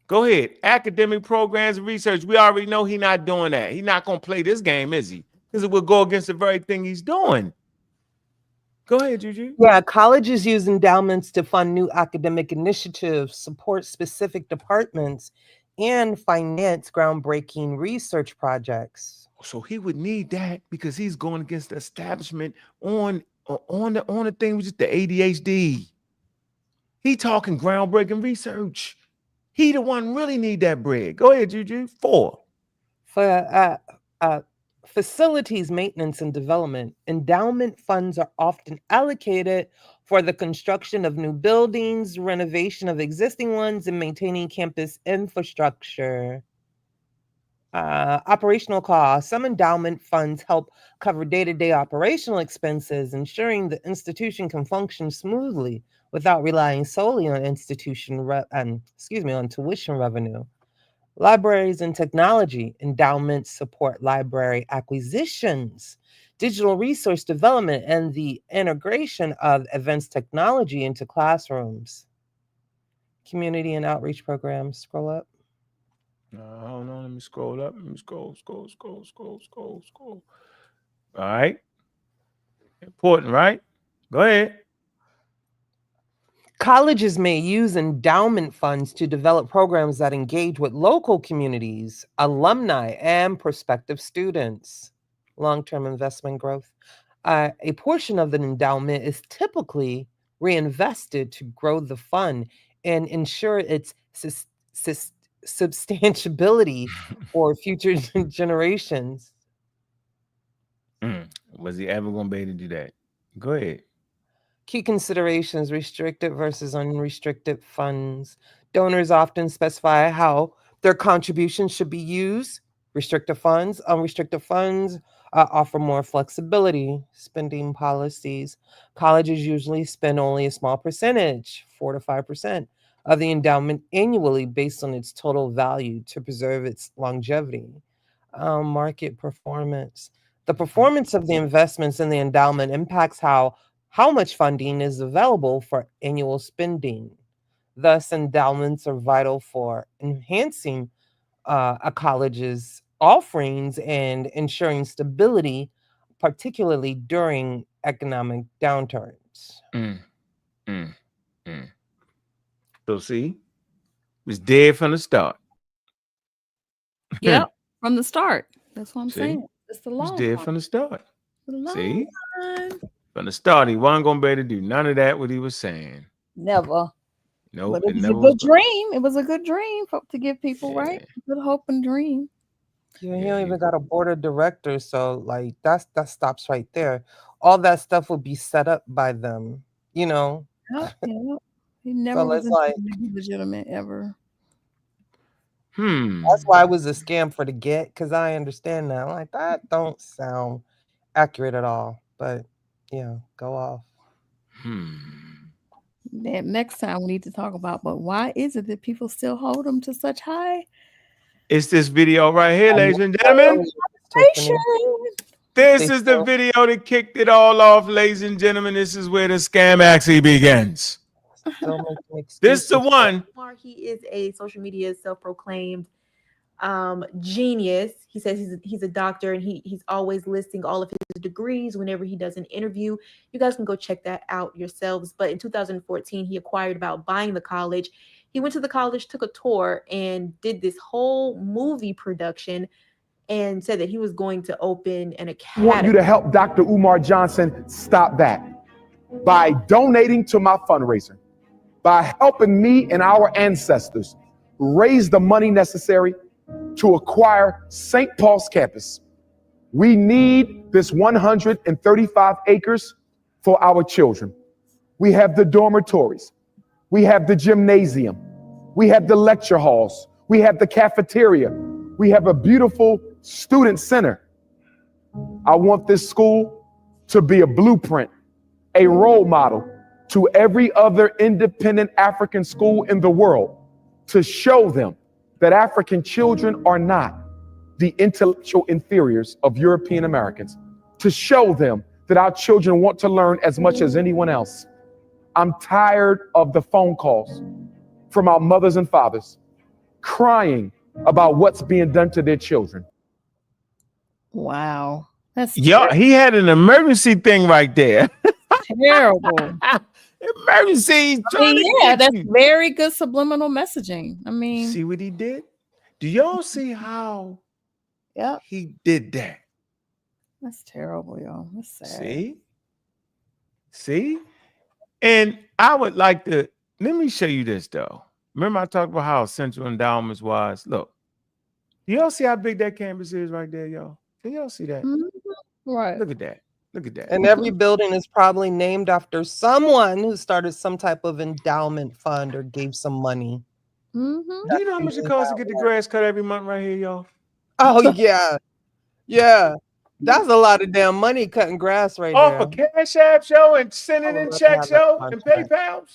Go ahead. Academic programs and research. We already know he's not doing that. He's not gonna play this game, is he? Because it will go against the very thing he's doing. Go ahead, Juju. Yeah, colleges use endowments to fund new academic initiatives, support specific departments, and finance groundbreaking research projects. So he would need that because he's going against the establishment on the thing with just the ADHD. He talking groundbreaking research. He the one really need that bread. Go ahead, Juju. 4. For facilities maintenance and development, endowment funds are often allocated for the construction of new buildings, renovation of existing ones, and maintaining campus infrastructure. Operational costs. Some endowment funds help cover day-to-day operational expenses, ensuring the institution can function smoothly without relying solely on on tuition revenue. Libraries and technology. Endowments support library acquisitions, digital resource development, and the integration of advanced technology into classrooms. Community and outreach programs. Scroll up. Hold on, let me scroll up. Let me scroll. All right. Important, right? Go ahead. Colleges may use endowment funds to develop programs that engage with local communities, alumni, and prospective students. Long-term investment growth. A portion of an endowment is typically reinvested to grow the fund and ensure its substantiability for future generations. Was he ever going to be able to do that? Go ahead. Key considerations: restricted versus unrestricted funds. Donors often specify how their contributions should be used. Restricted funds, unrestricted funds offer more flexibility. Spending policies. Colleges usually spend only a small percentage, 4 to 5%, of the endowment annually based on its total value to preserve its longevity. Market performance. The performance of the investments in the endowment impacts how much funding is available for annual spending. Thus, endowments are vital for enhancing a college's offerings and ensuring stability, particularly during economic downturns. So see, it was dead from the start. Yep, from the start. That's what I'm saying. It's the long It was dead from the start. See? Run. From the start, he wasn't going to be able to do none of that, what he was saying. Never. No, But it was a good dream. It was a good dream to give people, right? Good hope and dream. Yeah, he don't even got a board of directors, so like that stops right there. All that stuff will be set up by them, you know. Yep. He never was legitimate ever. That's why it was a scam for the get, because I understand that. Like that don't sound accurate at all. But yeah, go off. Next time we need to talk about, but why is it that people still hold them to such high? It's this video right here, ladies and gentlemen. This is the video that kicked it all off, ladies and gentlemen. This is where the scam actually begins. This is the one. He is a social media self-proclaimed genius. He says he's a doctor, and he's always listing all of his degrees whenever he does an interview. You guys can go check that out yourselves. But in 2014, he acquired about buying the college. He went to the college, took a tour, and did this whole movie production, and said that he was going to open an academy. I want you to help Dr. Umar Johnson stop that by donating to my fundraiser, by helping me and our ancestors raise the money necessary to acquire St. Paul's campus. We need this 135 acres for our children. We have the dormitories. We have the gymnasium. We have the lecture halls. We have the cafeteria. We have a beautiful student center. I want this school to be a blueprint, a role model to every other independent African school in the world, to show them that African children are not the intellectual inferiors of European Americans, to show them that our children want to learn as much as anyone else. I'm tired of the phone calls from our mothers and fathers crying about what's being done to their children. Wow. That's he had an emergency thing right there. terrible. Emergency. That's very good subliminal messaging. I mean, see what he did? Do y'all see how he did that? That's terrible, y'all. That's sad. See? And I would like to, let me show you this though. Remember I talked about how central endowments was. Look, y'all see how big that campus is right there, y'all? Can y'all see that? Mm-hmm. Right. Look at that. Look at that. And every building is probably named after someone who started some type of endowment fund or gave some money. Mm-hmm. Do you know how much it costs to get the grass cut every month right here, y'all? Oh, yeah. Yeah. That's a lot of damn money cutting grass right Off there. of Cash App, show, and sending in checks, show, and PayPals.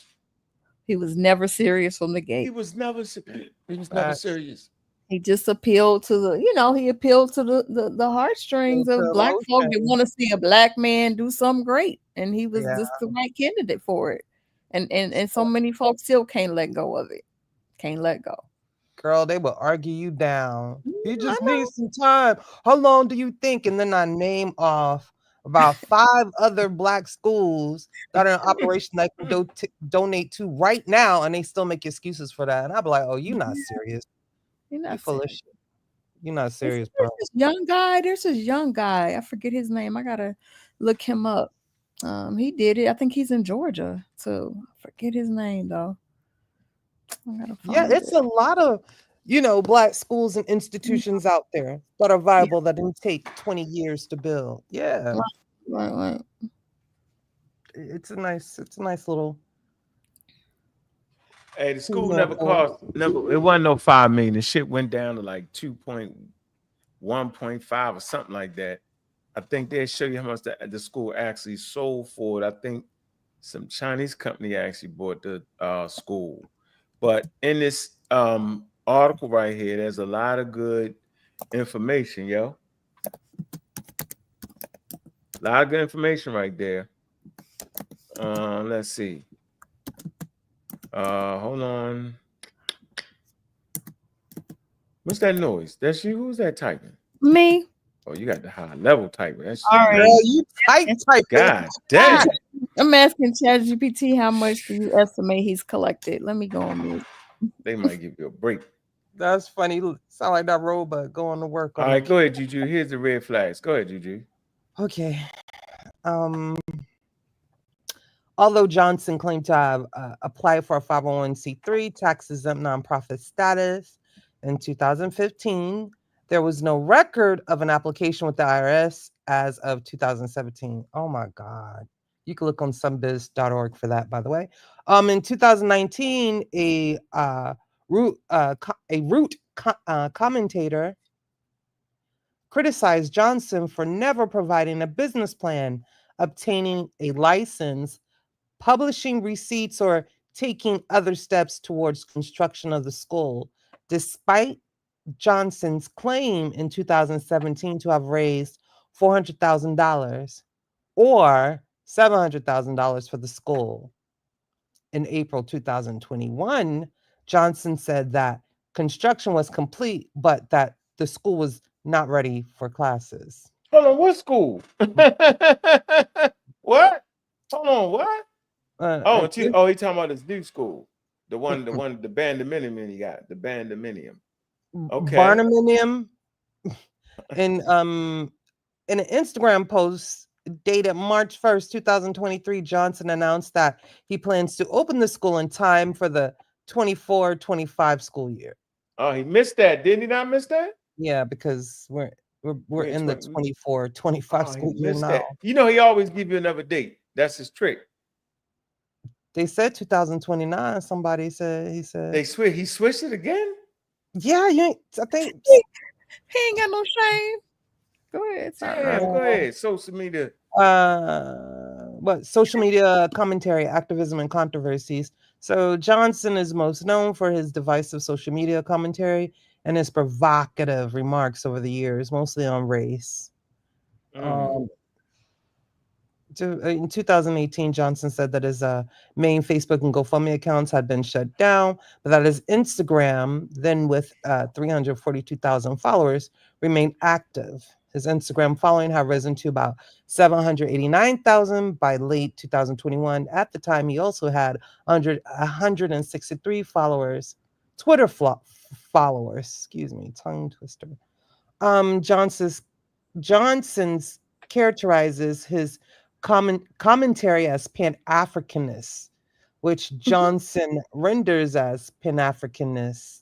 He was never serious from the gate. He was never serious. He just appealed to he appealed to the heartstrings of Black folk that want to see a Black man do something great. And he was just the right candidate for it. And so many folks still can't let go of it. Can't let go. Girl, they will argue you down. You just need some time. How long do you think? And then I name off about 5 other Black schools that are in operation that can donate to right now, and they still make excuses for that. And I'll be like, oh, you're not serious. You're not full of shit. You're not serious, bro. There's this young guy. I forget his name. I gotta look him up. He did it. I think he's in Georgia too. I forget his name though. It's a lot of Black schools and institutions out there that are viable that didn't take 20 years to build. Yeah. Right. It's a nice little. Hey, the school never it wasn't no 5 million. The shit went down to like 2.1.5 or something like that. I think they'll show you how much the school actually sold for it. I think some Chinese company actually bought the school. But in this article right here, there's a lot of good information, yo. A lot of good information right there. Let's see. Hold on. What's that noise? That's you? Who's that typing? Me. Oh, you got the high level typing. That's all right. Girl, you type. God damn. I'm asking ChatGPT how much do you estimate he's collected? Let me go on mute. They might give you a break. That's funny. Sound like that robot going to work. All right, go ahead, Juju. Here's the red flags. Go ahead, Juju. Okay. Although Johnson claimed to have applied for a 501c3 tax-exempt nonprofit status in 2015, there was no record of an application with the IRS as of 2017. Oh my God. You can look on somebiz.org for that, by the way. In 2019, a Root commentator criticized Johnson for never providing a business plan, obtaining a license, publishing receipts, or taking other steps towards construction of the school, despite Johnson's claim in 2017 to have raised $400,000 or $700,000 for the school. In April 2021, Johnson said that construction was complete, but that the school was not ready for classes. Hold on, what school? What? Hold on, what? He talking about his new school. The Bandaminium he got. The Bandaminium. Okay. Barnuminium. In an Instagram post dated March 1st, 2023, Johnson announced that he plans to open the school in time for the 24-25 school year. Oh, he missed that. Didn't he not miss that? Yeah, because we're in the 24-25 school year now. That. You know, he always give you another date. That's his trick. They said 2029. Somebody said he switched it again. Yeah, I think He ain't got no shame. Go ahead, Yeah, sorry. go ahead. Social media. What social media commentary, activism, and controversies. So Johnson is most known for his divisive social media commentary and his provocative remarks over the years, mostly on race. In 2018, Johnson said that his main Facebook and GoFundMe accounts had been shut down, but that his Instagram, then with 342,000 followers, remained active. His Instagram following had risen to about 789,000 by late 2021. At the time, he also had 163 followers, Twitter followers, excuse me, tongue twister. Johnson's characterizes his commentary as Pan-Africanist, which Johnson renders as Pan-Africanist.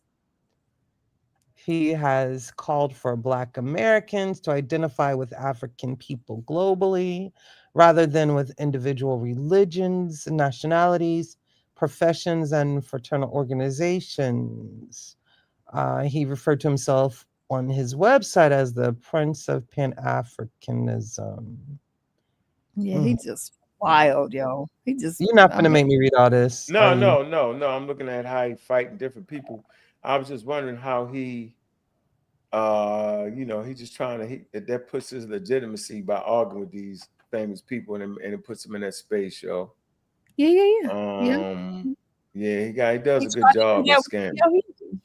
He has called for Black Americans to identify with African people globally, rather than with individual religions, nationalities, professions, and fraternal organizations. He referred to himself on his website as the Prince of Pan-Africanism. Yeah, he just wild, yo. He just. You're not gonna make me read all this. No. I'm looking at how he fighting different people. I was just wondering how he, he's just trying to. That puts his legitimacy by arguing with these famous people, and it puts him in that space, yo. Yeah. He does a good job with scamming.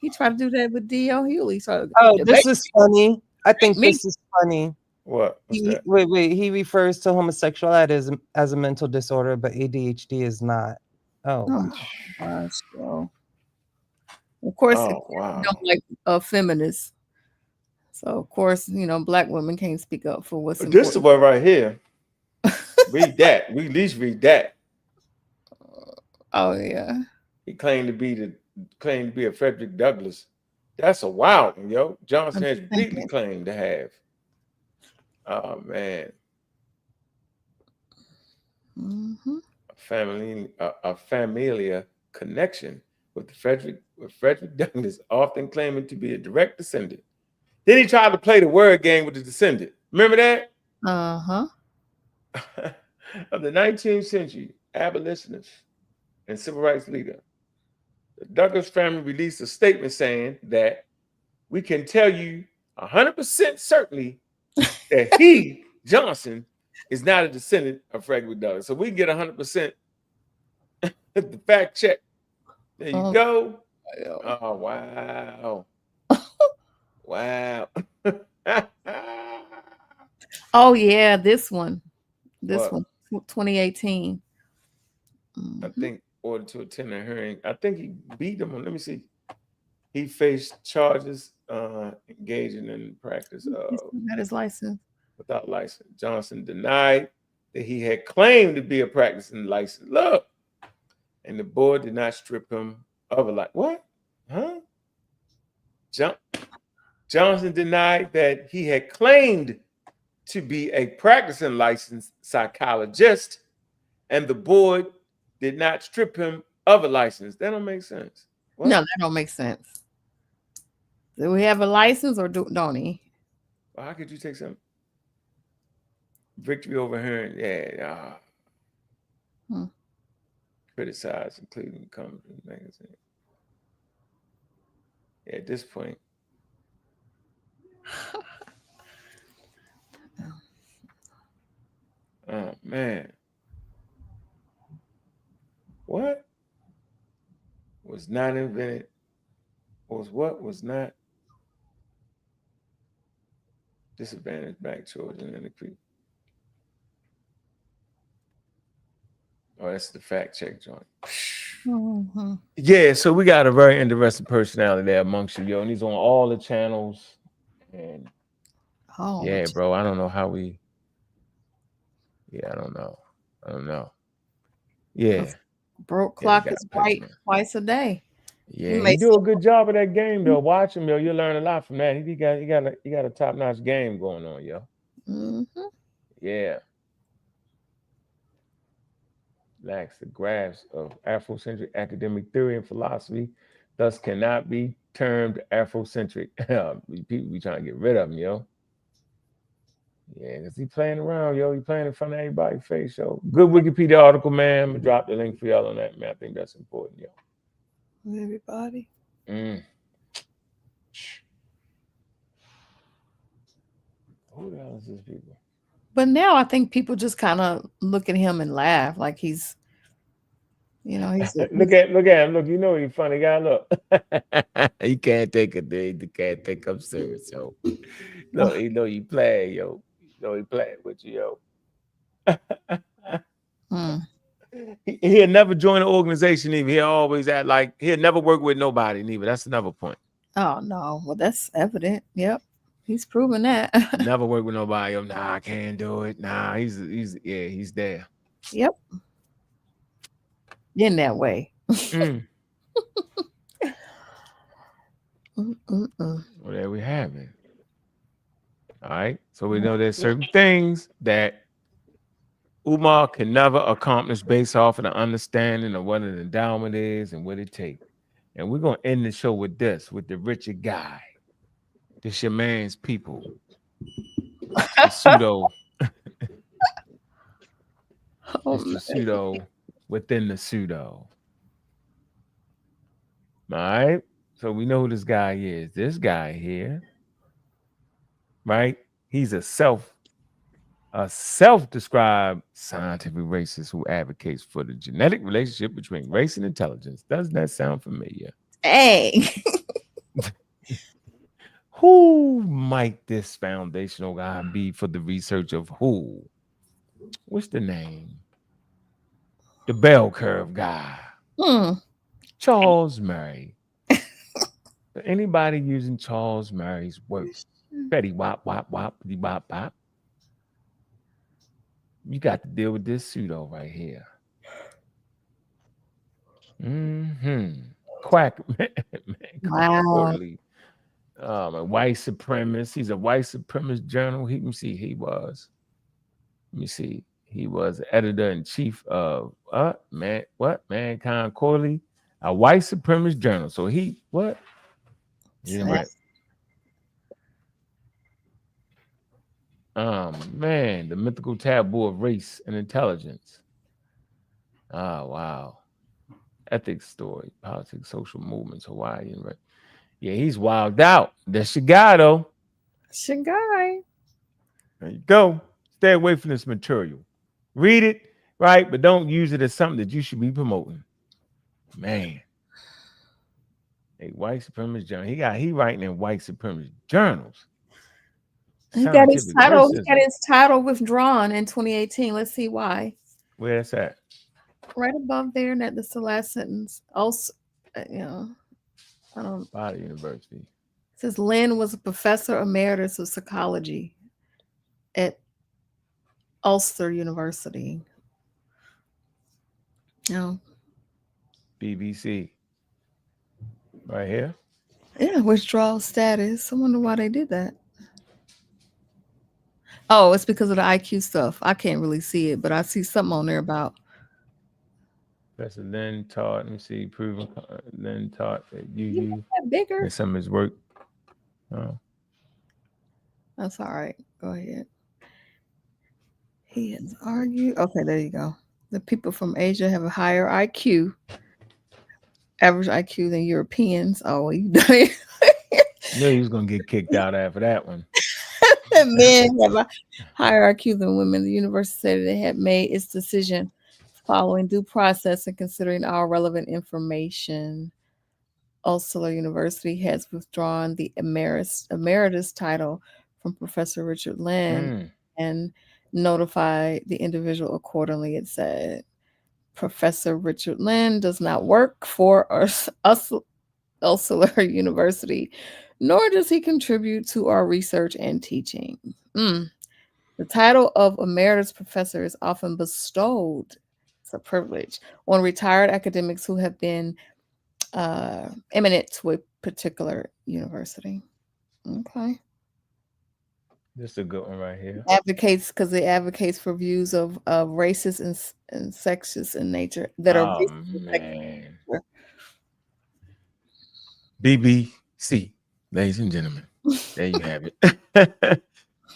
He tried to do that with D.L. Hewley. So this is funny. I think this is funny. What? What's that? Wait. He refers to homosexuality as a mental disorder, but ADHD is not. Oh my gosh, yo. Of course, wow. don't like feminists. So of course, Black women can't speak up for what's important. This is one right here. Read that. We at least read that. Oh yeah. He claimed to be a Frederick Douglass. That's a wild one, yo. Johnson has completely claimed to have. Oh man. A familiar connection with Frederick Douglass, often claiming to be a direct descendant. Then he tried to play the word game with the descendant. Remember that? Of the 19th century abolitionist and civil rights leader, the Douglass family released a statement saying that we can tell you 100% certainly that he, Johnson, is not a descendant of Frederick Douglass. So we can get 100% the fact check. There you go. Oh, wow. Wow. Oh, yeah, this one. This one, 2018. I think order to attend a hearing. I think he beat him on, let me see. He faced charges engaging in practice of got his license. Without license. Johnson denied that he had claimed to be a practicing license. Look. And the board did not strip him of a license. What? Huh? Johnson denied that he had claimed to be a practicing licensed psychologist, and the board did not strip him of a license. That don't make sense. What? No, that don't make sense. Do we have a license or don't he? Well, how could you take some victory over her? Criticize, including Common magazine. Yeah, at this point. Oh man. What was not invented? Was not disadvantaged black children in the creek? Oh, that's the fact check joint. Yeah, so we got a very interesting personality there amongst you, yo, and he's on all the channels. And yeah, bro, I don't know how we. Yeah, I don't know. Yeah, broke clock is right twice a day. Yeah, he do a good job of that game though. Watch him, yo. You'll learn a lot from that. He got a top-notch game going on, yo. Yeah. Lacks the grasp of Afrocentric academic theory and philosophy, thus cannot be termed Afrocentric. People be trying to get rid of him, yo. Yeah, because he playing around, yo. He playing in front of everybody's face, yo. Good Wikipedia article, man. I'm gonna drop the link for y'all on that, man. I think that's important, yo. Everybody. Who the hell is this people? But now I think people just kind of look at him and laugh, like he's, you know, he's look at him. Look, you know he's funny guy. Look, he can't take a day. He can't take him serious, yo. No, he know you play, yo. You know he playing with you, yo. He'll never join an organization, either. He'll always act like he'll never work with nobody, neither. That's another point. Oh no, well that's evident. Yep, he's proven that. Never work with nobody. Yo, nah, I can't do it. Nah, he's there. Yep. In that way. Well, there we have it. All right. So we know there's certain things that Umar can never accomplish based off of the understanding of what an endowment is and what it takes. And we're going to end the show with this, with the Richard guy. This your man's people. The pseudo. It's the pseudo within the pseudo. All right. So we know who this guy is. This guy here, right? He's a self-described scientific racist who advocates for the genetic relationship between race and intelligence. Doesn't that sound familiar? Hey. Who might this foundational guy be for the research of who? What's the name? The bell curve guy. Charles Murray. Anybody using Charles Murray's work? Betty wop, wop, wop, bop, bop. You got to deal with this pseudo right here. Quack. Wow. Quarterly. A white supremacist. He's a white supremacist journal. Let me see. He was editor-in-chief of Mankind Quarterly, a white supremacist journal. So he what? Yeah, man, the mythical taboo of race and intelligence. Oh, wow. Ethics story, politics, social movements, Hawaiian, right? Yeah, he's wilded out. That's your guy, though. That's your guy. There you go. Stay away from this material. Read it, right? But don't use it as something that you should be promoting. Man. A white supremacist journal. He writing in white supremacist journals. He got his title withdrawn in 2018. Let's see why. Where that's at? Right above there, and that's the last sentence. Also, Body University. It says Lynn was a professor emeritus of psychology at Ulster University. No. BBC. Right here. Yeah, withdrawal status. I wonder why they did that. Oh, it's because of the IQ stuff. I can't really see it, but I see something on there about. Professor Lynn taught. Let me see. Proven Lynn taught that you bigger in some of his work. Oh. That's all right. Go ahead. He has argued. Okay, there you go. The people from Asia have a higher average IQ than Europeans. Oh, you knew he was gonna get kicked out after that one. Men have a higher IQ than women. The university said they had made its decision following due process and considering all relevant information. Ulster University has withdrawn the emeritus title from Professor Richard Lynn and notified the individual accordingly. It said, Professor Richard Lynn does not work for Ulster University, nor does he contribute to our research and teaching. The title of emeritus professor is often bestowed, it's a privilege, on retired academics who have been eminent to a particular university. Okay. This is a good one right here. Advocates, because it advocates for views of racist and sexist in nature that are man. BB, See, ladies and gentlemen, there you have it.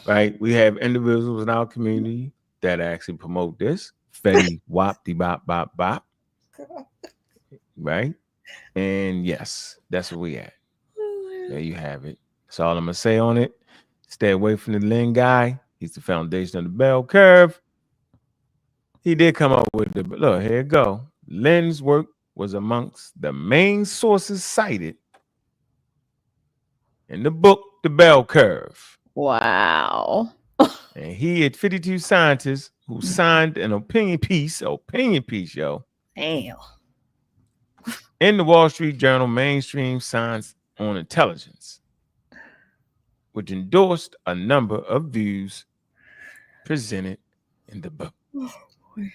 Right? We have individuals in our community that actually promote this. Fetty wop de bop bop bop. Right? And yes, that's where we at. There you have it. That's all I'm gonna say on it. Stay away from the Lynn guy. He's the foundation of the bell curve. He did come up with the look. Here you go. Lynn's work was amongst the main sources cited in the book, The Bell Curve. Wow. And he had 52 scientists who signed an opinion piece, yo. Damn. In the Wall Street Journal Mainstream Science on Intelligence, which endorsed a number of views presented in the book. Oh, boy.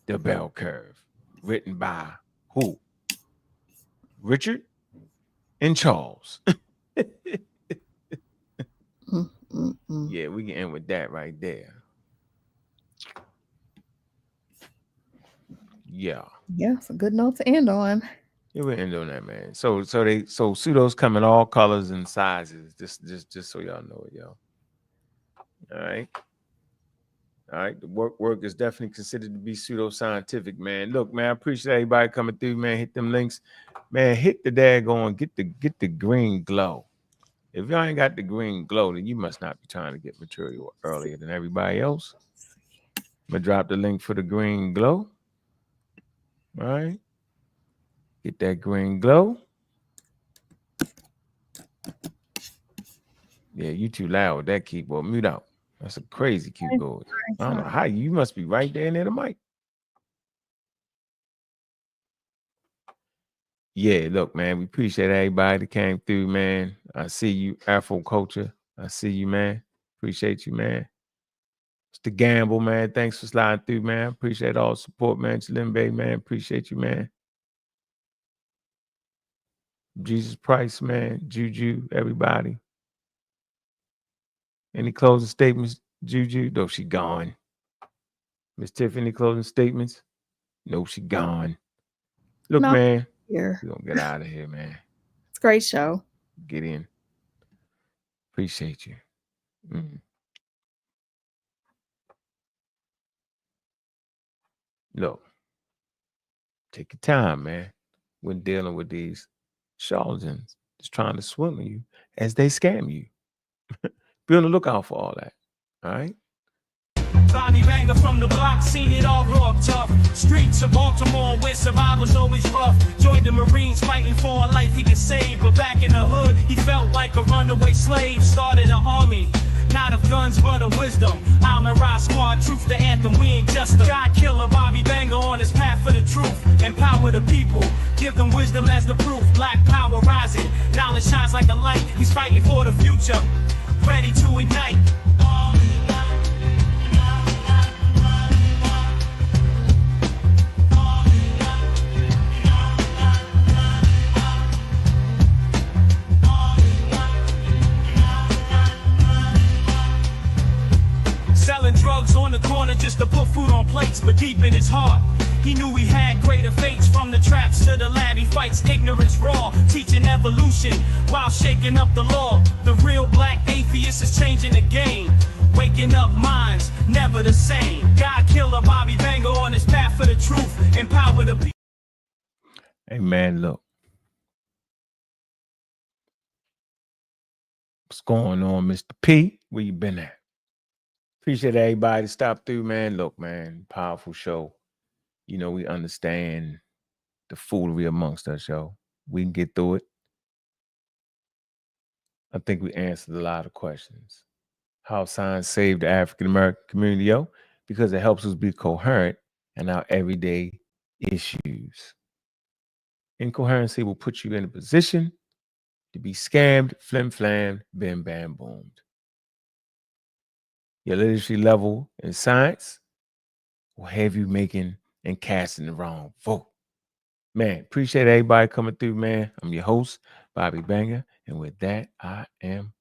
The Bell Curve, written by who? Richard and Charles. Yeah, we can end with that right there. Yeah. Yeah, it's a good note to end on. Yeah, we'll end on that, man. So pseudos come in all colors and sizes. Just so y'all know it, yo. All right. All right. The work is definitely considered to be pseudoscientific, man. Look, man, I appreciate everybody coming through, man. Hit them links. Man, hit the daggone, get the green glow. If y'all ain't got the green glow, then you must not be trying to get material earlier than everybody else. I'm gonna drop the link for the green glow. All right. Get that green glow. Yeah, you too loud with that keyboard. Mute out. That's a crazy keyboard. I don't know how you must be right there near the mic. Yeah, look, man, we appreciate everybody that came through, man. I see you, Afro Culture. I see you, man. Appreciate you, man. It's the Gamble, man. Thanks for sliding through, man. Appreciate all the support, man. Chalimbe, man. Appreciate you, man. Jesus Price, man. Juju, everybody. Any closing statements, Juju? No, she gone. Miss Tiffany, closing statements? No, she gone. Look, No, man, here. we're gonna get out of here, man. It's a great show. Get in. Appreciate you. Look, take your time, man, when dealing with these charlatans just trying to swindle you as they scam you. Be on the lookout for all that. All right? Bobby Banger from the block, seen it all raw tough. Streets of Baltimore where survival's always rough. Joined the Marines fighting for a life he could save. But back in the hood, he felt like a runaway slave. Started an army, not of guns but of wisdom. I'm a rock squad, truth the anthem, we ain't just a God killer. Bobby Banger on his path for the truth. Empower the people, give them wisdom as the proof. Black power rising, knowledge shines like a light. He's fighting for the future, ready to ignite. Selling drugs on the corner just to put food on plates, but deep in his heart, he knew he had greater fates. From the traps to the lab, he fights ignorance raw, teaching evolution while shaking up the law. The real black atheist is changing the game, waking up minds, never the same. God killer Bobby Banger on his path for the truth, empower the people. Hey, man, look. What's going on, Mr. P? Where you been at? Appreciate everybody stop through, man. Look, man, powerful show. You know, we understand the foolery amongst us, yo. We can get through it. I think we answered a lot of questions. How science saved the African American community, yo, because it helps us be coherent in our everyday issues. Incoherency will put you in a position to be scammed, flim-flam, bim, bam, boomed. Your literacy level in science will have you making and casting the wrong vote. Man, appreciate everybody coming through, man. I'm your host, Bobby Banger. And with that, I am